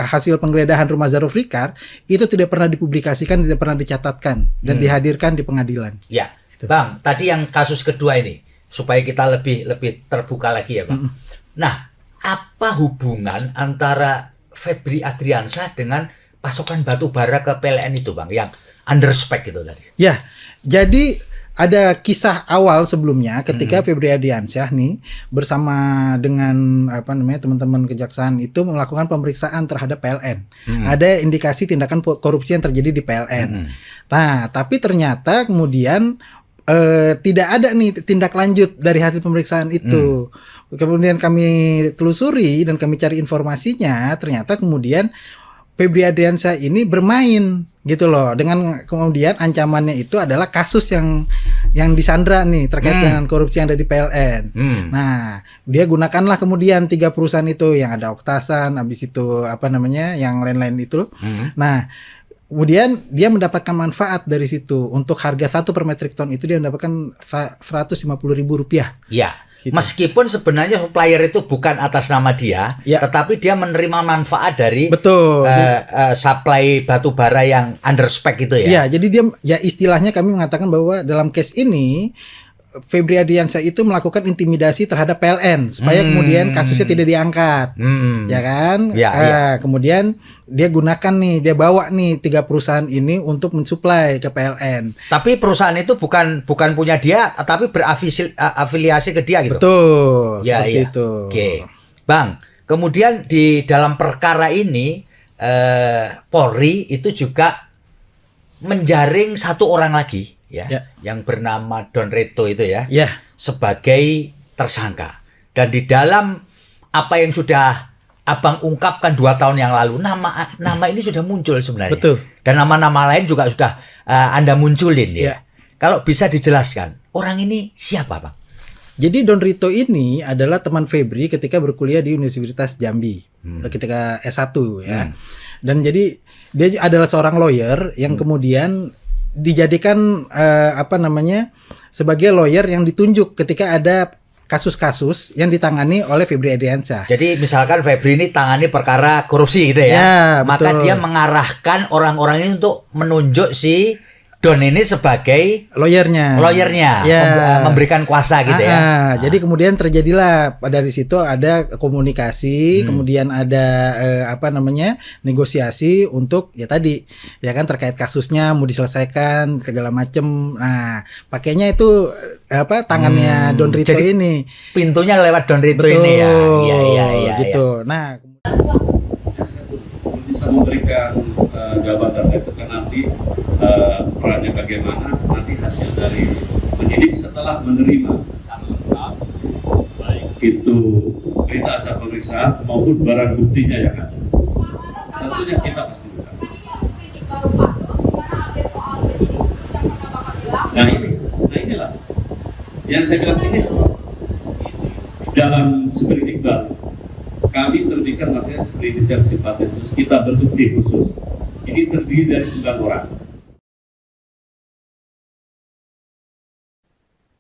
hasil penggeledahan rumah Zarofikar itu tidak pernah dipublikasikan, tidak pernah dicatatkan dan dihadirkan di pengadilan. Ya, Bang, tadi yang kasus kedua ini supaya kita lebih terbuka lagi ya, Bang. Nah, apa hubungan antara Febri Adriansyah dengan pasokan batu bara ke PLN itu, Bang, yang under spec itu tadi? Ya, jadi ada kisah awal sebelumnya ketika Febri Adriansyah nih bersama dengan teman-teman kejaksaan itu melakukan pemeriksaan terhadap PLN. Ada indikasi tindakan korupsi yang terjadi di PLN. Nah, tapi ternyata kemudian tidak ada nih tindak lanjut dari hasil pemeriksaan itu. Kemudian kami telusuri dan kami cari informasinya, ternyata kemudian Febri Adriansyah ini bermain gitu loh, dengan kemudian ancamannya itu adalah kasus yang disandra nih terkait dengan korupsi yang ada di PLN. Nah, dia gunakanlah kemudian 3 perusahaan itu yang ada Oktasan, habis itu yang lain-lain itu. Nah, kemudian dia mendapatkan manfaat dari situ. Untuk harga 1 per metrik ton itu dia mendapatkan Rp150.000. Ya. Gitu. Meskipun sebenarnya supplier itu bukan atas nama dia, tetapi dia menerima manfaat dari supply batu bara yang under spec itu ya. Ya, jadi dia istilahnya kami mengatakan bahwa dalam case ini Febri Adriansyah itu melakukan intimidasi terhadap PLN supaya kemudian kasusnya tidak diangkat, ya kan? Kemudian dia bawa nih 3 perusahaan ini untuk mensuplai ke PLN. Tapi perusahaan itu bukan punya dia, tapi berafiliasi ke dia gitu. Betul, seperti itu. Oke, Bang. Kemudian di dalam perkara ini Polri itu juga menjaring 1 orang lagi. Yang bernama Don Reto itu sebagai tersangka. Dan di dalam apa yang sudah Abang ungkapkan 2 tahun yang lalu, nama ini sudah muncul sebenarnya. Betul. Dan nama-nama lain juga sudah Anda munculin ya. Kalau bisa dijelaskan, orang ini siapa, Bang? Jadi Don Rito ini adalah teman Febri ketika berkuliah di Universitas Jambi, ketika S1 ya. Dan jadi dia adalah seorang lawyer yang kemudian dijadikan sebagai lawyer yang ditunjuk ketika ada kasus-kasus yang ditangani oleh Febri Adriansyah. Jadi misalkan Febri ini tangani perkara korupsi gitu ya. Ya, maka betul. dia mengarahkan orang-orang ini untuk menunjuk si Don ini sebagai lawyernya, ya. Memberikan kuasa gitu ya. Jadi kemudian terjadilah dari situ ada komunikasi, kemudian ada negosiasi untuk ya tadi ya kan terkait kasusnya mau diselesaikan segala macem. Nah, pakainya itu tangannya Don Rito Jadi, ini. Pintunya lewat Don Rito ini ya. Iya. Gitu. Nah, bisa memberikan jawaban itu kan nanti perannya bagaimana, nanti hasil dari penyidik setelah menerima itu berita acara pemeriksaan maupun barang buktinya yang ada. Tentunya kita pasti bukan. Nah inilah yang saya bilang ini dalam seperindik baru. Kami terbitkan materi seperindik yang sifatnya khusus, kita bentuk tim khusus. Ini terdiri dari 9 orang.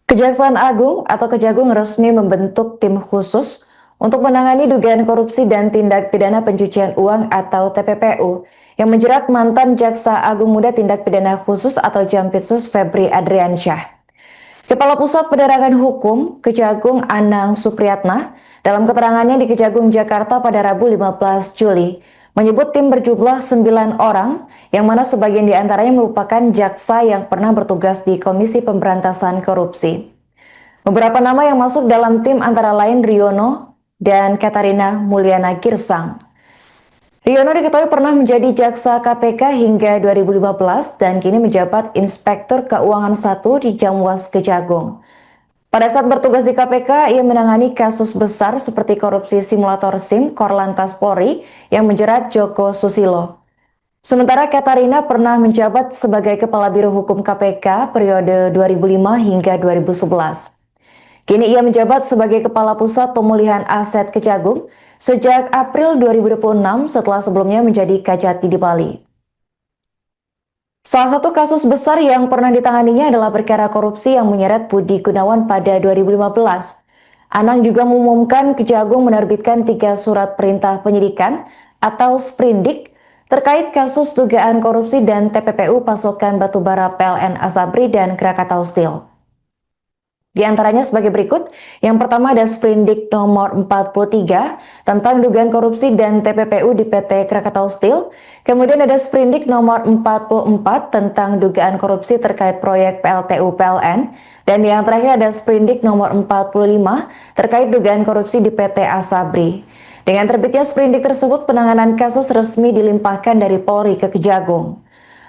Kejaksaan Agung atau Kejagung resmi membentuk tim khusus untuk menangani dugaan korupsi dan tindak pidana pencucian uang atau TPPU yang menjerat mantan Jaksa Agung Muda Tindak Pidana Khusus atau Jampitsus Febri Adriansyah. Kepala Pusat Penerangan Hukum Kejagung Anang Supriyatna dalam keterangannya di Kejagung Jakarta pada Rabu 15 Juli menyebut tim berjumlah 9 orang yang mana sebagian diantaranya merupakan jaksa yang pernah bertugas di Komisi Pemberantasan Korupsi. Beberapa nama yang masuk dalam tim antara lain Riono dan Katarina Mulyana Girsang. Riono diketahui pernah menjadi jaksa KPK hingga 2015 dan kini menjabat Inspektur Keuangan 1 di Jamwas Kejagung. Pada saat bertugas di KPK, ia menangani kasus besar seperti korupsi simulator SIM Korlantas Polri yang menjerat Joko Susilo. Sementara Katarina pernah menjabat sebagai Kepala Biro Hukum KPK periode 2005 hingga 2011. Kini ia menjabat sebagai Kepala Pusat Pemulihan Aset Kejagung sejak April 2026 setelah sebelumnya menjadi Kajati di Bali. Salah satu kasus besar yang pernah ditanganinya adalah perkara korupsi yang menyeret Budi Gunawan pada 2015. Anang juga mengumumkan Kejagung menerbitkan 3 surat perintah penyidikan atau sprindik terkait kasus dugaan korupsi dan TPPU pasokan batubara PLN Asabri dan Krakatau Steel. Di antaranya sebagai berikut. Yang pertama ada sprindik nomor 43 tentang dugaan korupsi dan TPPU di PT Krakatau Steel. Kemudian ada sprindik nomor 44 tentang dugaan korupsi terkait proyek PLTU PLN. Dan yang terakhir ada sprindik nomor 45 terkait dugaan korupsi di PT Asabri. Dengan terbitnya sprindik tersebut, penanganan kasus resmi dilimpahkan dari Polri ke Kejagung.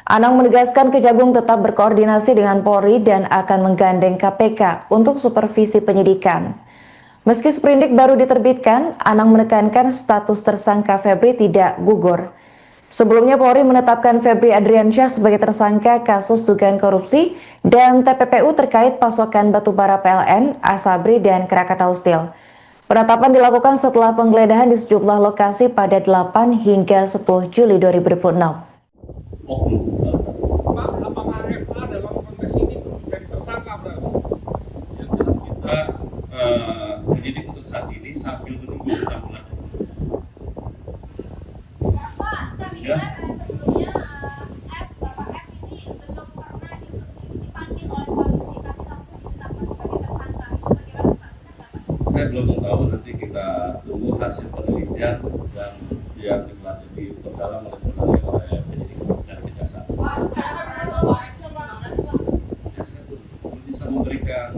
Anang menegaskan Kejagung tetap berkoordinasi dengan Polri dan akan menggandeng KPK untuk supervisi penyidikan. Meski sprindik baru diterbitkan, Anang menekankan status tersangka Febri tidak gugur. Sebelumnya Polri menetapkan Febri Adriansyah sebagai tersangka kasus dugaan korupsi dan TPPU terkait pasokan batubara PLN, Asabri, dan Krakatau Steel. Penetapan dilakukan setelah penggeledahan di sejumlah lokasi pada 8 hingga 10 Juli 2026. Pak, apakah FA dalam konteks ini menjadi tersangka berarti? Yang jelas kita penyidik untuk saat ini sambil menunggu penanggulangan. Pak, kami dengar sebelumnya Bapak F ini belum pernah dipanggil oleh polisi, tapi langsung ditetapkan sebagai tersangka. Bagaimana Pak? Benar nggak Pak? Saya belum tahu, nanti kita tunggu hasil penelitian dan yang diperdalam oleh penyidik dan kejaksaan. Ya, saya belum bisa memberikan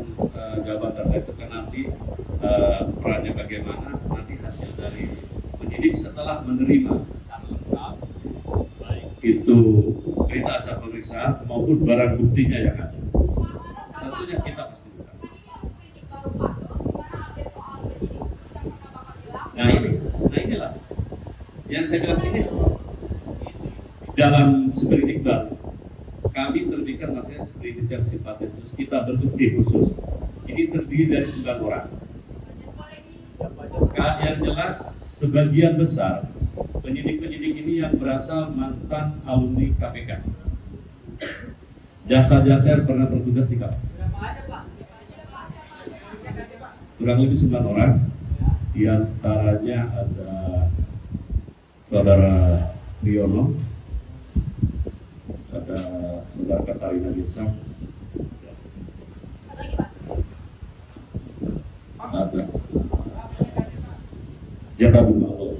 jawaban terkait itu kan nanti perannya bagaimana, nanti hasil dari penyidik setelah menerima itu berita acara pemeriksaan maupun barang buktinya yang ada. Tentunya kita pasti bukan. Nah inilah yang saya bilang ini dalam seperindik baru. Kami terbitkan materi seperindik yang sifatnya khusus, kita bentuk tim khusus. ini terdiri dari 9 orang. Yang jelas sebagian besar penyidik-penyidik ini yang berasal mantan alumni KPK. Jasa-jasa yang pernah bertugas di KPK. Kurang lebih 9 orang. Di antaranya ada Saudara Riono, ada Saudara Katarina Desa, ada Jaka Bumalo.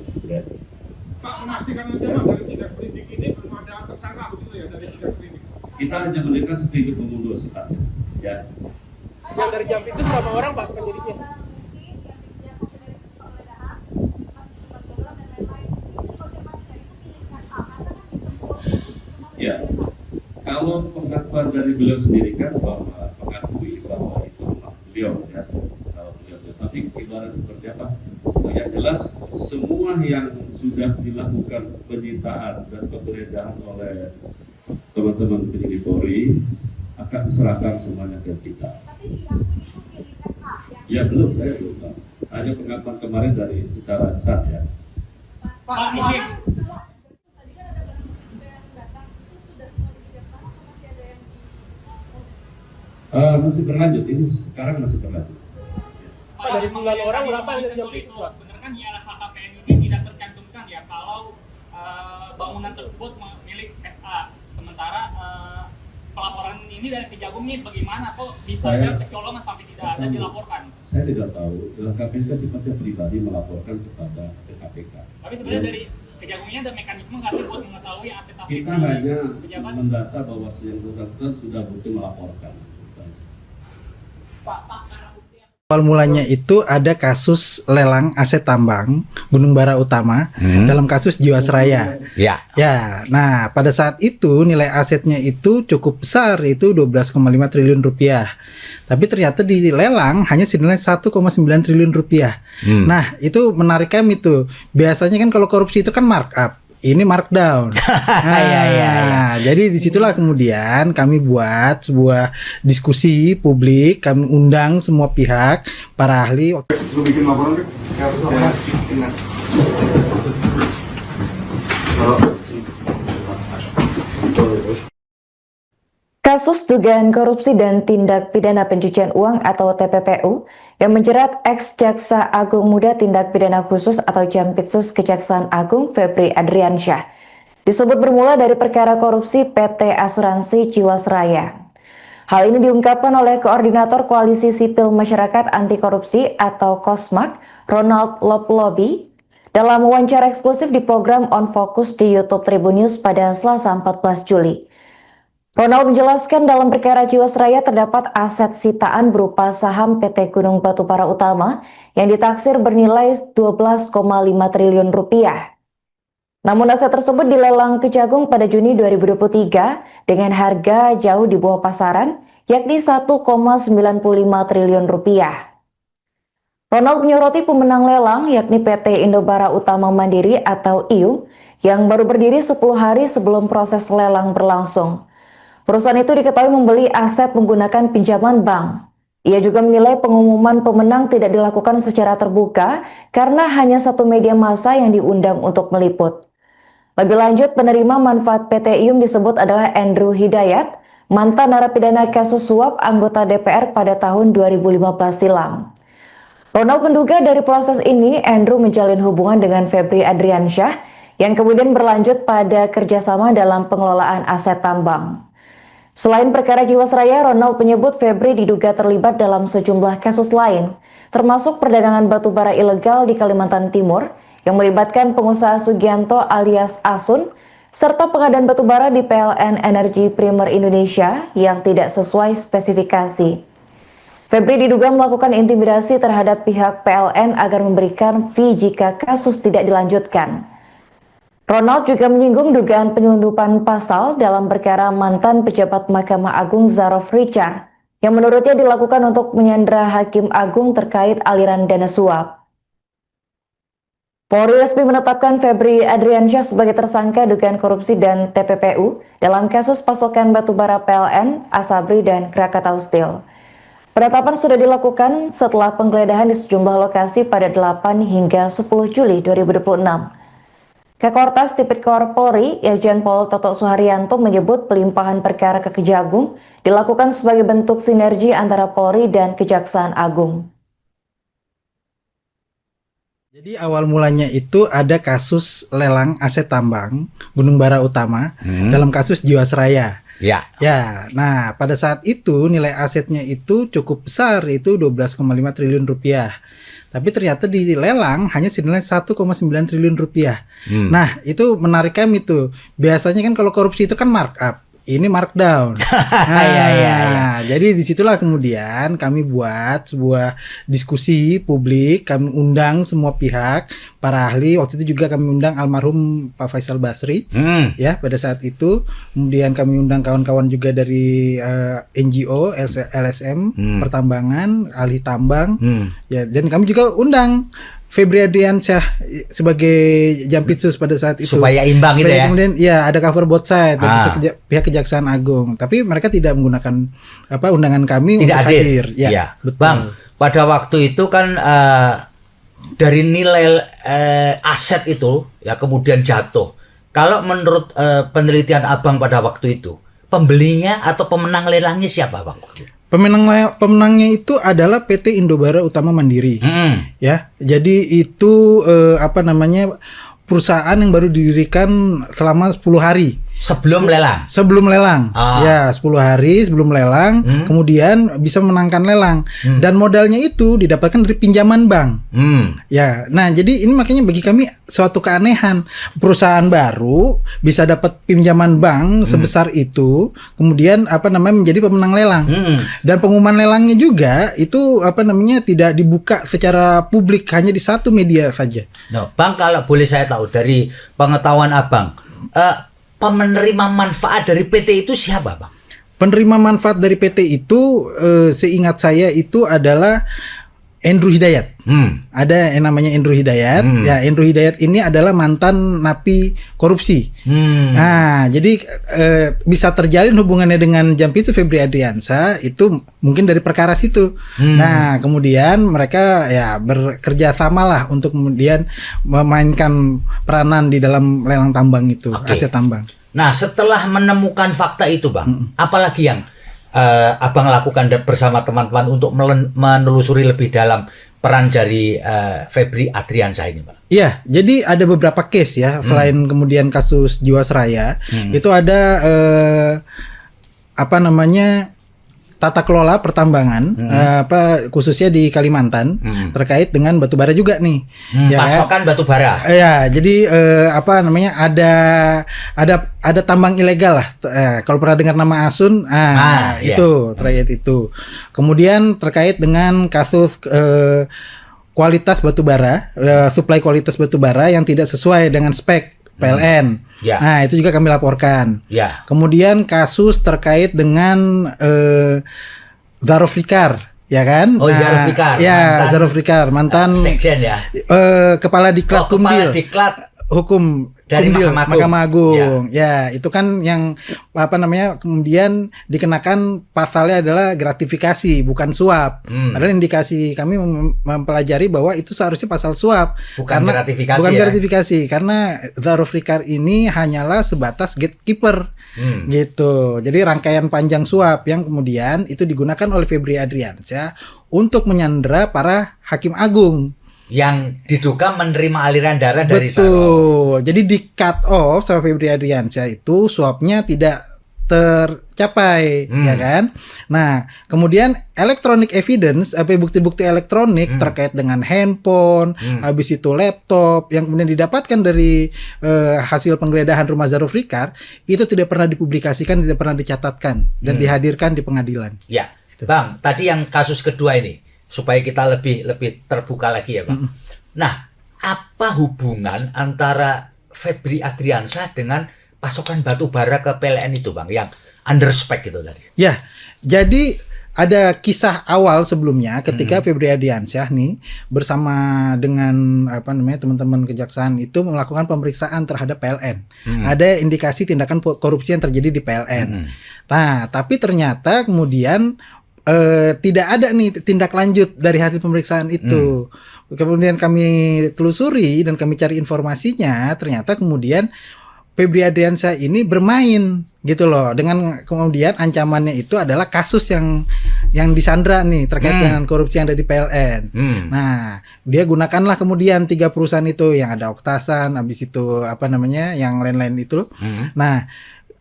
Pak, memastikan aja Pak, dari 3 sprindik ini belum ada tersangka begitu ya, dari 3 sprindik? Kita hanya memberikan seprindik pembunuh sifatnya, ya. Yang dari Jampitsus berapa orang Pak penyidiknya? Ya, kalau pengakuan dari beliau sendiri kan bahwa mengakui bahwa itu rumah beliau, ya. Kalau beliau, tapi ibarat seperti apa? Yang jelas semua yang sudah dilakukan penyitaan dan penggeledahan oleh teman-teman penyidik Polri akan diserahkan semuanya ke kita. Ya belum, saya belum tahu. Hanya pengakuan kemarin dari secara lisan ya. Pak, mungkin masih berlanjut, ini sekarang masih berlanjut. Pak, dari 9 orang berapa yang dari Jampitsus Pak? Benar kan ya LHKPN ini tidak tercantumkan ya kalau bangunan tersebut milik FA. Sementara pelaporan ini dari Kejagung ini bagaimana kok bisa ada kecolongan sampai tidak ada dilaporkan? Saya tidak tahu, LHKPN kan sifatnya pribadi melaporkan kepada KPK. Tapi sebenarnya dari Kejagungnya ada mekanisme nggak sih buat mengetahui aset-aset Kita hanya pejabat? mendata bahwa yang bersangkutan sudah bukti melaporkan. Awal mulanya itu ada kasus lelang aset tambang Gunung Bara Utama dalam kasus Jiwasraya. Ya. Ya, nah pada saat itu nilai asetnya itu cukup besar, itu 12,5 triliun rupiah. Tapi ternyata di lelang hanya senilai 1,9 triliun rupiah. Nah itu menarik kami tuh. Biasanya kan kalau korupsi itu kan markup. Ini markdown. Nah, jadi disitulah kemudian kami buat sebuah diskusi publik, kami undang semua pihak, para ahli. Lu bikin laporan deh. Kasus dugaan korupsi dan tindak pidana pencucian uang atau TPPU yang menjerat ex-Jaksa Agung Muda Tindak Pidana Khusus atau Jampitsus Kejaksaan Agung Febri Adriansyah disebut bermula dari perkara korupsi PT Asuransi Jiwasraya. Hal ini diungkapkan oleh Koordinator Koalisi Sipil Masyarakat Anti Korupsi atau KOSMAK, Ronald Loplobi, dalam wawancara eksklusif di program On Focus di YouTube Tribun News pada Selasa 14 Juli. Ronald menjelaskan dalam perkara Jiwasraya terdapat aset sitaan berupa saham PT Gunung Batubara Utama yang ditaksir bernilai 12,5 triliun rupiah. Namun aset tersebut dilelang Kejagung pada Juni 2023 dengan harga jauh di bawah pasaran, yakni 1,95 triliun rupiah. Ronald menyoroti pemenang lelang yakni PT Indobara Utama Mandiri atau IU yang baru berdiri 10 hari sebelum proses lelang berlangsung. Perusahaan itu diketahui membeli aset menggunakan pinjaman bank. Ia juga menilai pengumuman pemenang tidak dilakukan secara terbuka karena hanya satu media massa yang diundang untuk meliput. Lebih lanjut, penerima manfaat PT IUM disebut adalah Andrew Hidayat, mantan narapidana kasus suap anggota DPR pada tahun 2015 silam. Ronald menduga dari proses ini, Andrew menjalin hubungan dengan Febri Adriansyah yang kemudian berlanjut pada kerjasama dalam pengelolaan aset tambang. Selain perkara Jiwasraya, Ronald menyebut Febri diduga terlibat dalam sejumlah kasus lain, termasuk perdagangan batubara ilegal di Kalimantan Timur yang melibatkan pengusaha Sugianto alias Asun, serta pengadaan batubara di PLN Energi Primer Indonesia yang tidak sesuai spesifikasi. Febri diduga melakukan intimidasi terhadap pihak PLN agar memberikan fee jika kasus tidak dilanjutkan. Ronald juga menyinggung dugaan penyelundupan pasal dalam perkara mantan pejabat Mahkamah Agung Zarof Richard yang menurutnya dilakukan untuk menyandra Hakim Agung terkait aliran dana suap. Polri resmi menetapkan Febri Adriansyah sebagai tersangka dugaan korupsi dan TPPU dalam kasus pasokan batubara PLN, Asabri, dan Krakatau Steel. Penetapan sudah dilakukan setelah penggeledahan di sejumlah lokasi pada 8 hingga 10 Juli 2026. Kakortas Tipikor Polri, Irjen Pol Toto Suharyanto menyebut pelimpahan perkara ke Kejagung dilakukan sebagai bentuk sinergi antara Polri dan Kejaksaan Agung. Jadi awal mulanya itu ada kasus lelang aset tambang Gunung Bara Utama dalam kasus Jiwasraya. Ya. Ya, nah pada saat itu nilai asetnya itu cukup besar, itu 12,5 triliun rupiah. Tapi ternyata dilelang hanya senilai 1,9 triliun rupiah. Nah, itu menarik kami tuh. Biasanya kan kalau korupsi itu kan markup. Ini markdown. Nah, jadi disitulah kemudian kami buat sebuah diskusi publik, kami undang semua pihak, para ahli. Waktu itu juga kami undang almarhum Pak Faisal Basri, ya pada saat itu. Kemudian kami undang kawan-kawan juga dari NGO, LSM, pertambangan, ahli tambang, ya. Dan kami juga undang Febri Adriansyah sebagai Jampitsus pada saat itu supaya imbang gitu ya. Kemudian ya ada cover both side dari pihak Kejaksaan Agung, tapi mereka tidak menggunakan undangan kami tidak untuk hadir. Ya, betul. Bang, pada waktu itu kan dari nilai aset itu ya kemudian jatuh. Kalau menurut penelitian Abang pada waktu itu, pembelinya atau pemenang lelangnya siapa, Bang? Pemenangnya itu adalah PT Indobara Utama Mandiri. Ya, jadi itu perusahaan yang baru didirikan selama 10 hari. Sebelum lelang? Sebelum lelang. Ya, 10 hari sebelum lelang, kemudian bisa memenangkan lelang. Dan modalnya itu didapatkan dari pinjaman bank. Ya, nah jadi ini makanya bagi kami suatu keanehan. Perusahaan baru bisa dapat pinjaman bank sebesar itu, kemudian menjadi pemenang lelang. Dan pengumuman lelangnya juga itu tidak dibuka secara publik, hanya di satu media saja. No, Bang, kalau boleh saya tahu dari pengetahuan Abang, penerima manfaat dari PT itu siapa, Bang? Penerima manfaat dari PT itu seingat saya itu adalah Andrew Hidayat. Ada yang namanya Andrew Hidayat. Ya, Andrew Hidayat ini adalah mantan napi korupsi. Nah, jadi bisa terjalin hubungannya dengan Jampitsus Febri Adriansyah itu mungkin dari perkara situ. Nah, kemudian mereka ya bekerja sama lah untuk kemudian memainkan peranan di dalam lelang tambang itu, aset tambang. Nah, setelah menemukan fakta itu, Bang, apalagi yang Abang lakukan bersama teman-teman untuk menelusuri lebih dalam peran dari Febri Adriansyah ini, Pak? Iya, jadi ada beberapa case ya, selain kemudian kasus Jiwasraya, itu ada tata kelola pertambangan, khususnya di Kalimantan, terkait dengan batubara juga nih. Ya, pasokan batubara. Ya, jadi ada tambang ilegal lah. Kalau pernah dengar nama Asun, itu terkait itu. Kemudian terkait dengan kasus kualitas batubara, suplai kualitas batubara yang tidak sesuai dengan spek PLN. Nah, itu juga kami laporkan. Kemudian kasus terkait dengan Zarofikar, ya kan? Oh, Zarofikar. Ya, Zarofikar, mantan sekjen ya. Kepala Diklat Kumdil. Kepala Diklat Hukum dari Mahkamah Agung. Ya, itu kan yang kemudian dikenakan pasalnya adalah gratifikasi, bukan suap. Padahal indikasi kami mempelajari bahwa itu seharusnya pasal suap, bukan gratifikasi. Bukan gratifikasi, karena Zarofikar ini hanyalah sebatas gatekeeper. Gitu. Jadi rangkaian panjang suap yang kemudian itu digunakan oleh Febri Adriansyah untuk menyandera para hakim agung yang diduga menerima aliran dana dari Sarof. Betul. Jadi di cut off sama Febri Adriansyah itu suapnya tidak tercapai, ya kan? Nah, kemudian electronic evidence, bukti-bukti elektronik terkait dengan handphone, habis itu laptop yang kemudian didapatkan dari hasil penggeledahan rumah Zarofikar itu tidak pernah dipublikasikan, tidak pernah dicatatkan dan dihadirkan di pengadilan. Ya, Bang, tadi yang kasus kedua ini supaya kita lebih terbuka lagi ya, Bang. Nah, apa hubungan antara Febri Adriansyah dengan pasokan batu bara ke PLN itu, Bang, yang under spec itu tadi? Ya, jadi ada kisah awal sebelumnya ketika Febri Adriansyah nih bersama dengan teman-teman kejaksaan itu melakukan pemeriksaan terhadap PLN. Ada indikasi tindakan korupsi yang terjadi di PLN. Nah, tapi ternyata kemudian tidak ada nih tindak lanjut dari hasil pemeriksaan itu. Kemudian kami telusuri dan kami cari informasinya, ternyata kemudian Febri Adriansyah ini bermain gitu loh, dengan kemudian ancamannya itu adalah kasus yang disandra nih terkait dengan korupsi yang ada di PLN. Nah, dia gunakanlah kemudian 3 perusahaan itu, yang ada Oktasan, habis itu apa namanya, yang lain-lain itu. Nah,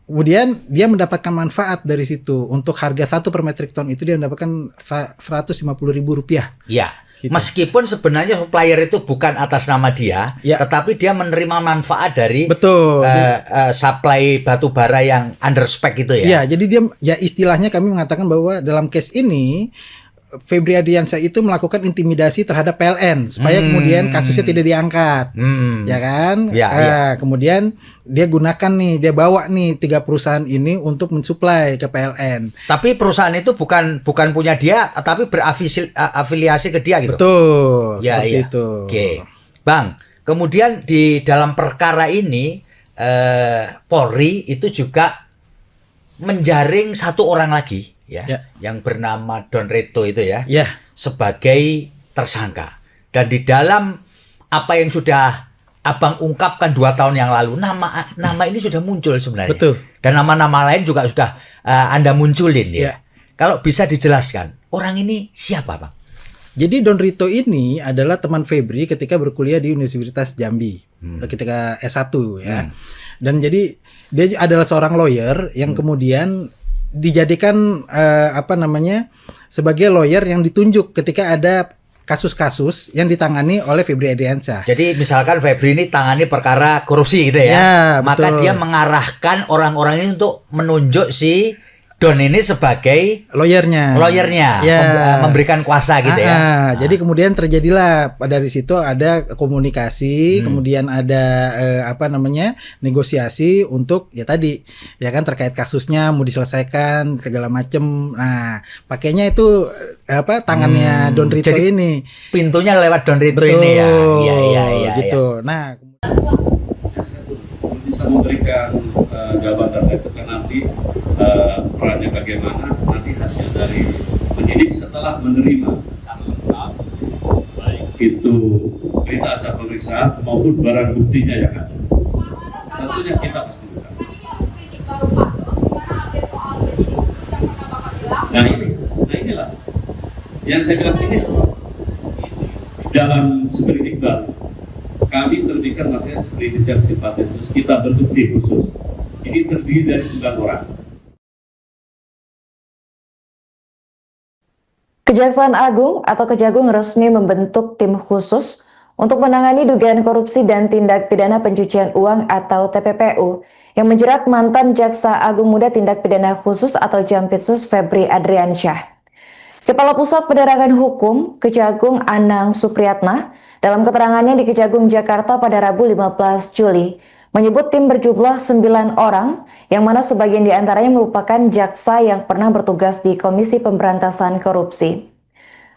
kemudian dia mendapatkan manfaat dari situ. Untuk harga 1 per metrik ton itu dia mendapatkan Rp150.000. Ya. Gitu. Meskipun sebenarnya supplier itu bukan atas nama dia, tetapi dia menerima manfaat dari supply batu bara yang under spec itu ya. Iya, jadi dia, ya istilahnya kami mengatakan bahwa dalam case ini Febri Adriansyah itu melakukan intimidasi terhadap PLN supaya kemudian kasusnya tidak diangkat, ya kan? Kemudian dia gunakan nih, dia bawa nih 3 perusahaan ini untuk mensuplai ke PLN. Tapi perusahaan itu bukan punya dia, tapi berafiliasi ke dia gitu. Betul, seperti itu. Oke, Bang. Kemudian di dalam perkara ini Polri itu juga menjaring 1 orang lagi. Yang bernama Don Reto itu sebagai tersangka, dan di dalam apa yang sudah Abang ungkapkan 2 tahun yang lalu, nama ini sudah muncul sebenarnya. Betul. Dan nama-nama lain juga sudah Anda munculin ya. Kalau bisa dijelaskan, orang ini siapa, Bang? Jadi Don Rito ini adalah teman Febri ketika berkuliah di Universitas Jambi, ketika S1 ya. Dan jadi dia adalah seorang lawyer yang kemudian dijadikan sebagai lawyer yang ditunjuk ketika ada kasus-kasus yang ditangani oleh Febri Adriansyah. Jadi misalkan Febri ini tangani perkara korupsi gitu ya, maka betul. dia mengarahkan orang-orang ini untuk menunjuk si Don ini sebagai lawyernya, memberikan kuasa gitu ya. Jadi kemudian terjadilah dari situ ada komunikasi, kemudian ada negosiasi untuk terkait kasusnya mau diselesaikan segala macem. Nah, pakainya itu tangannya Don Rito jadi, ini. Pintunya lewat Don Rito ini ya. Iya. Gitu. Nah, bisa memberikan jabatan itu kan nanti perannya bagaimana, nanti hasil dari penyidik setelah menerima itu berita acara pemeriksaan maupun barang buktinya yang ada, tentunya kita pasti buka. Inilah yang saya bilang, ini dalam seperindik baru kami terbitkan materi seperindik yang sifatnya khusus, kita bentuk tim khusus. Ini terdiri dari 9 orang. Kejaksaan Agung atau Kejagung resmi membentuk tim khusus untuk menangani dugaan korupsi dan tindak pidana pencucian uang atau TPPU yang menjerat mantan Jaksa Agung Muda Tindak Pidana Khusus atau Jampitsus Febri Adriansyah. Kepala Pusat Penerangan Hukum Kejagung Anang Supriyatna dalam keterangannya di Kejagung Jakarta pada Rabu 15 Juli menyebut tim berjumlah 9 orang yang mana sebagian diantaranya merupakan jaksa yang pernah bertugas di Komisi Pemberantasan Korupsi.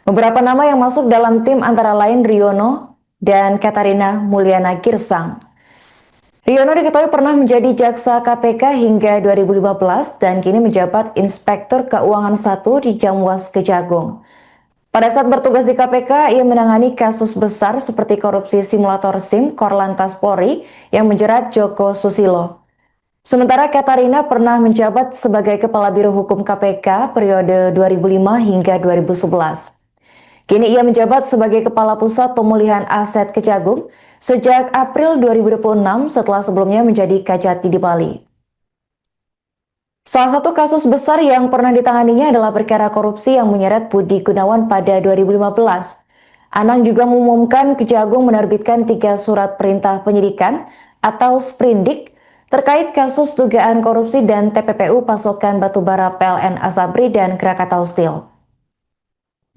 Beberapa nama yang masuk dalam tim antara lain Riono dan Katarina Mulyana Girsang. Riono diketahui pernah menjadi jaksa KPK hingga 2015 dan kini menjabat Inspektur Keuangan 1 di Jamwas Kejagung. Pada saat bertugas di KPK, ia menangani kasus besar seperti korupsi simulator SIM Korlantas Polri yang menjerat Joko Susilo. Sementara Katarina pernah menjabat sebagai Kepala Biro Hukum KPK periode 2005 hingga 2011. Kini ia menjabat sebagai Kepala Pusat Pemulihan Aset Kejagung sejak April 2026 setelah sebelumnya menjadi Kajati di Bali. Salah satu kasus besar yang pernah ditanganinya adalah perkara korupsi yang menyeret Budi Gunawan pada 2015. Anang juga mengumumkan Kejagung menerbitkan 3 surat perintah penyidikan atau sprindik terkait kasus dugaan korupsi dan TPPU pasokan batubara PLN Asabri dan Krakatau Steel.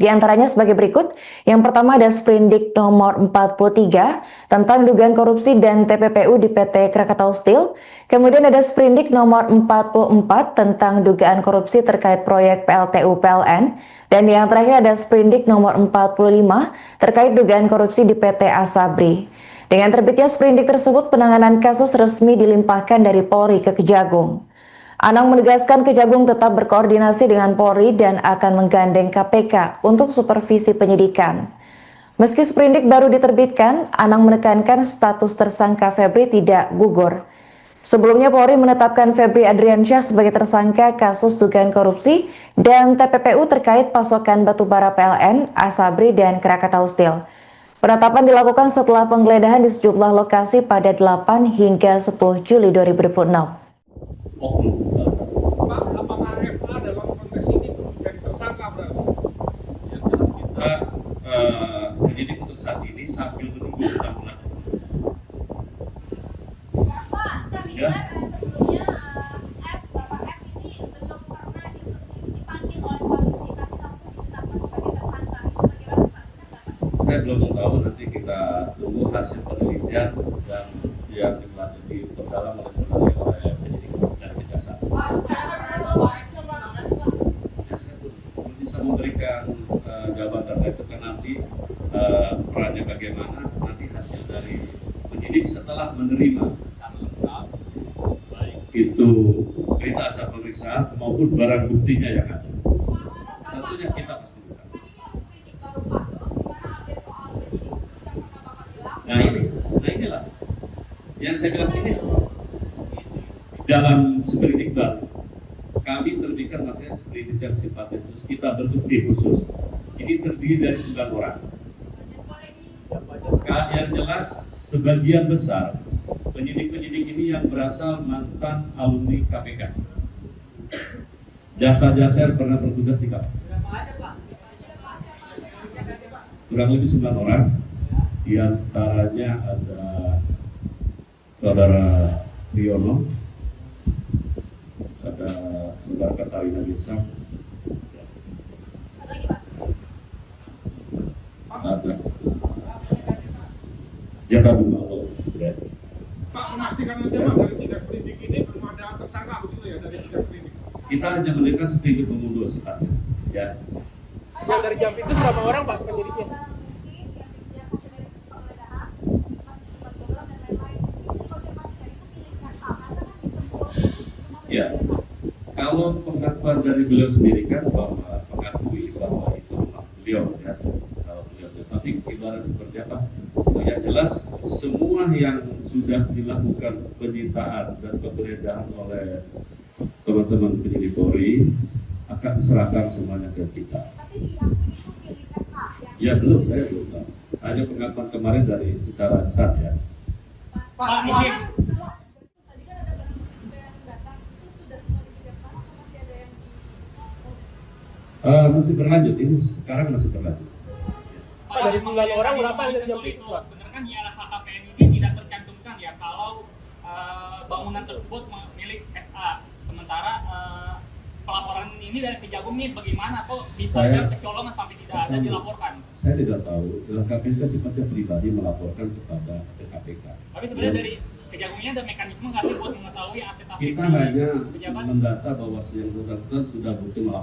Di antaranya sebagai berikut. Yang pertama ada Sprindik nomor 43 tentang dugaan korupsi dan TPPU di PT Krakatau Steel. Kemudian ada Sprindik nomor 44 tentang dugaan korupsi terkait proyek PLTU PLN. Dan yang terakhir ada Sprindik nomor 45 terkait dugaan korupsi di PT Asabri. Dengan terbitnya sprindik tersebut, penanganan kasus resmi dilimpahkan dari Polri ke Kejagung. Anang menegaskan Kejagung tetap berkoordinasi dengan Polri dan akan menggandeng KPK untuk supervisi penyidikan. Meski sprindik baru diterbitkan, Anang menekankan status tersangka Febri tidak gugur. Sebelumnya Polri menetapkan Febri Adriansyah sebagai tersangka kasus dugaan korupsi dan TPPU terkait pasokan batubara PLN, Asabri, dan Krakatau Steel. Penetapan dilakukan setelah penggeledahan di sejumlah lokasi pada 8 hingga 10 Juli 2026. Pak, apakah FA dalam konteks ini belum jadi tersangka berarti? Yang jelas kita penyidik untuk saat ini sambil menunggu penampilan. Pak, kami dengar sebelumnya Bapak F ini belum pernah dipanggil oleh polisi, tapi langsung ditetapkan sebagai tersangka. Itu bagaimana Pak? Benar nggak Pak? Saya belum tahu, nanti kita tunggu hasil penelitian dan yang diperdalam oleh penyidik dan kejaksaan. Ya, saya belum bisa memberikan jawaban terkait itu kan nanti perannya bagaimana, nanti hasil dari penyidik setelah menerima itu berita acara pemeriksaan maupun barang buktinya yang ada. Tentunya kita pasti buka. Nah inilah yang saya bilang ini dalam sprindik baru kami terbitkan materi sprindik yang sifatnya khusus, kita bentuk tim khusus. Ini terdiri dari 9 orang. Yang jelas sebagian besar penyidik-penyidik ini yang berasal mantan alumni KPK. Jasa-jasa yang pernah bertugas di KPK. Kurang lebih 9 orang. Di antaranya ada Saudara Riono, ada Saudara Katarina Desa, ada Jaka Bumalo. Ya. Pak, memastikan aja Pak, dari 3 sprindik ini belum ada tersangka begitu ya, dari 3 sprindik? Kita hanya memberikan sprindik pengunduh sifatnya. Ya. Yang dari Jampitsus berapa orang Pak penyidiknya? Ya, kalau pengakuan dari beliau sendiri kan bahwa mengakui bahwa itu rumah beliau ya, kalau beliau, tapi ibarat seperti apa? Yang jelas semua yang sudah dilakukan penyitaan dan penggeledahan oleh teman-teman penyidik Polri akan diserahkan semuanya ke kita. Ya belum, saya belum tahu. Hanya pengakuan kemarin dari secara lisan ya. Pak, ini Masih berlanjut, ini sekarang masih berlanjut. Pak, dari 9 orang berapa yang dari Jampitsus Pak? Sebenarnya kan di LHKPN ini tidak tercantumkan ya kalau bangunan tersebut milik FA. Sementara pelaporan ini dari Kejagung ini bagaimana kok bisa ada kecolongan sampai tidak ada dilaporkan? Saya tidak tahu. LHKPN kan sifatnya pribadi melaporkan kepada KPK. Tapi sebenarnya dari Kejagungnya ada mekanisme nggak sih buat mengetahui aset-aset Kita hanya pejabat? mendata bahwa yang bersangkutan sudah bukti melaporkan.